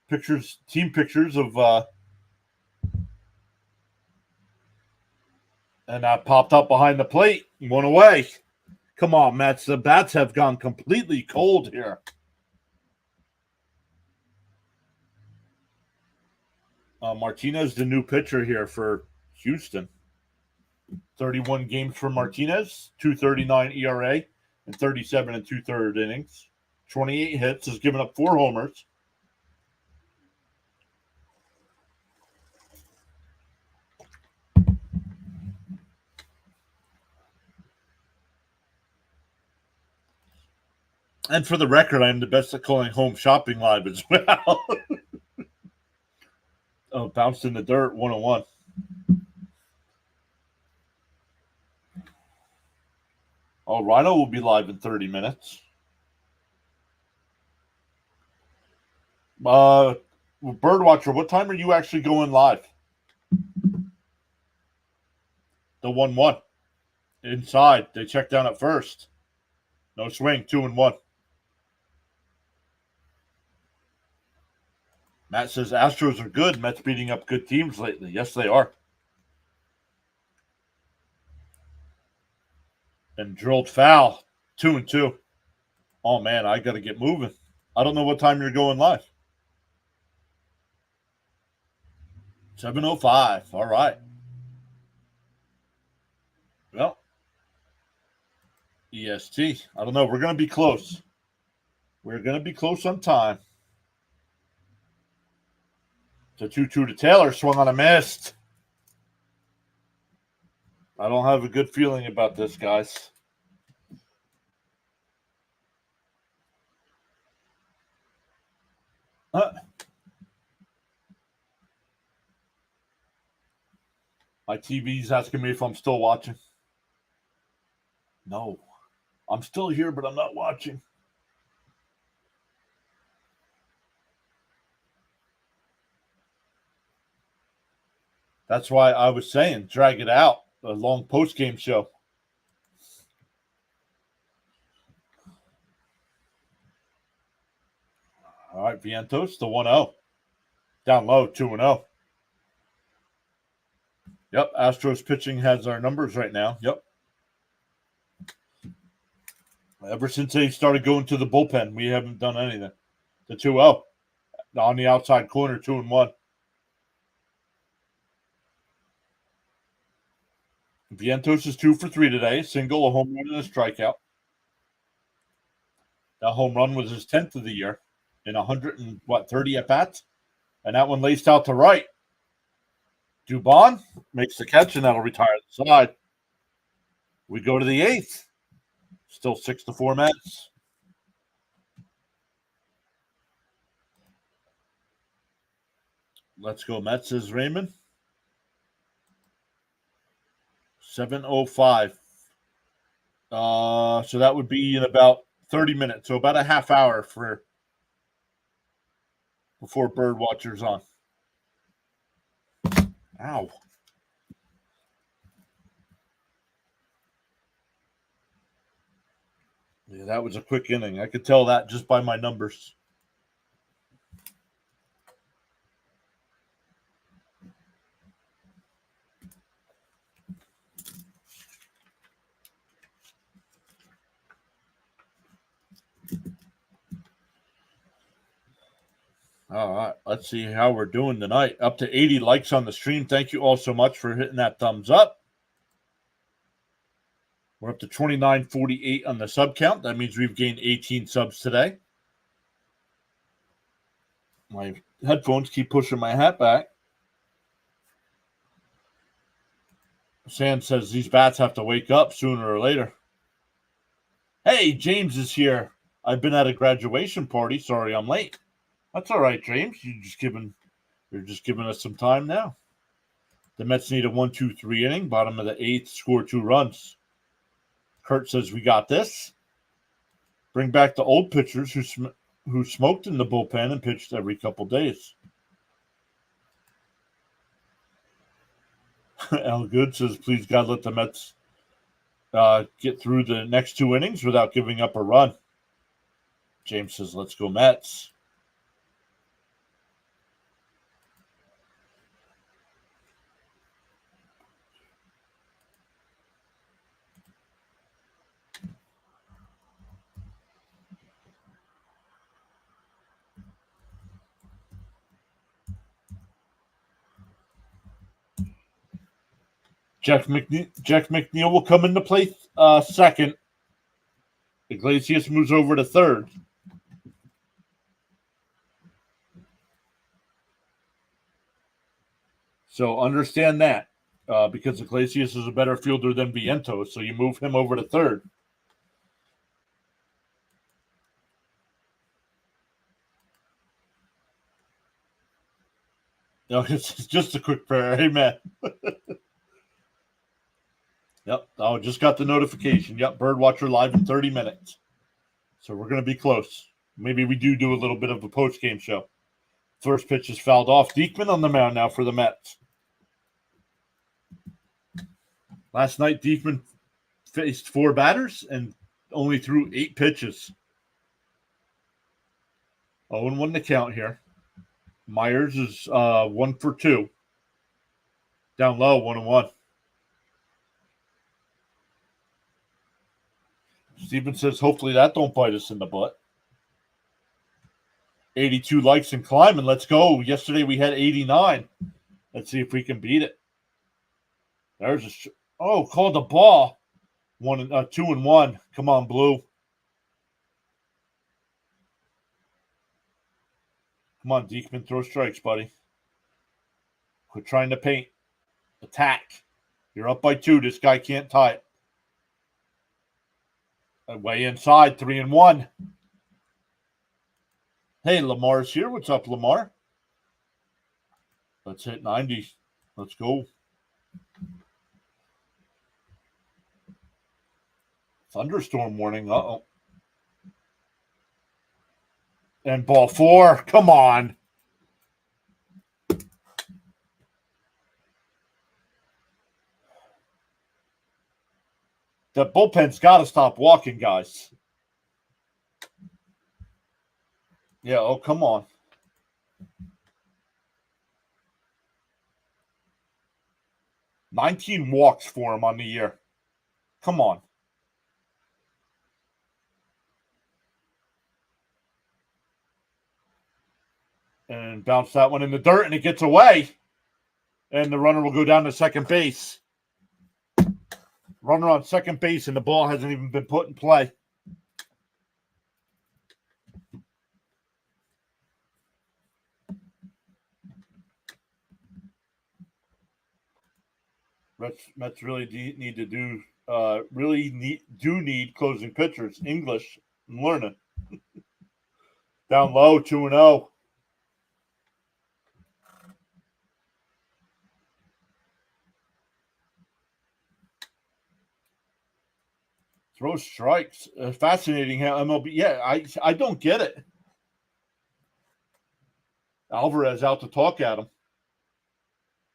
pictures, team pictures of and that popped up behind the plate. Went away. Come on, Mets. The bats have gone completely cold here. Martinez, the new pitcher here for Houston. 31 games for Martinez, 2.39 ERA, and 37 and 2/3 innings. 28 hits, has given up 4 homers. And for the record, I'm the best at calling home shopping live as well. Oh, bounced in the dirt, 101. Oh, Rhino will be live in 30 minutes. Birdwatcher, what time are you actually going live? The 1-1. Inside. They check down at first. No swing, 2-1. Matt says Astros are good. Mets beating up good teams lately. Yes, they are. And drilled foul, 2-2. Oh, man, I got to get moving. I don't know what time you're going live. 7:05. All right. Well, EST. I don't know. We're going to be close. We're going to be close on time. It's a 2-2 to Taylor. Swung on a missed. I don't have a good feeling about this, guys. My TV's asking me if I'm still watching. No. I'm still here, but I'm not watching. That's why I was saying drag it out. A long post-game show. All right, Vientos, the 1-0. Down low, 2-0. Yep, Astros pitching has our numbers right now. Yep. Ever since they started going to the bullpen, we haven't done anything. The 2-0. On the outside corner, 2-1. Vientos is 2 for 3 today. Single, a home run, and a strikeout. That home run was his 10th of the year in 30 at bats, and that one laced out to right. Dubon makes the catch, and that'll retire the side. We go to the 8th. Still 6-4 Mets. Let's go Mets, says Raymond. 7:05. So that would be in about 30 minutes. So about a half hour before Bird Watcher's on. Ow. Yeah, that was a quick inning. I could tell that just by my numbers. All right, let's see how we're doing tonight. Up to 80 likes on the stream. Thank you all so much for hitting that thumbs up. We're up to 2948 on the sub count. That means we've gained 18 subs today. My headphones keep pushing my hat back. Sand says these bats have to wake up sooner or later. Hey, James is here. I've been at a graduation party. Sorry I'm late. That's all right, James. You're just giving us some time now. The Mets need a 1-2-3 inning. Bottom of the eighth, score 2 runs. Kurt says we got this. Bring back the old pitchers who smoked in the bullpen and pitched every couple days. Al Good says, please God, let the Mets get through the next 2 innings without giving up a run. James says, let's go Mets. Jeff McNeil will come into play second. Iglesias moves over to third. So understand that because Iglesias is a better fielder than Vientos, so you move him over to third. No, it's just a quick prayer. Amen. Yep. Oh, just got the notification. Yep. Birdwatcher live in 30 minutes. So we're going to be close. Maybe we do a little bit of a post-game show. First pitch is fouled off. Diekman on the mound now for the Mets. Last night, Diekman faced 4 batters and only threw 8 pitches. 0-1 to count here. Myers is 1 for 2. Down low, 1-1. Steven says, hopefully that don't bite us in the butt. 82 likes and climbing. Let's go. Yesterday we had 89. Let's see if we can beat it. There's called the ball. 2-1. Come on, Blue. Come on, Diekman. Throw strikes, buddy. Quit trying to paint. Attack. You're up by 2. This guy can't tie it. Way inside, 3-1. Hey, Lamar's here. What's up, Lamar? Let's hit 90. Let's go. Thunderstorm warning. Uh-oh. And ball 4. Come on. The bullpen's got to stop walking, guys. Yeah, oh, come on. $19 walks for him on the year. Come on. And bounce that one in the dirt, and it gets away. And the runner will go down to second base. Runner on second base, and the ball hasn't even been put in play. Mets really need to do need closing pitchers, English, and learning. Down low, 2-0. Those strikes. Fascinating how MLB. Yeah, I don't get it. Alvarez out to talk at him.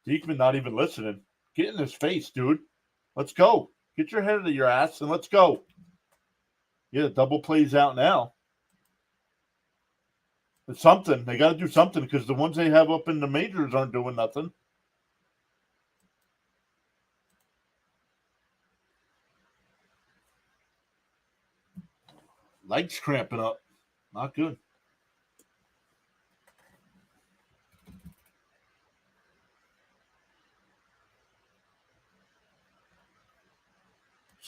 Diekman not even listening. Get in his face, dude. Let's go. Get your head out of your ass and let's go. Yeah, double plays out now. It's something. They got to do something because the ones they have up in the majors aren't doing nothing. Legs cramping up. Not good.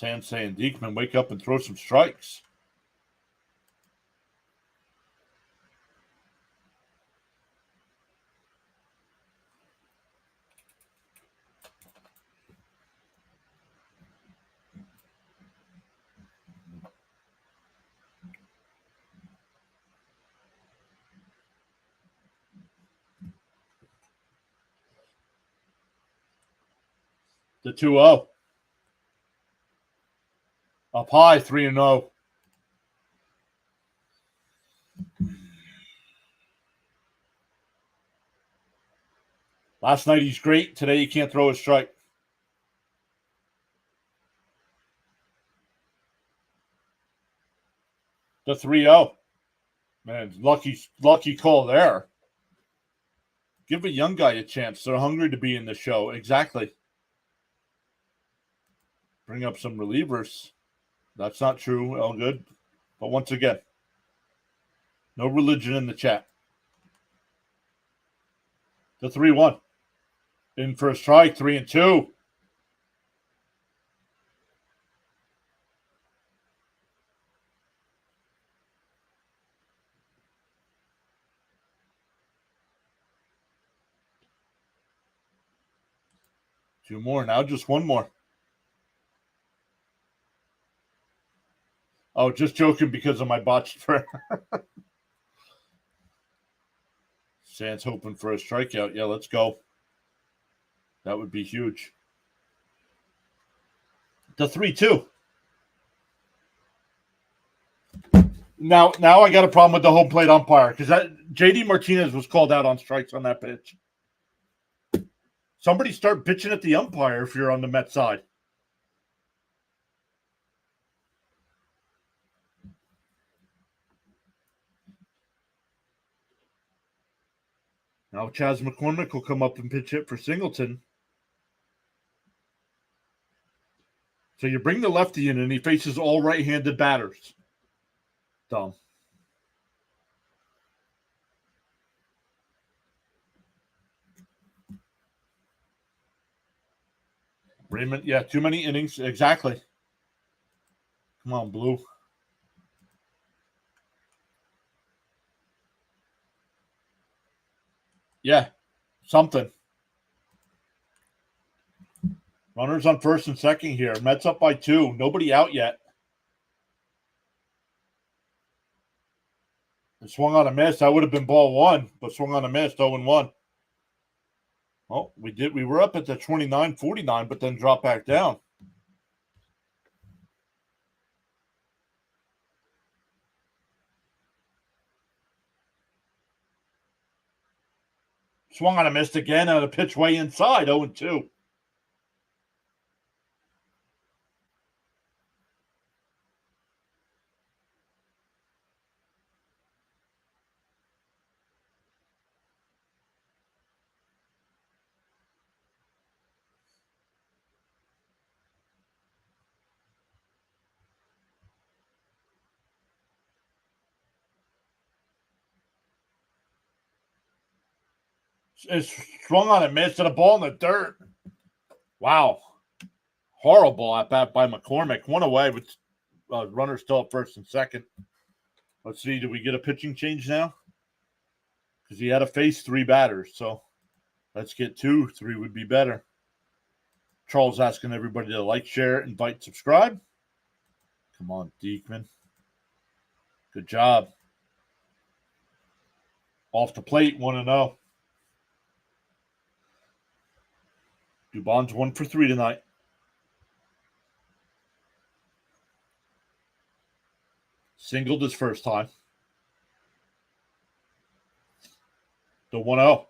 Sansei and Diekman wake up and throw some strikes. The 2-0. Up high, 3-0. Last night he's great. Today he can't throw a strike. The 3-0. Man, lucky call there. Give a young guy a chance. They're hungry to be in the show. Exactly. Bring up some relievers. That's not true. All good. But once again, no religion in the chat. The 3-1. In for a strike, 3-2. Two more. Now just one more. Oh, just joking because of my botched prayer. Sands hoping for a strikeout. Yeah, let's go. That would be huge. The 3-2. Now I got a problem with the home plate umpire because JD Martinez was called out on strikes on that pitch. Somebody start bitching at the umpire if you're on the Mets side. Now Chas McCormick will come up and pitch hit for Singleton. So you bring the lefty in and he faces all right-handed batters. Dumb. Raymond, yeah, too many innings. Exactly. Come on, Blue. Yeah, something. Runners on first and second here. Mets up by 2. Nobody out yet. It swung on a miss. That would have been ball 1, but swung on a miss, 0-1. Well, we were up at the 29-49, but then dropped back down. Swung on a miss again and a pitch way inside, 0-2. It's swung on a miss and a ball in the dirt. Wow. Horrible at bat by McCormick. One away with runners still at first and second. Let's see. Do we get a pitching change now? Because he had to face 3 batters. So let's get 2. 3 would be better. Charles asking everybody to like, share, invite, subscribe. Come on, Diekman. Good job. Off the plate, 1-0. Dubon's 1 for 3 tonight. Singled his first time. The 1-0.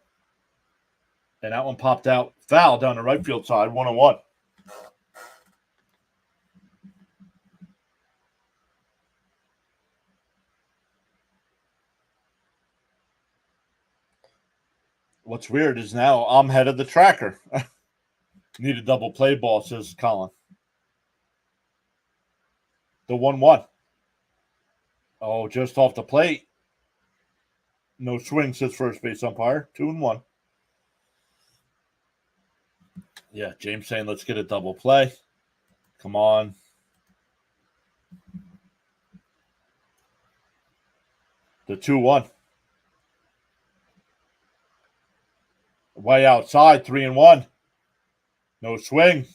And that one popped out foul down the right field side, 1-1. What's weird is now I'm head of the tracker. Need a double play ball, says Colin. The 1-1. Oh, just off the plate. No swing, says first base umpire. 2-1. Yeah, James saying let's get a double play. Come on. The 2-1. Way outside, 3-1. No swing.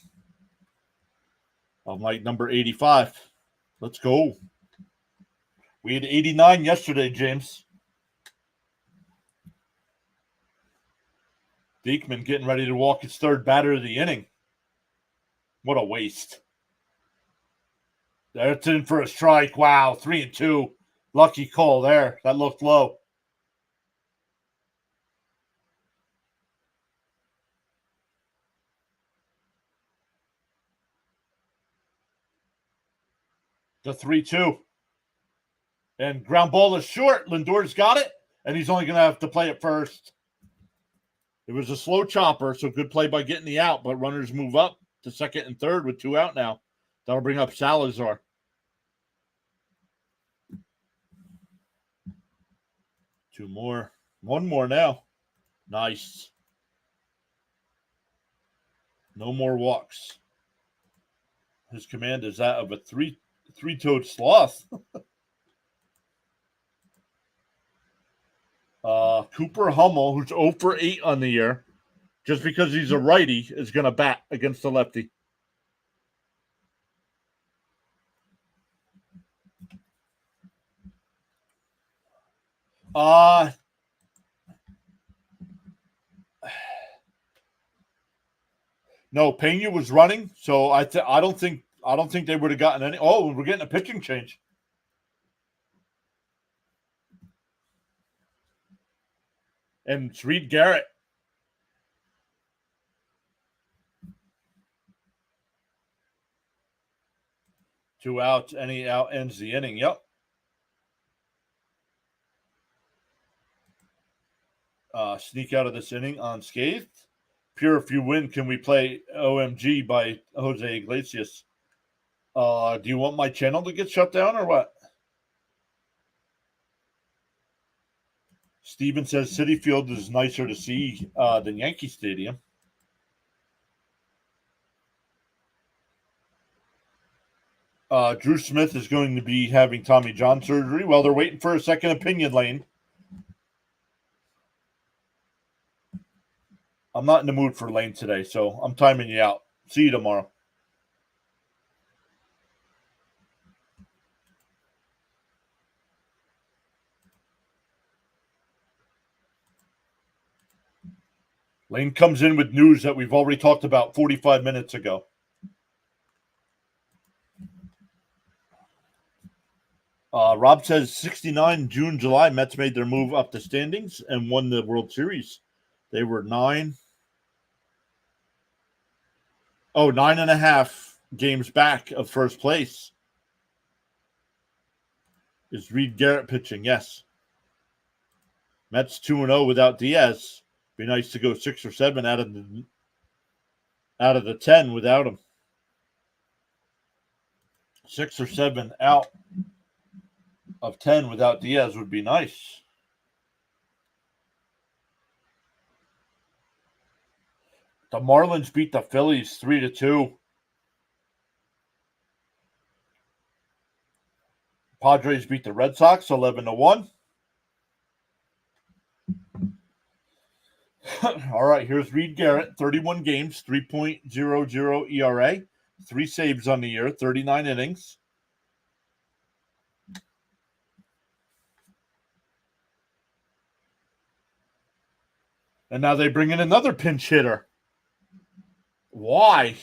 I'm like number 85. Let's go. We had 89 yesterday, James. Diekman getting ready to walk his third batter of the inning. What a waste. That's in for a strike. Wow, 3-2. Lucky call there. That looked low. The 3-2. And ground ball is short. Lindor's got it, and he's only going to have to play it first. It was a slow chopper, so good play by getting the out, but runners move up to second and third with 2 out now. That'll bring up Salazar. Two more. One more now. Nice. No more walks. His command is that of a three-toed sloth. Cooper Hummel, who's 0 for 8 on the year, just because he's a righty, is going to bat against the lefty. No, Pena was running, so I don't think they would have gotten any. Oh, we're getting a pitching change. And it's Reed Garrett. Two outs, any out ends the inning. Yep. Sneak out of this inning unscathed. Pure, if you win, can we play OMG by Jose Iglesias? Do you want my channel to get shut down or what? Steven says Citi Field is nicer to see than Yankee Stadium. Drew Smith is going to be having Tommy John surgery. Well, they're waiting for a second opinion, Lane. I'm not in the mood for Lane today, so I'm timing you out. See you tomorrow. Lane comes in with news that we've already talked about 45 minutes ago. Rob says 69 June, July, Mets made their move up the standings and won the World Series. They were 9.5 games back of first place. Is Reed Garrett pitching? Yes. Mets 2-0 without Diaz. Be nice to go 6 or 7 out of the 10 without him. 6 or 7 out of 10 without Diaz would be nice. The Marlins beat the Phillies 3-2. Padres beat the Red Sox 11-1. All right, here's Reed Garrett, 31 games, 3.00 ERA, 3 saves on the year, 39 innings. And now they bring in another pinch hitter. Why?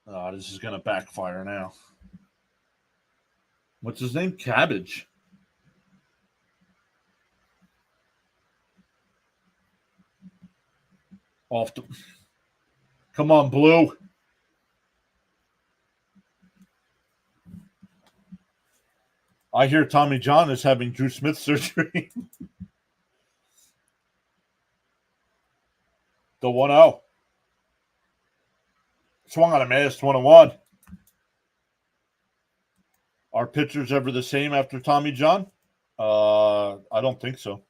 Oh, this is going to backfire now. What's his name? Cabbage. Off the. Come on, Blue. I hear Tommy John is having Drew Smith surgery. The 1-0. Swung on a miss, 1-1. Are pitchers ever the same after Tommy John? I don't think so.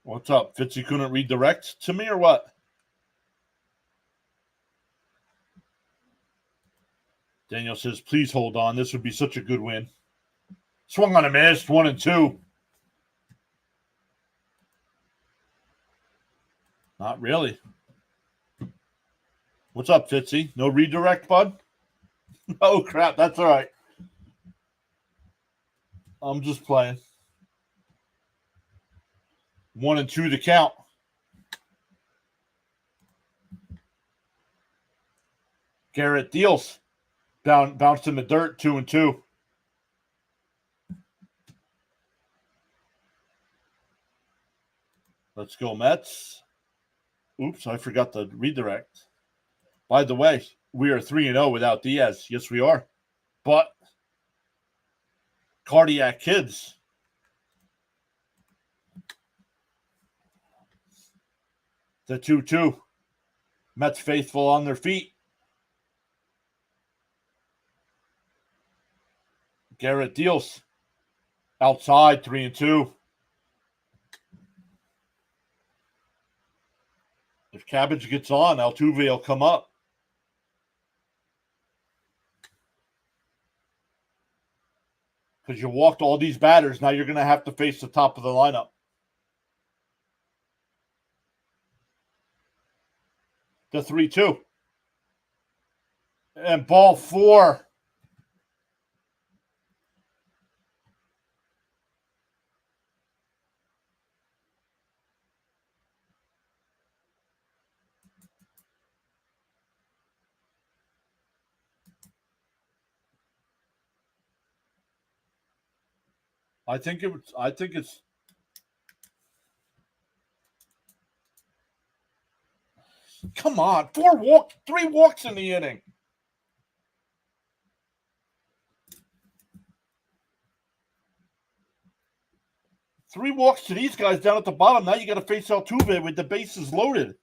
What's up? Fitzy couldn't redirect to me or what? Daniel says, please hold on. This would be such a good win. Swung on a miss, 1-2. Not really. What's up, Fitzy? No redirect, bud? Oh, crap. That's all right. I'm just playing. 1-2 to count. Garrett deals. Bounced in the dirt, 2-2. Let's go, Mets. Oops, I forgot the redirect. By the way, we are 3-0 without Diaz. Yes, we are. But cardiac kids. The 2-2. Mets faithful on their feet. Garrett deals. Outside, 3-2. If Cabbage gets on, Altuve will come up. Because you walked all these batters, now you're going to have to face the top of the lineup. The 3-2. And ball 4. I think it's come on, 3 walks in the inning. Three walks to these guys down at the bottom. Now you got to face Altuve with the bases loaded.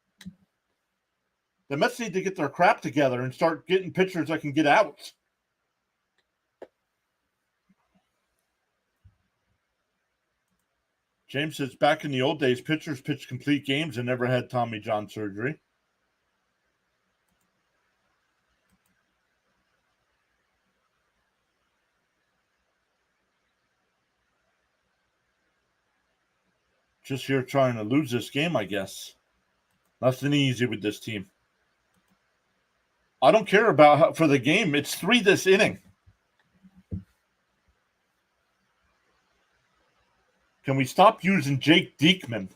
The Mets need to get their crap together and start getting pitchers that can get outs. James says back in the old days, pitchers pitched complete games and never had Tommy John surgery. Just here trying to lose this game, I guess. Nothing easy with this team. I don't care about for the game. It's 3 this inning. Can we stop using Jake Diekman?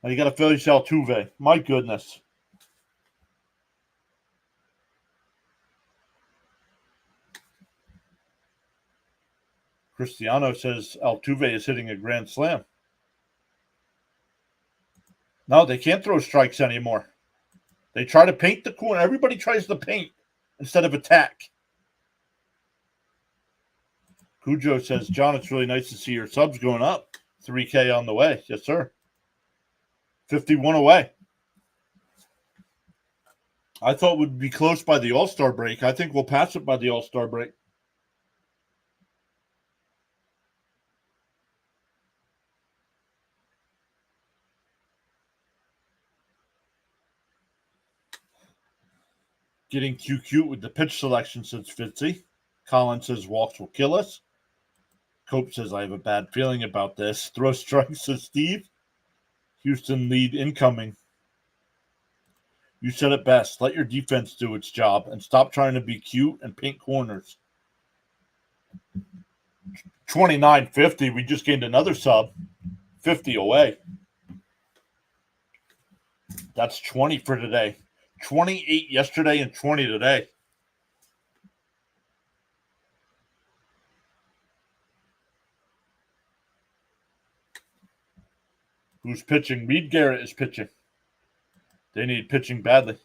Now you got to finish Altuve. My goodness. Cristiano says Altuve is hitting a grand slam. No, they can't throw strikes anymore. They try to paint the corner. Everybody tries to paint instead of attack. Cujo says, John, it's really nice to see your subs going up. 3K on the way. Yes, sir. 51 away. I thought we'd be close by the All-Star break. I think we'll pass it by the All-Star break. Getting too cute with the pitch selection, says Fitzy. Colin says walks will kill us. Cope says, I have a bad feeling about this. Throw strikes, says Steve. Houston lead incoming. You said it best. Let your defense do its job and stop trying to be cute and paint corners. 29-50. We just gained another sub. 50 away. That's 20 for today. 28 yesterday and 20 today. Who's pitching? Reed Garrett is pitching. They need pitching badly.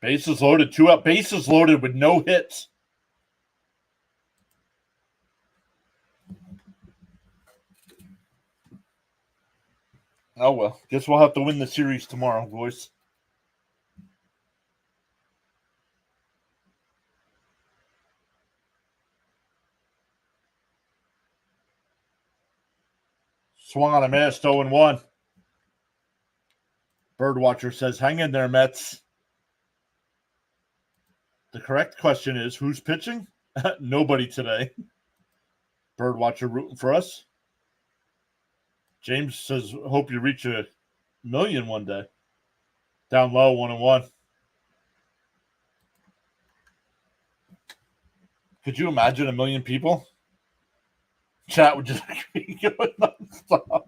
Bases loaded. 2 out. Bases loaded with no hits. Oh, well. Guess we'll have to win the series tomorrow, boys. Swung on a miss, 0-1. Birdwatcher says, hang in there, Mets. The correct question is, who's pitching? Nobody today. Birdwatcher rooting for us. James says, hope you reach 1 million one day. Down low, 1-1. Could you imagine 1 million people? Chat would just be going nonstop.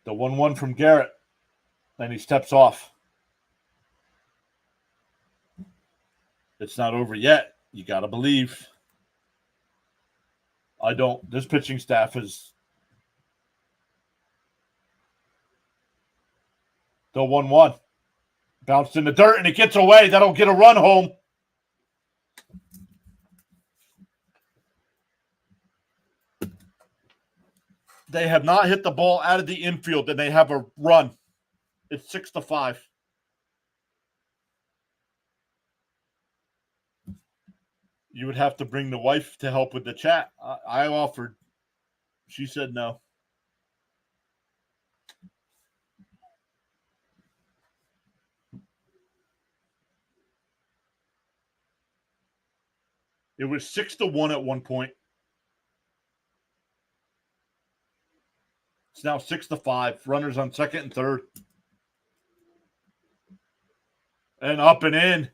The 1-1 from Garrett. Then he steps off. It's not over yet. You got to believe. I don't. This pitching staff is. The 1-1. Bounced in the dirt and it gets away. That'll get a run home. They have not hit the ball out of the infield and they have a run. It's 6-5. You would have to bring the wife to help with the chat. I offered. She said no. It was 6-1 at one point. It's now 6-5. Runners on second and third. And up and in.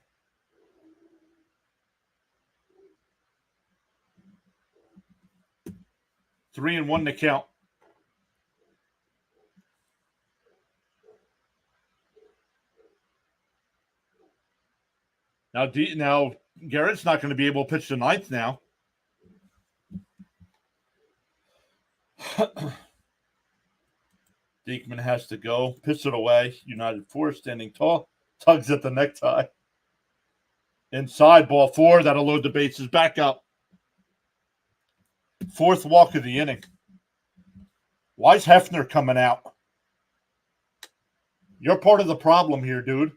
Three and 1 to count. Now Garrett's not going to be able to pitch the ninth now. Diekman has to go. Pitch it away. United 4 standing tall. Tugs at the necktie. Inside, ball 4. That'll load the bases back up. 4th walk of the inning. Why is Hefner coming out? You're part of the problem here, dude.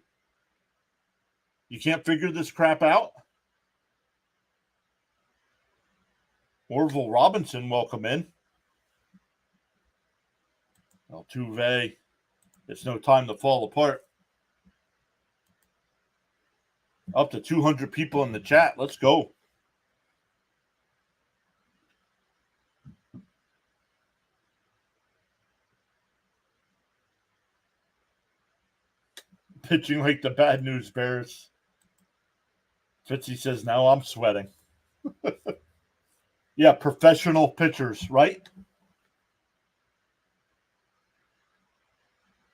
You can't figure this crap out? Orville Robinson, welcome in. Altuve. It's no time to fall apart. Up to 200 people in the chat. Let's go. Pitching like the bad news bears. Fitzy says, now I'm sweating. Yeah, professional pitchers, right?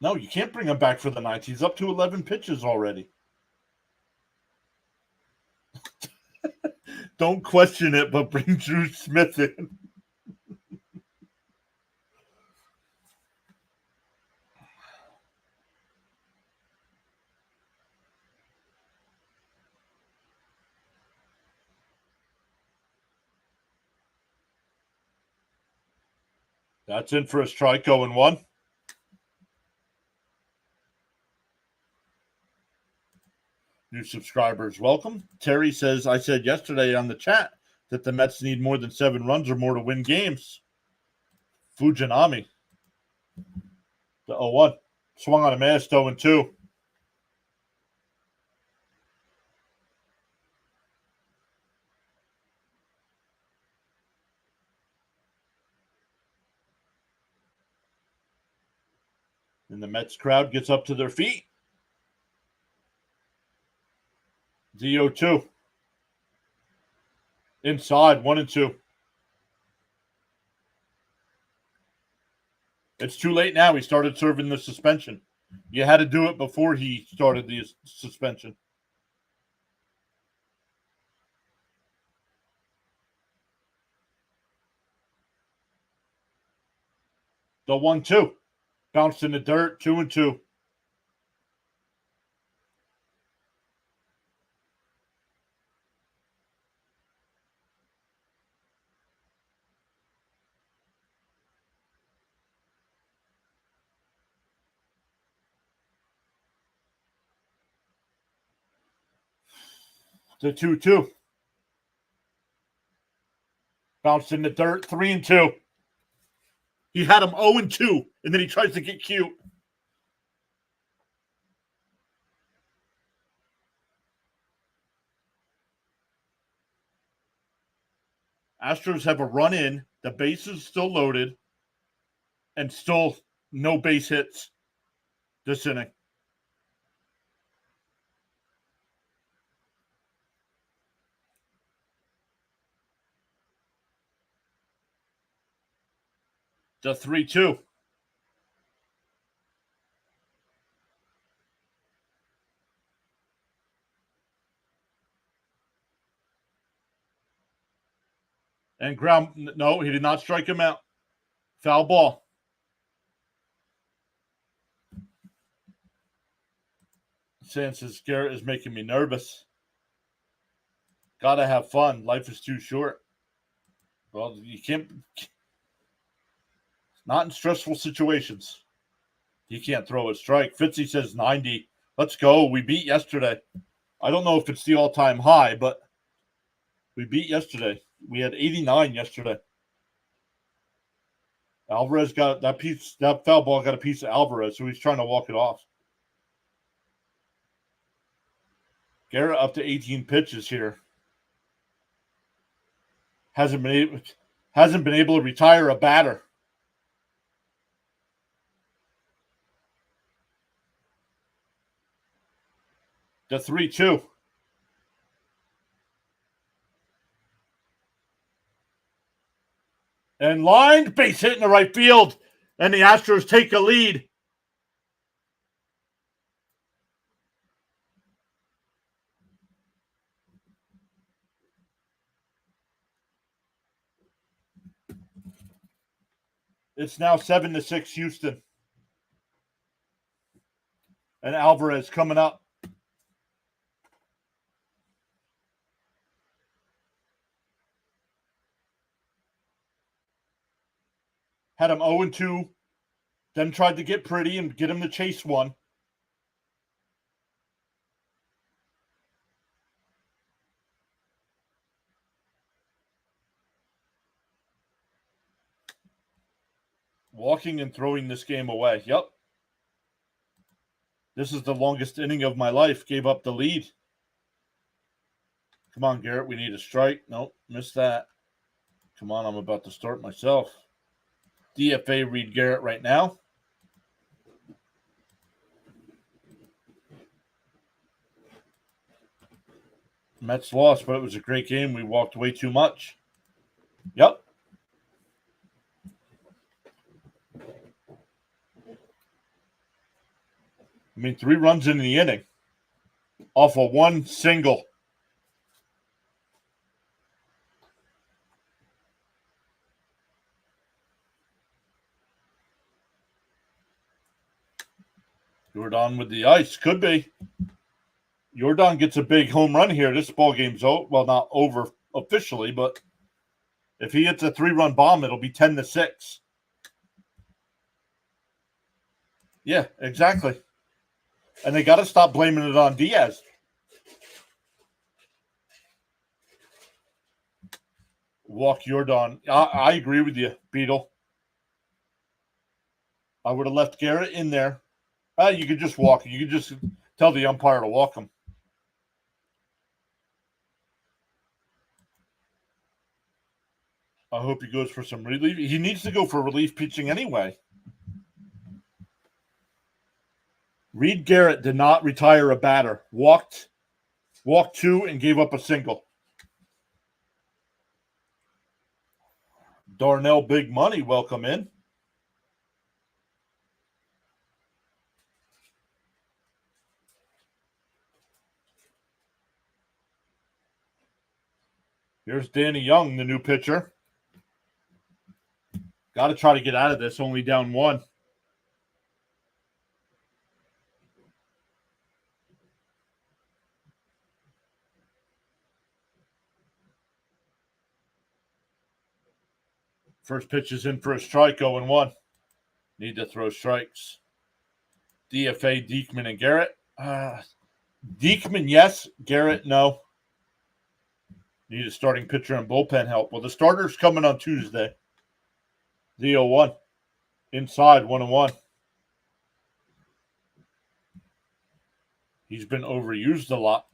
No, you can't bring him back for the ninth. He's up to 11 pitches already. Don't question it, but bring Drew Smith in. That's in for a strike, 0-1. New subscribers, welcome. Terry says, I said yesterday on the chat, that the Mets need more than 7 runs or more to win games. Fujinami. The 0-1. Swung on a miss, 0-2. And the Mets crowd gets up to their feet. The 0-2. Inside, 1-2. It's too late now. He started serving the suspension. You had to do it before he started the suspension. The 1-2. Bounced in the dirt, 2-2. The 2-2. Bounced in the dirt, 3-2. He had him 0-2, and then he tries to get cute. Astros have a run in. The base is still loaded, and still no base hits this inning. The 3-2. And ground. No, he did not strike him out. Foul ball. Says Garrett is making me nervous. Gotta have fun. Life is too short. Well, you can't. Not in stressful situations. He can't throw a strike. Fitzy says 90. Let's go. We beat yesterday. I don't know if it's the all-time high, but we beat yesterday. We had 89 yesterday. Alvarez got that foul ball got a piece of Alvarez, so he's trying to walk it off. Garrett up to 18 pitches here. Hasn't been able to retire a batter. The 3-2. And lined, base hit in the right field. And the Astros take a lead. It's now 7-6 Houston. And Alvarez coming up. Had him 0-2. Then tried to get pretty and get him to chase one. Walking and throwing this game away. Yep. This is the longest inning of my life. Gave up the lead. Come on, Garrett. We need a strike. Nope. Missed that. Come on. I'm about to start myself. DFA Reed Garrett right now. Mets lost, but it was a great game. We walked way too much. Yep. I mean, 3 runs in the inning off of one single. Jordan with the ice. Could be. Jordan gets a big home run here. This ball game's over. Well, not over officially, but if he hits a 3-run bomb, it'll be 10-6. Yeah, exactly. And they got to stop blaming it on Diaz. Walk Jordan. I agree with you, Beetle. I would have left Garrett in there. You could just walk. You could just tell the umpire to walk him. I hope he goes for some relief. He needs to go for relief pitching anyway. Reed Garrett did not retire a batter. Walked 2 and gave up a single. Darnell Big Money, welcome in. Here's Danny Young, the new pitcher. Got to try to get out of this, only down 1. First pitch is in for a strike, 0-1. Need to throw strikes. DFA, Diekman, and Garrett. Diekman, yes. Garrett, no. Need a starting pitcher and bullpen help. Well, the starter's coming on Tuesday. The 0-1. Inside, 1-1. He's been overused a lot.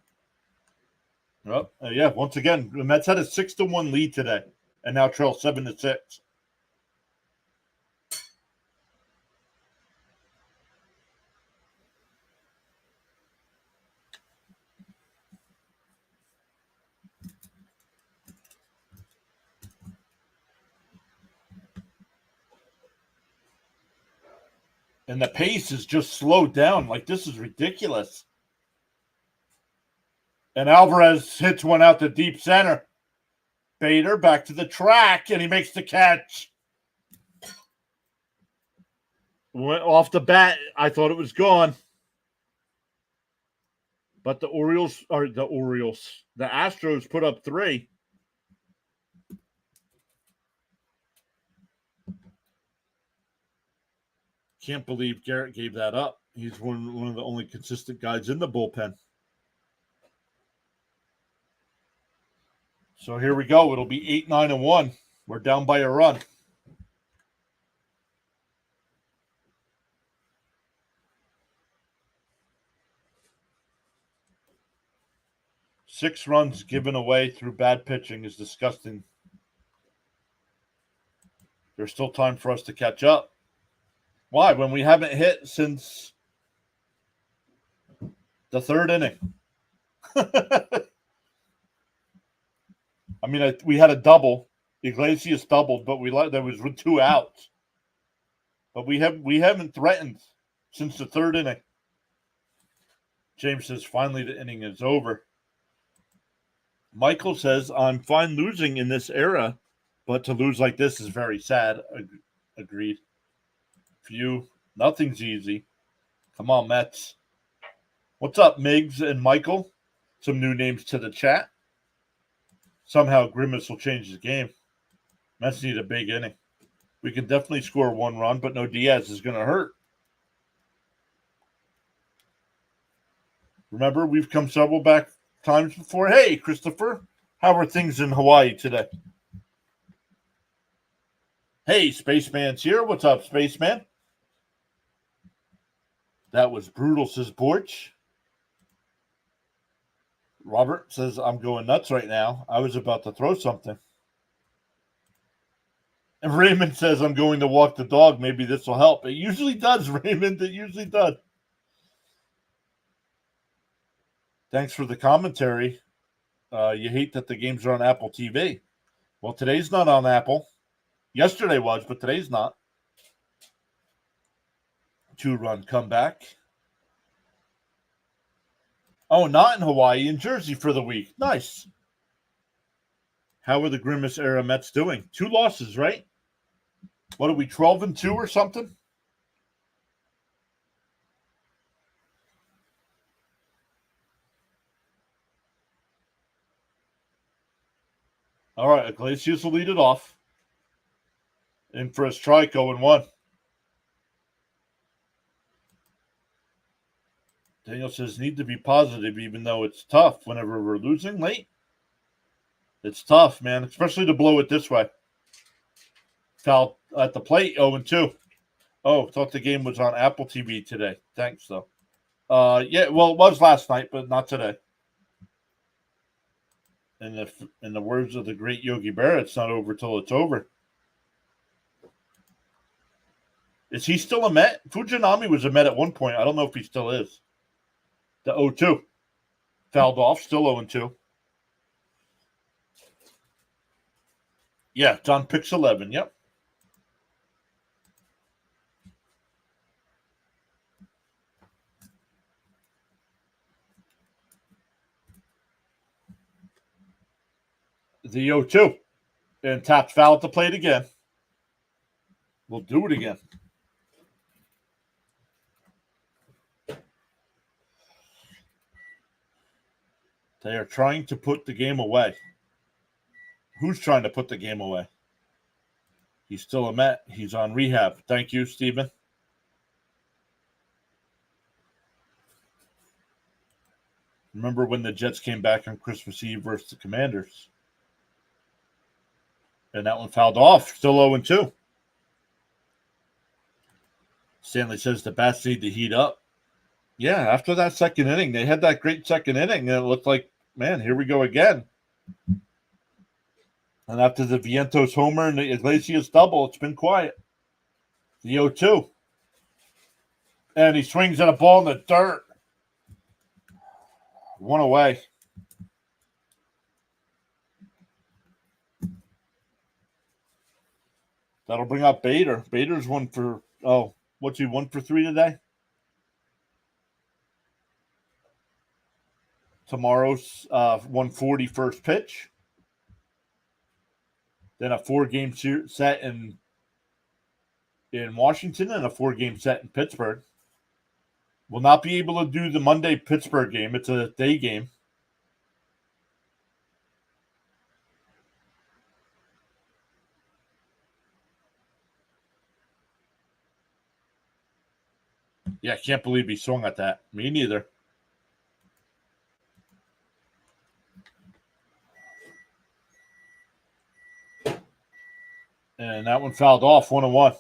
Yeah, once again, the Mets had a 6-1 lead today and now trail 7-6. And the pace is just slowed down. Like, this is ridiculous. And Alvarez hits one out to deep center. Bader back to the track, and he makes the catch. Went off the bat. I thought it was gone. But the Astros put up 3. Can't believe Garrett gave that up. He's one of the only consistent guys in the bullpen. So here we go. It'll be 8-9-1. We're down by a run. Six runs given away through bad pitching is disgusting. There's still time for us to catch up. Why? When we haven't hit since the 3rd inning. I mean, we had a double. Iglesias doubled, but there was 2 outs. But we haven't threatened since the 3rd inning. James says finally the inning is over. Michael says I'm fine losing in this era, but to lose like this is very sad. Agreed. For you, nothing's easy. Come on, Mets. What's up, Miggs and Michael? Some new names to the chat. Somehow Grimace will change the game. Mets need a big inning. We can definitely score 1 run, but no Diaz is going to hurt. Remember, we've come several times before. Hey, Christopher, how are things in Hawaii today? Hey, Spaceman's here. What's up, Spaceman? That was brutal, says Borch. Robert says, I'm going nuts right now. I was about to throw something. And Raymond says, I'm going to walk the dog. Maybe this will help. It usually does, Raymond. It usually does. Thanks for the commentary. You hate that the games are on Apple TV. Well, today's not on Apple. Yesterday was, but today's not. 2-run comeback. Oh, not in Hawaii, in Jersey for the week. Nice. How are the Grimace era Mets doing? 2 losses, right? What are we, 12-2 or something? All right, Iglesias will lead it off. In for a strike, 0-1. Daniel says, need to be positive even though it's tough whenever we're losing late. It's tough, man, especially to blow it this way. Foul at the plate, 0-2. Oh, thought the game was on Apple TV today. Thanks, though. Yeah, well, it was last night, but not today. In the words of the great Yogi Berra, it's not over till it's over. Is he still a Met? Fujinami was a Met at one point. I don't know if he still is. The 0-2. Fouled off, still 0-2. Yeah, it's on picks 11. Yep. The 0-2. And tapped foul at the plate again. We'll do it again. They are trying to put the game away. Who's trying to put the game away? He's still a Met. He's on rehab. Thank you, Stephen. Remember when the Jets came back on Christmas Eve versus the Commanders? And that one fouled off. Still 0-2. Stanley says the bats need to heat up. Yeah, after that second inning, they had that great second inning, and it looked like, man, here we go again. And after the Vientos homer and the Iglesias double, it's been quiet. The 0-2. And he swings at a ball in the dirt. One away. That'll bring up Bader. Bader's one for, what's he, 1 for 3 today? Tomorrow's 140 first pitch. Then a 4-game set in Washington and a 4-game set in Pittsburgh. Will not be able to do the Monday Pittsburgh game. It's a day game. Yeah, I can't believe he swung at that. Me neither. And that one fouled off, 1-1.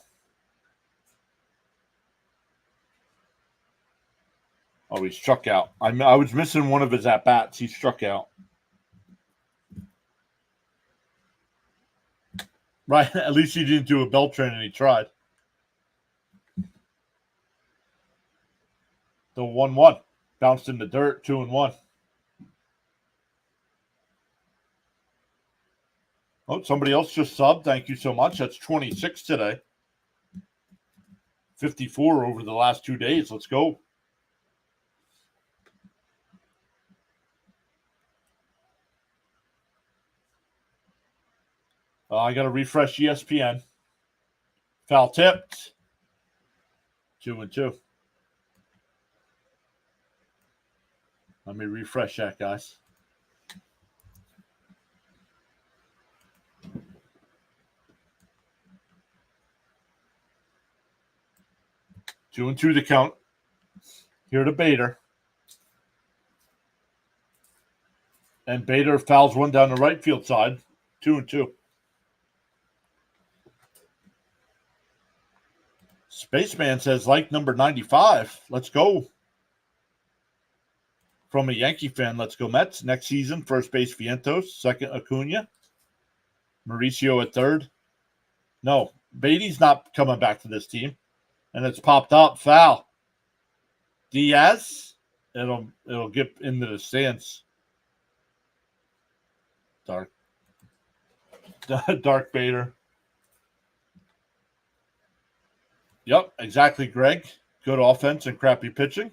Oh, he struck out. I was missing one of his at-bats. He struck out. Right, at least he didn't do a Beltran and he tried. The 1-1. Bounced in the dirt, 2-1. Oh, somebody else just subbed. Thank you so much. That's 26 today. 54 over the last 2 days. Let's go. I got to refresh ESPN. Foul tipped. 2-2. Let me refresh that, guys. Two and two to count. Here to Bader. And Bader fouls one down the right field side. 2-2. Spaceman says, like number 95. Let's go. From a Yankee fan, let's go Mets. Next season, first base Vientos. Second, Acuna. Mauricio at third. No, Beatty's not coming back to this team. And it's popped up. Foul. Diaz. It'll get into the stands. Dark Bader. Yep, exactly, Greg. Good offense and crappy pitching.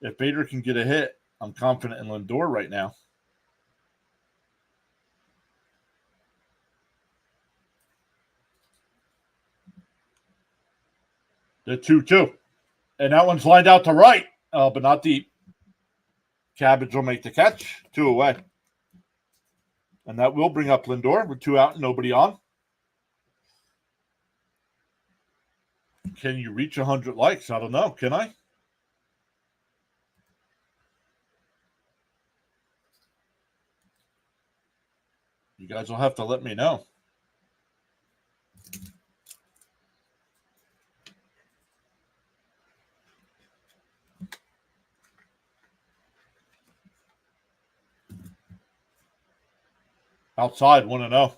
If Bader can get a hit, I'm confident in Lindor right now. The 2-2. And that one's lined out to right, but not deep. Cabbage will make the catch. 2 away. And that will bring up Lindor with 2 out and nobody on. Can you reach 100 likes? I don't know. Can I? You guys will have to let me know. Outside, 1-0.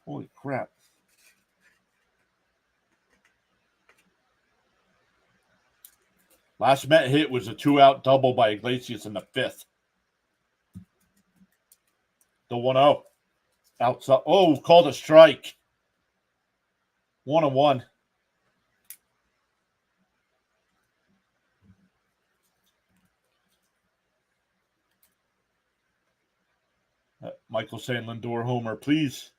Holy crap. Last Met hit was a 2-out double by Iglesias in the 5th. The 1-0. Outside. Oh, called a strike. 1-1. Michael saying Lindor homer, please.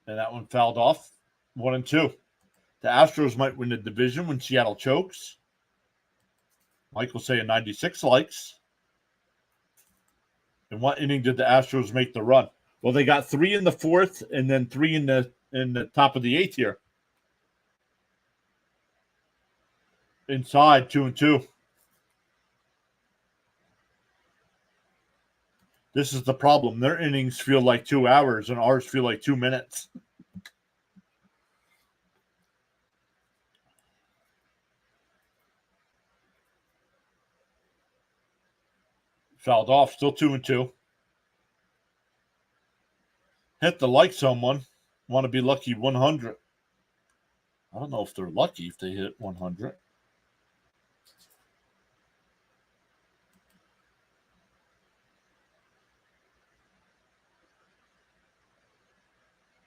And that one fouled off. 1-2. The Astros might win the division when Seattle chokes. Michael saying 96 likes. In what inning did the Astros make the run? Well, they got 3 in the 4th and then 3 in the top of the 8th here. Inside, 2-2. This is the problem. Their innings feel like 2 hours and ours feel like 2 minutes. Fouled off, still 2-2. Hit the like someone. Want to be lucky 100. I don't know if they're lucky if they hit 100.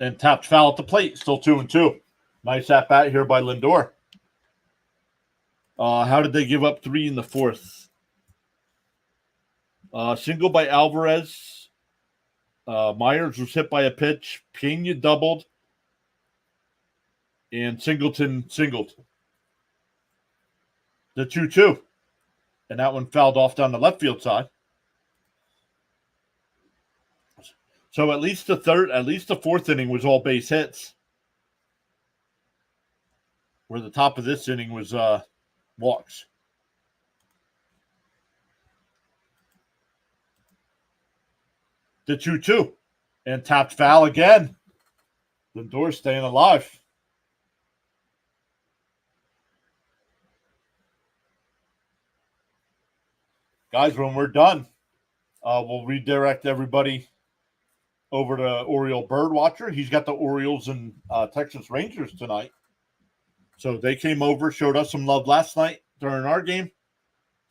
And tapped foul at the plate, still 2-2. Nice at bat here by Lindor. How did they give up 3 in the 4th? Single by Alvarez. Myers was hit by a pitch. Pena doubled. And Singleton singled. The 2-2. And that one fouled off down the left field side. So at least the 4th inning was all base hits. Where the top of this inning was walks. The 2-2. And tapped foul again. Lindor staying alive. Guys, when we're done, we'll redirect everybody over to Oriole Birdwatcher. He's got the Orioles and Texas Rangers tonight. So they came over, showed us some love last night during our game.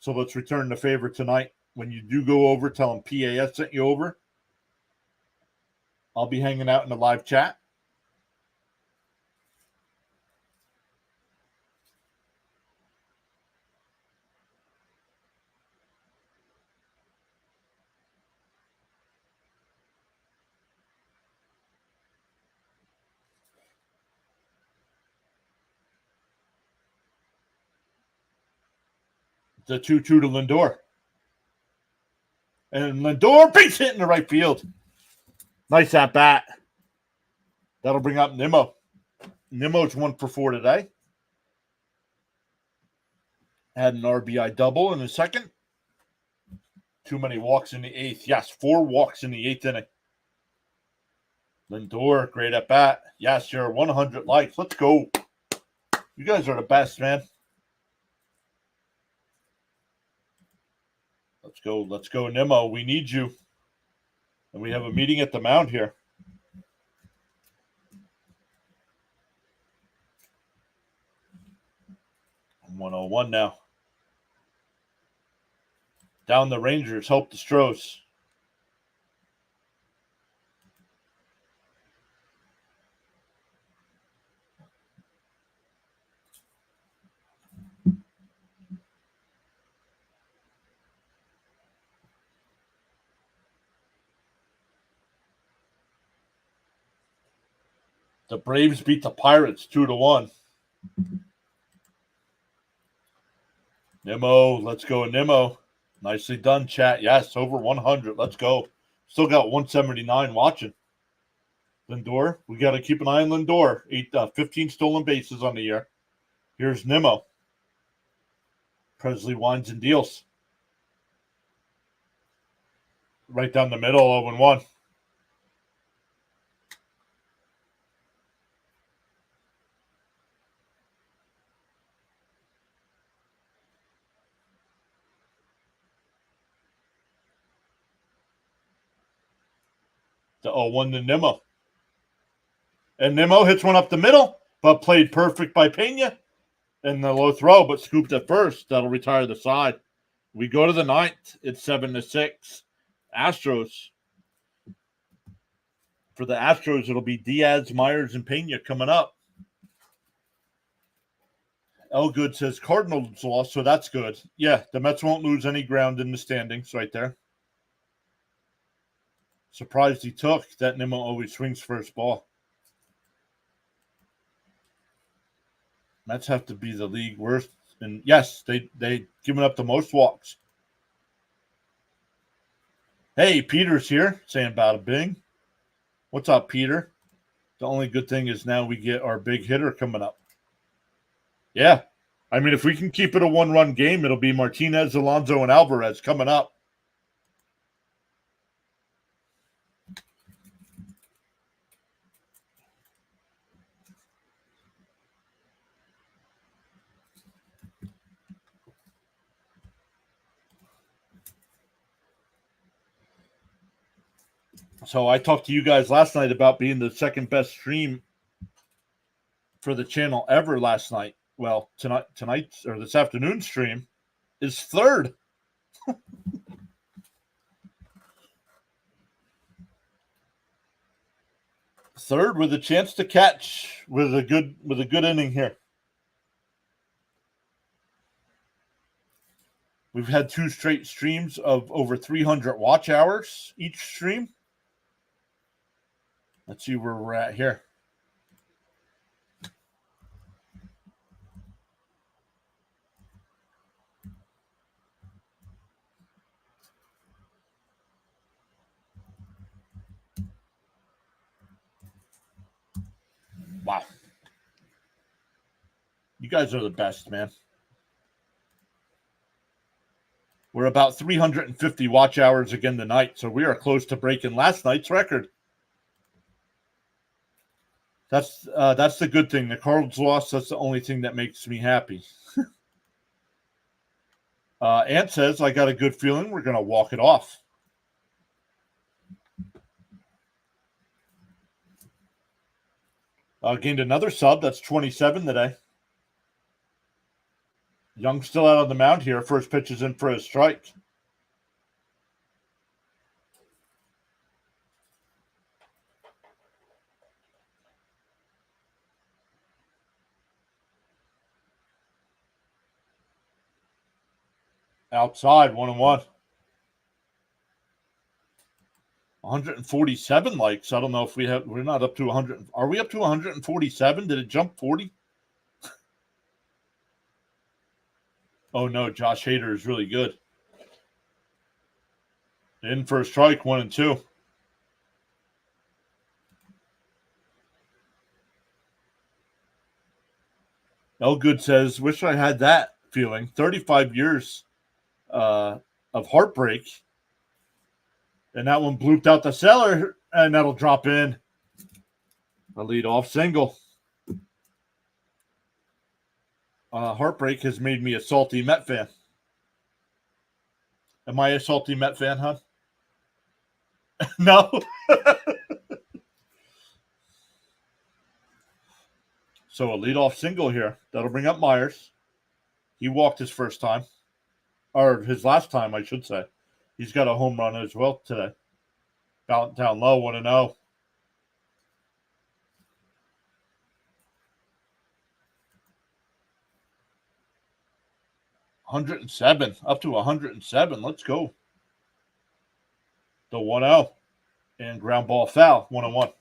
So let's return the favor tonight. When you do go over, tell them PAS sent you over. I'll be hanging out in the live chat. The 2-2 to Lindor. And Lindor base hit in the right field. Nice at bat. That'll bring up Nimmo. Nimmo's 1 for 4 today. Had an RBI double in the 2nd. Too many walks in the 8th. Yes, 4 walks in the 8th inning. Lindor, great at bat. Yes, you're 100 likes. Let's go. You guys are the best, man. Let's go. Let's go, Nimmo. We need you. And we have a meeting at the mound here. I'm 101 now. Down the Rangers. Hope the Astros. The Braves beat the Pirates 2-1. Nimmo, let's go, Nimmo. Nicely done, chat. Yes, over 100. Let's go. Still got 179 watching. Lindor, we got to keep an eye on Lindor. 15 stolen bases on the year. Here's Nimmo. Presley winds and deals. Right down the middle, 0-1. The 0-1 to Nimmo. And Nimmo hits one up the middle, but played perfect by Pena in the low throw, but scooped at first. That'll retire the side. We go to the ninth. It's 7-6. Astros. For the Astros, it'll be Diaz, Myers, and Pena coming up. Elgood says Cardinals lost, so that's good. Yeah, the Mets won't lose any ground in the standings right there. Surprised he took. That Nimmo always swings first ball. Mets have to be the league worst. And yes, they given up the most walks. Hey, Peter's here saying bada bing. What's up, Peter? The only good thing is now we get our big hitter coming up. Yeah. I mean, if we can keep it a one-run game, it'll be Martinez, Alonso, and Alvarez coming up. So I talked to you guys last night about being the second best stream for the channel ever last night. Well, tonight's or this afternoon's stream is third. Third with a chance to catch with a good inning here. We've had 2 straight streams of over 300 watch hours each stream. Let's see where we're at here. Wow. You guys are the best, man. We're about 350 watch hours again tonight, so we are close to breaking last night's record. That's the good thing. The Cardinals lost. That's the only thing that makes me happy. Ant says, I got a good feeling we're going to walk it off. Gained another sub. That's 27 today. Young still out on the mound here. First pitch is in for a strike. Outside, 1-1. 147 likes. I don't know if we're not up to 100. Are we up to 147? Did it jump 40? Oh no, Josh Hader is really good. In for a strike, 1-2. Elgood says, wish I had that feeling. 35 years of heartbreak. And that one blooped out the cellar, and that'll drop in. A leadoff single. Heartbreak has made me a salty Met fan. Am I a salty Met fan, huh? No. So a leadoff single here. That'll bring up Myers. He walked his first time. Or his last time, I should say. He's got a home run as well today. Down low, 1-0. Up to 107. Let's go. The 1-0. And ground ball foul, 1-1.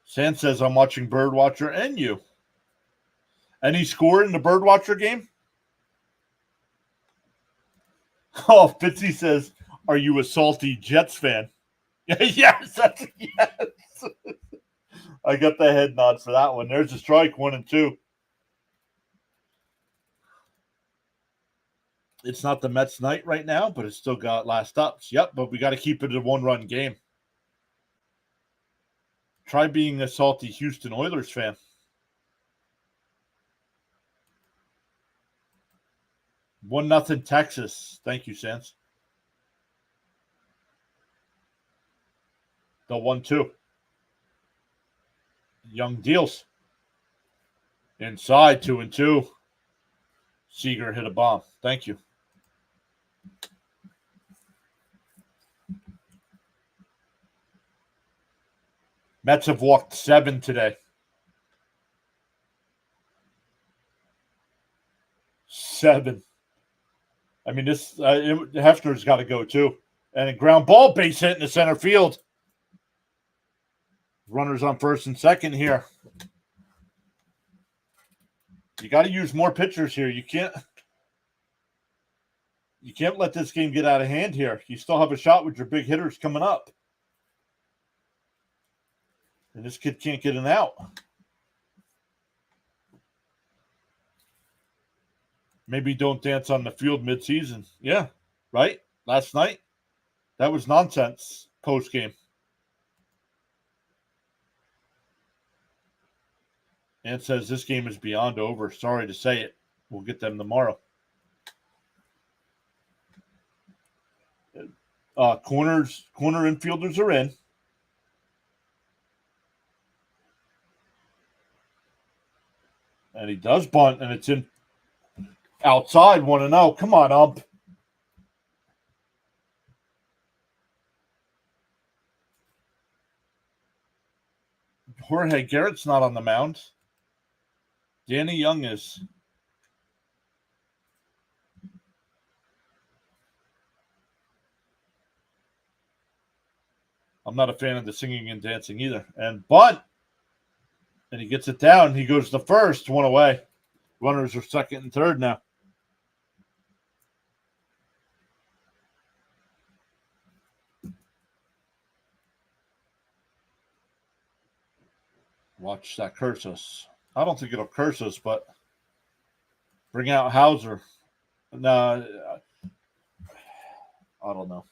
San says, I'm watching Birdwatcher and you. Any score in the Birdwatcher game? Oh, Fitzy says, are you a salty Jets fan? Yes. I got the head nod for that one. There's a strike, 1-2. It's not the Mets' night right now, but it's still got last ups. Yep, but we got to keep it a one-run game. Try being a salty Houston Oilers fan. 1-0 Texas. Thank you, Sans. The 1-2. Young deals. Inside, 2-2. Seager hit a bomb. Thank you. Mets have walked 7 today. 7. I mean, this Hefner's got to go too. And a ground ball, base hit in the center field. Runners on first and second here. You got to use more pitchers here. You can't let this game get out of hand here. You still have a shot with your big hitters coming up. And this kid can't get an out. Maybe don't dance on the field midseason. Yeah, right? Last night, that was nonsense post-game. And says this game is beyond over. Sorry to say it. We'll get them tomorrow. Corner infielders are in. And he does bunt, and it's in outside 1-0. Come on, ump. Jorge Garrett's not on the mound. Danny Young is. I'm not a fan of the singing and dancing either. And bunt. And he gets it down. He goes to first, 1 away. Runners are second and third now. Watch that curse us. I don't think it'll curse us, but bring out Hauser. No, I don't know.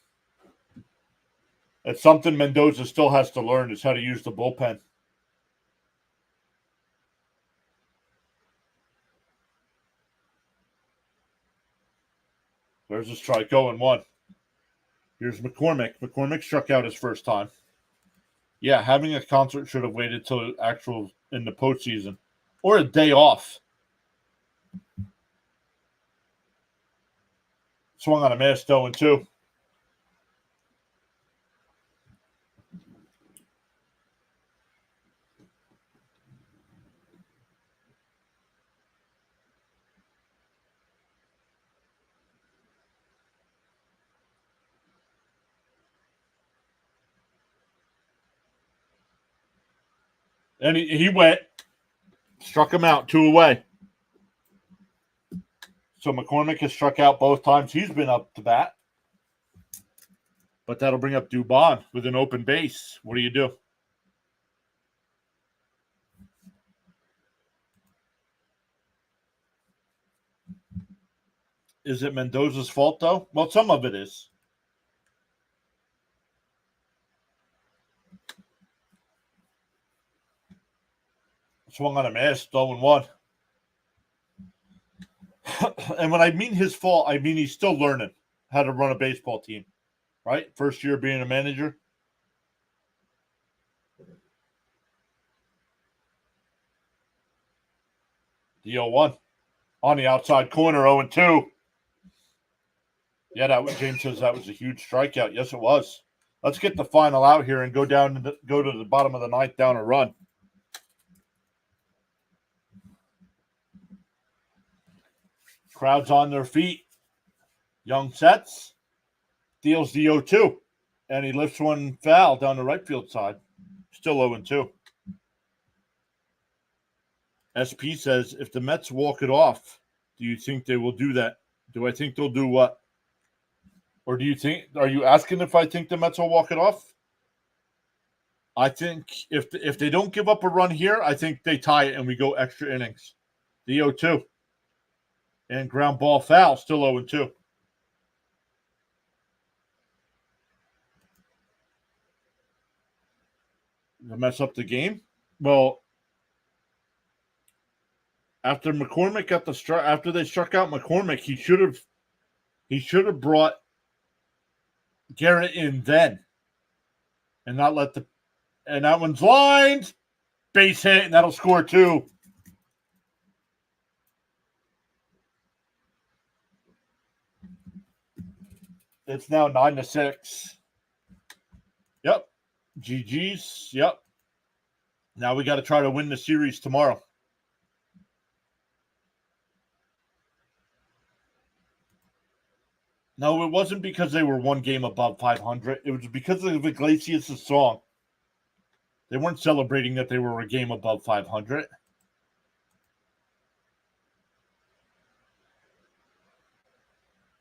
It's something Mendoza still has to learn is how to use the bullpen. There's a strike, 0-1. Here's McCormick. McCormick struck out his first time. Yeah, having a concert should have waited till actual in the postseason. Or a day off. Swung on a miss, 0-2. And he went, struck him out, 2 away. So McCormick has struck out both times he's been up to bat. But that'll bring up Dubon with an open base. What do you do? Is it Mendoza's fault, though? Well, some of it is. Swung on a miss, 0-1. And when I mean his fault, I mean he's still learning how to run a baseball team, right? First year being a manager. The 0-1 on the outside corner, 0-2. Yeah, James says that was a huge strikeout. Yes, it was. Let's get the final out here and go to the bottom of the ninth down a run. Crowd's on their feet. Young sets. Deals the 0-2. And he lifts one foul down the right field side. Still 0-2. SP says, if the Mets walk it off, do you think they will do that? Do I think they'll do what? Or are you asking if I think the Mets will walk it off? I think if they don't give up a run here, I think they tie it and we go extra innings. The 0-2. And ground ball foul, still 0-2. to mess up the game. Well, after McCormick got after they struck out McCormick, he should have brought Garrett in then, and not let and that one's lined, base hit, and that'll score 2. It's now 9-6. Yep. GG's. Yep. Now we got to try to win the series tomorrow. No, it wasn't because they were one game above 500. It was because of Iglesias' song. They weren't celebrating that they were a game above 500.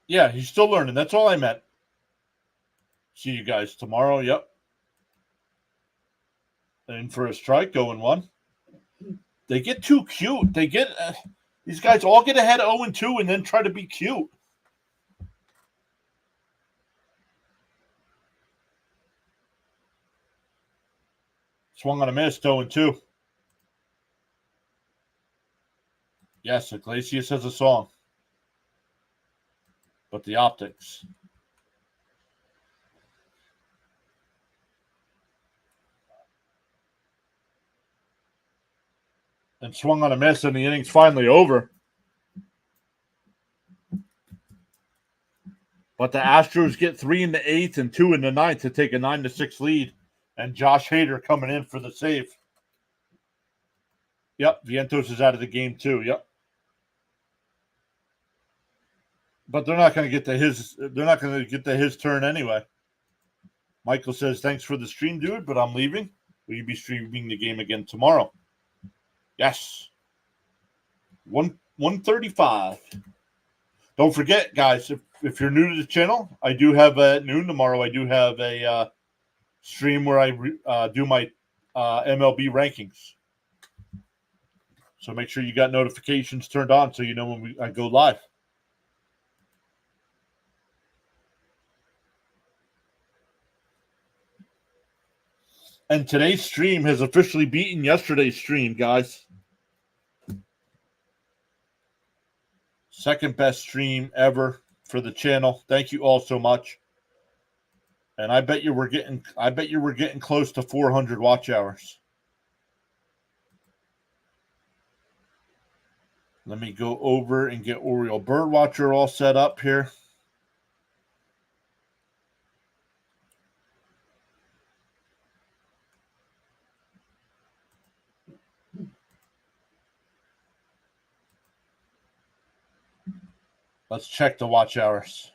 Yeah, he's still learning. That's all I meant. See you guys tomorrow. Yep. In for a strike, going 1. They get too cute. They get these guys all get ahead 0-2 and then try to be cute. Swung on a miss, 0-2. Yes, Iglesias has a song. But the optics. And swung on a miss, and the inning's finally over. But the Astros get 3 in the 8th and 2 in the 9th to take a 9-6 lead. And Josh Hader coming in for the save. Yep, Vientos is out of the game too. Yep. But they're not going to get to his. They're not going to get to his turn anyway. Michael says, "Thanks for the stream, dude, but I'm leaving. Will you be streaming the game again tomorrow?" Yes. 1:35. Don't forget, guys, if you're new to the channel, I do have at noon tomorrow. I do have a stream where I do my MLB rankings. So make sure you got notifications turned on so you know when I go live. And today's stream has officially beaten yesterday's stream, guys. Second best stream ever for the channel. Thank you all so much. And I bet you we're getting close to 400 watch hours. Let me go over and get Oriole Birdwatcher all set up here. Let's check the watch hours.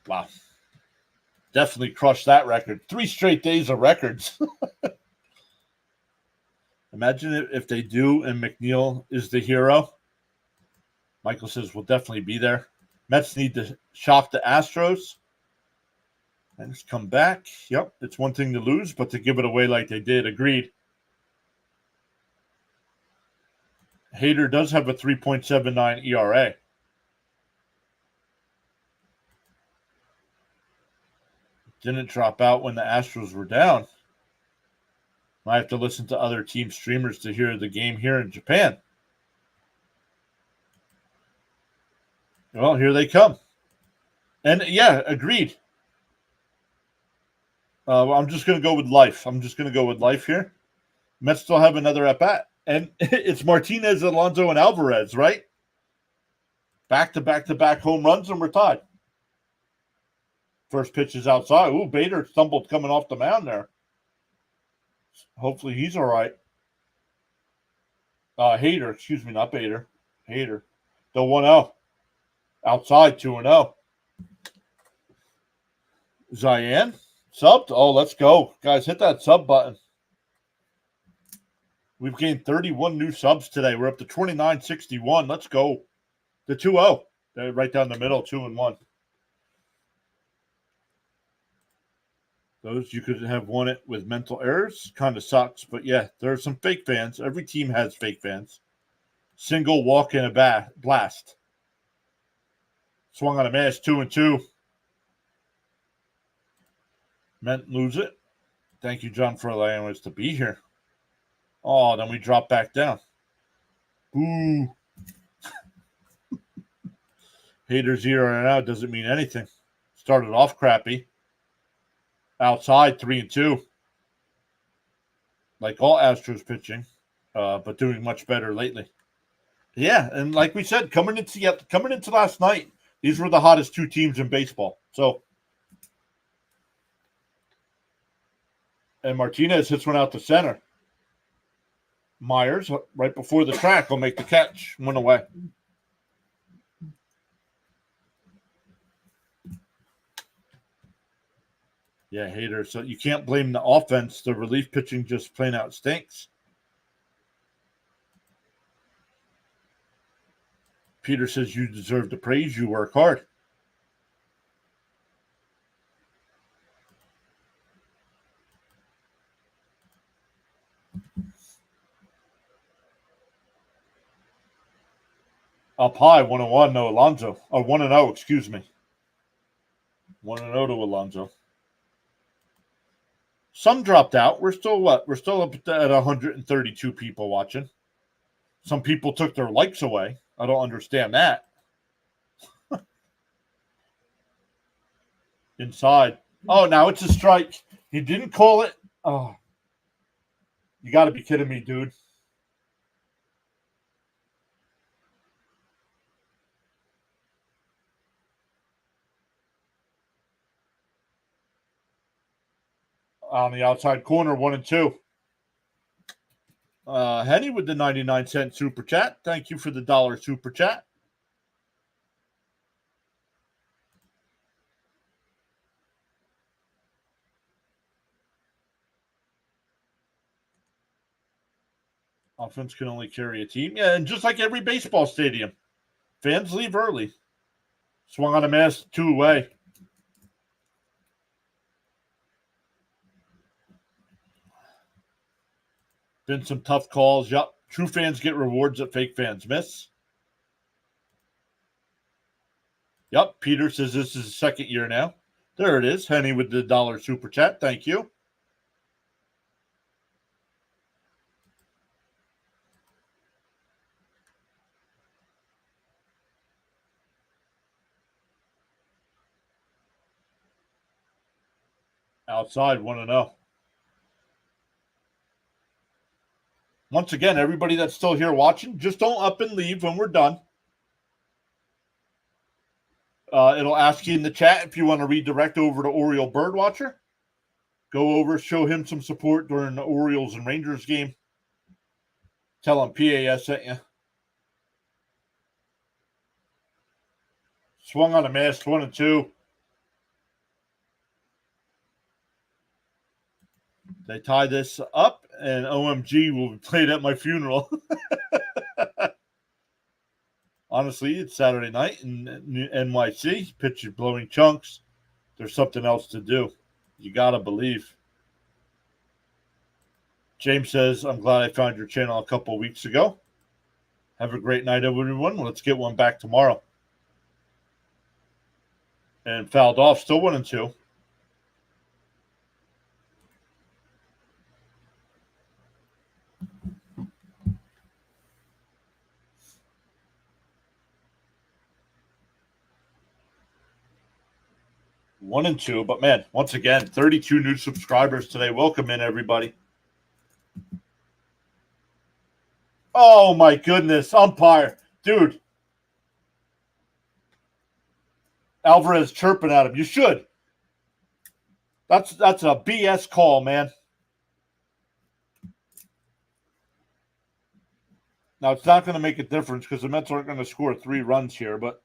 Wow. Definitely crushed that record. 3 straight days of records. Imagine if they do and McNeil is the hero. Michael says we'll definitely be there. Mets need to shock the Astros and just come back. Yep, it's one thing to lose, but to give it away like they did, agreed. Hader does have a 3.79 ERA. Didn't drop out when the Astros were down. I have to listen to other team streamers to hear the game here in Japan. Well, here they come. And yeah, agreed. I'm just going to go with life. Here. Mets still have another at bat. And it's Martinez, Alonso, and Alvarez, right? Back-to-back home runs, and we're tied. First pitch is outside. Ooh, Bader stumbled coming off the mound there. Hopefully he's all right. Hader, excuse me, not Bader. Hader. The 1-0. Outside, 2-0. Zion, subbed. Oh, let's go. Guys, hit that sub button. We've gained 31 new subs today. We're up to 2961. Let's go. The 2-0. They're right down the middle, 2-1. Those you could have won it with mental errors. Kind of sucks, but yeah, there are some fake fans. Every team has fake fans. Single walk in a blast. Swung on a mash 2-2. Meant lose it. Thank you, John, for allowing us to be here. Oh, then we drop back down. Ooh. Haters zeroing out doesn't mean anything. Started off crappy. Outside 3-2. Like all Astros pitching, but doing much better lately. Yeah, and like we said, coming into last night, these were the hottest two teams in baseball. So, and Martinez hits one out to center. Myers, right before the track, will make the catch. Went away. Yeah, hater. So you can't blame the offense. The relief pitching just plain out stinks. Peter says you deserve the praise. You work hard. Up high, 1-1, no Alonso. Or 1-0, excuse me. 1-0 to Alonso. Some dropped out. We're still what? We're still up at 132 people watching. Some people took their likes away. I don't understand that. Inside. Oh, now it's a strike. He didn't call it. Oh. You got to be kidding me, dude. On the outside corner, 1-2. Henny with the 99-cent super chat. Thank you for the $1 super chat. Offense can only carry a team. Yeah, and just like every baseball stadium, fans leave early. Swung on a miss, 2 away. Been some tough calls. Yup. True fans get rewards that fake fans miss. Yup. Peter says this is his second year now. There it is. Henny with the $1 super chat. Thank you. Outside, 1-0. Once again, everybody that's still here watching, just don't up and leave when we're done. It'll ask you in the chat if you want to redirect over to Oriole Birdwatcher. Go over, show him some support during the Orioles and Rangers game. Tell him PAS sent you. Swung on a miss, 1-2. They tie this up, and OMG will be played at my funeral. Honestly, it's Saturday night in NYC. Pitcher blowing chunks. There's something else to do. You got to believe. James says, I'm glad I found your channel a couple of weeks ago. Have a great night, everyone. Let's get one back tomorrow. And fouled off, still 1-2. One and two, but man, once again, 32 new subscribers today. Welcome in, everybody. Oh my goodness, umpire, dude. Alvarez chirping at him. You should. That's a BS call, man. Now it's not going to make a difference because the Mets aren't going to score 3 runs here, but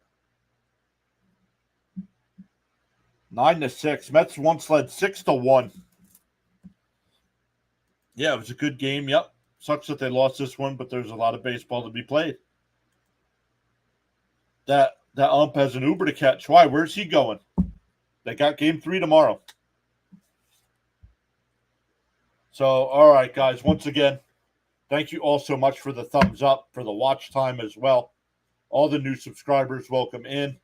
9-6. Mets once led 6-1. Yeah, it was a good game. Yep. Sucks that they lost this one, but there's a lot of baseball to be played. That ump has an Uber to catch. Why? Where's he going? They got game 3 tomorrow. So, all right, guys, once again, thank you all so much for the thumbs up, for the watch time as well. All the new subscribers, welcome in.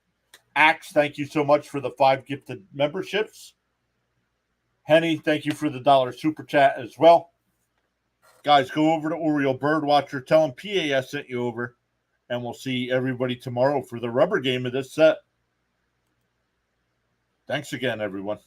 Axe, thank you so much for the 5 gifted memberships. Henny, thank you for the $1 super chat as well. Guys, go over to Oriole Birdwatcher. Tell him PAS sent you over. And we'll see everybody tomorrow for the rubber game of this set. Thanks again, everyone.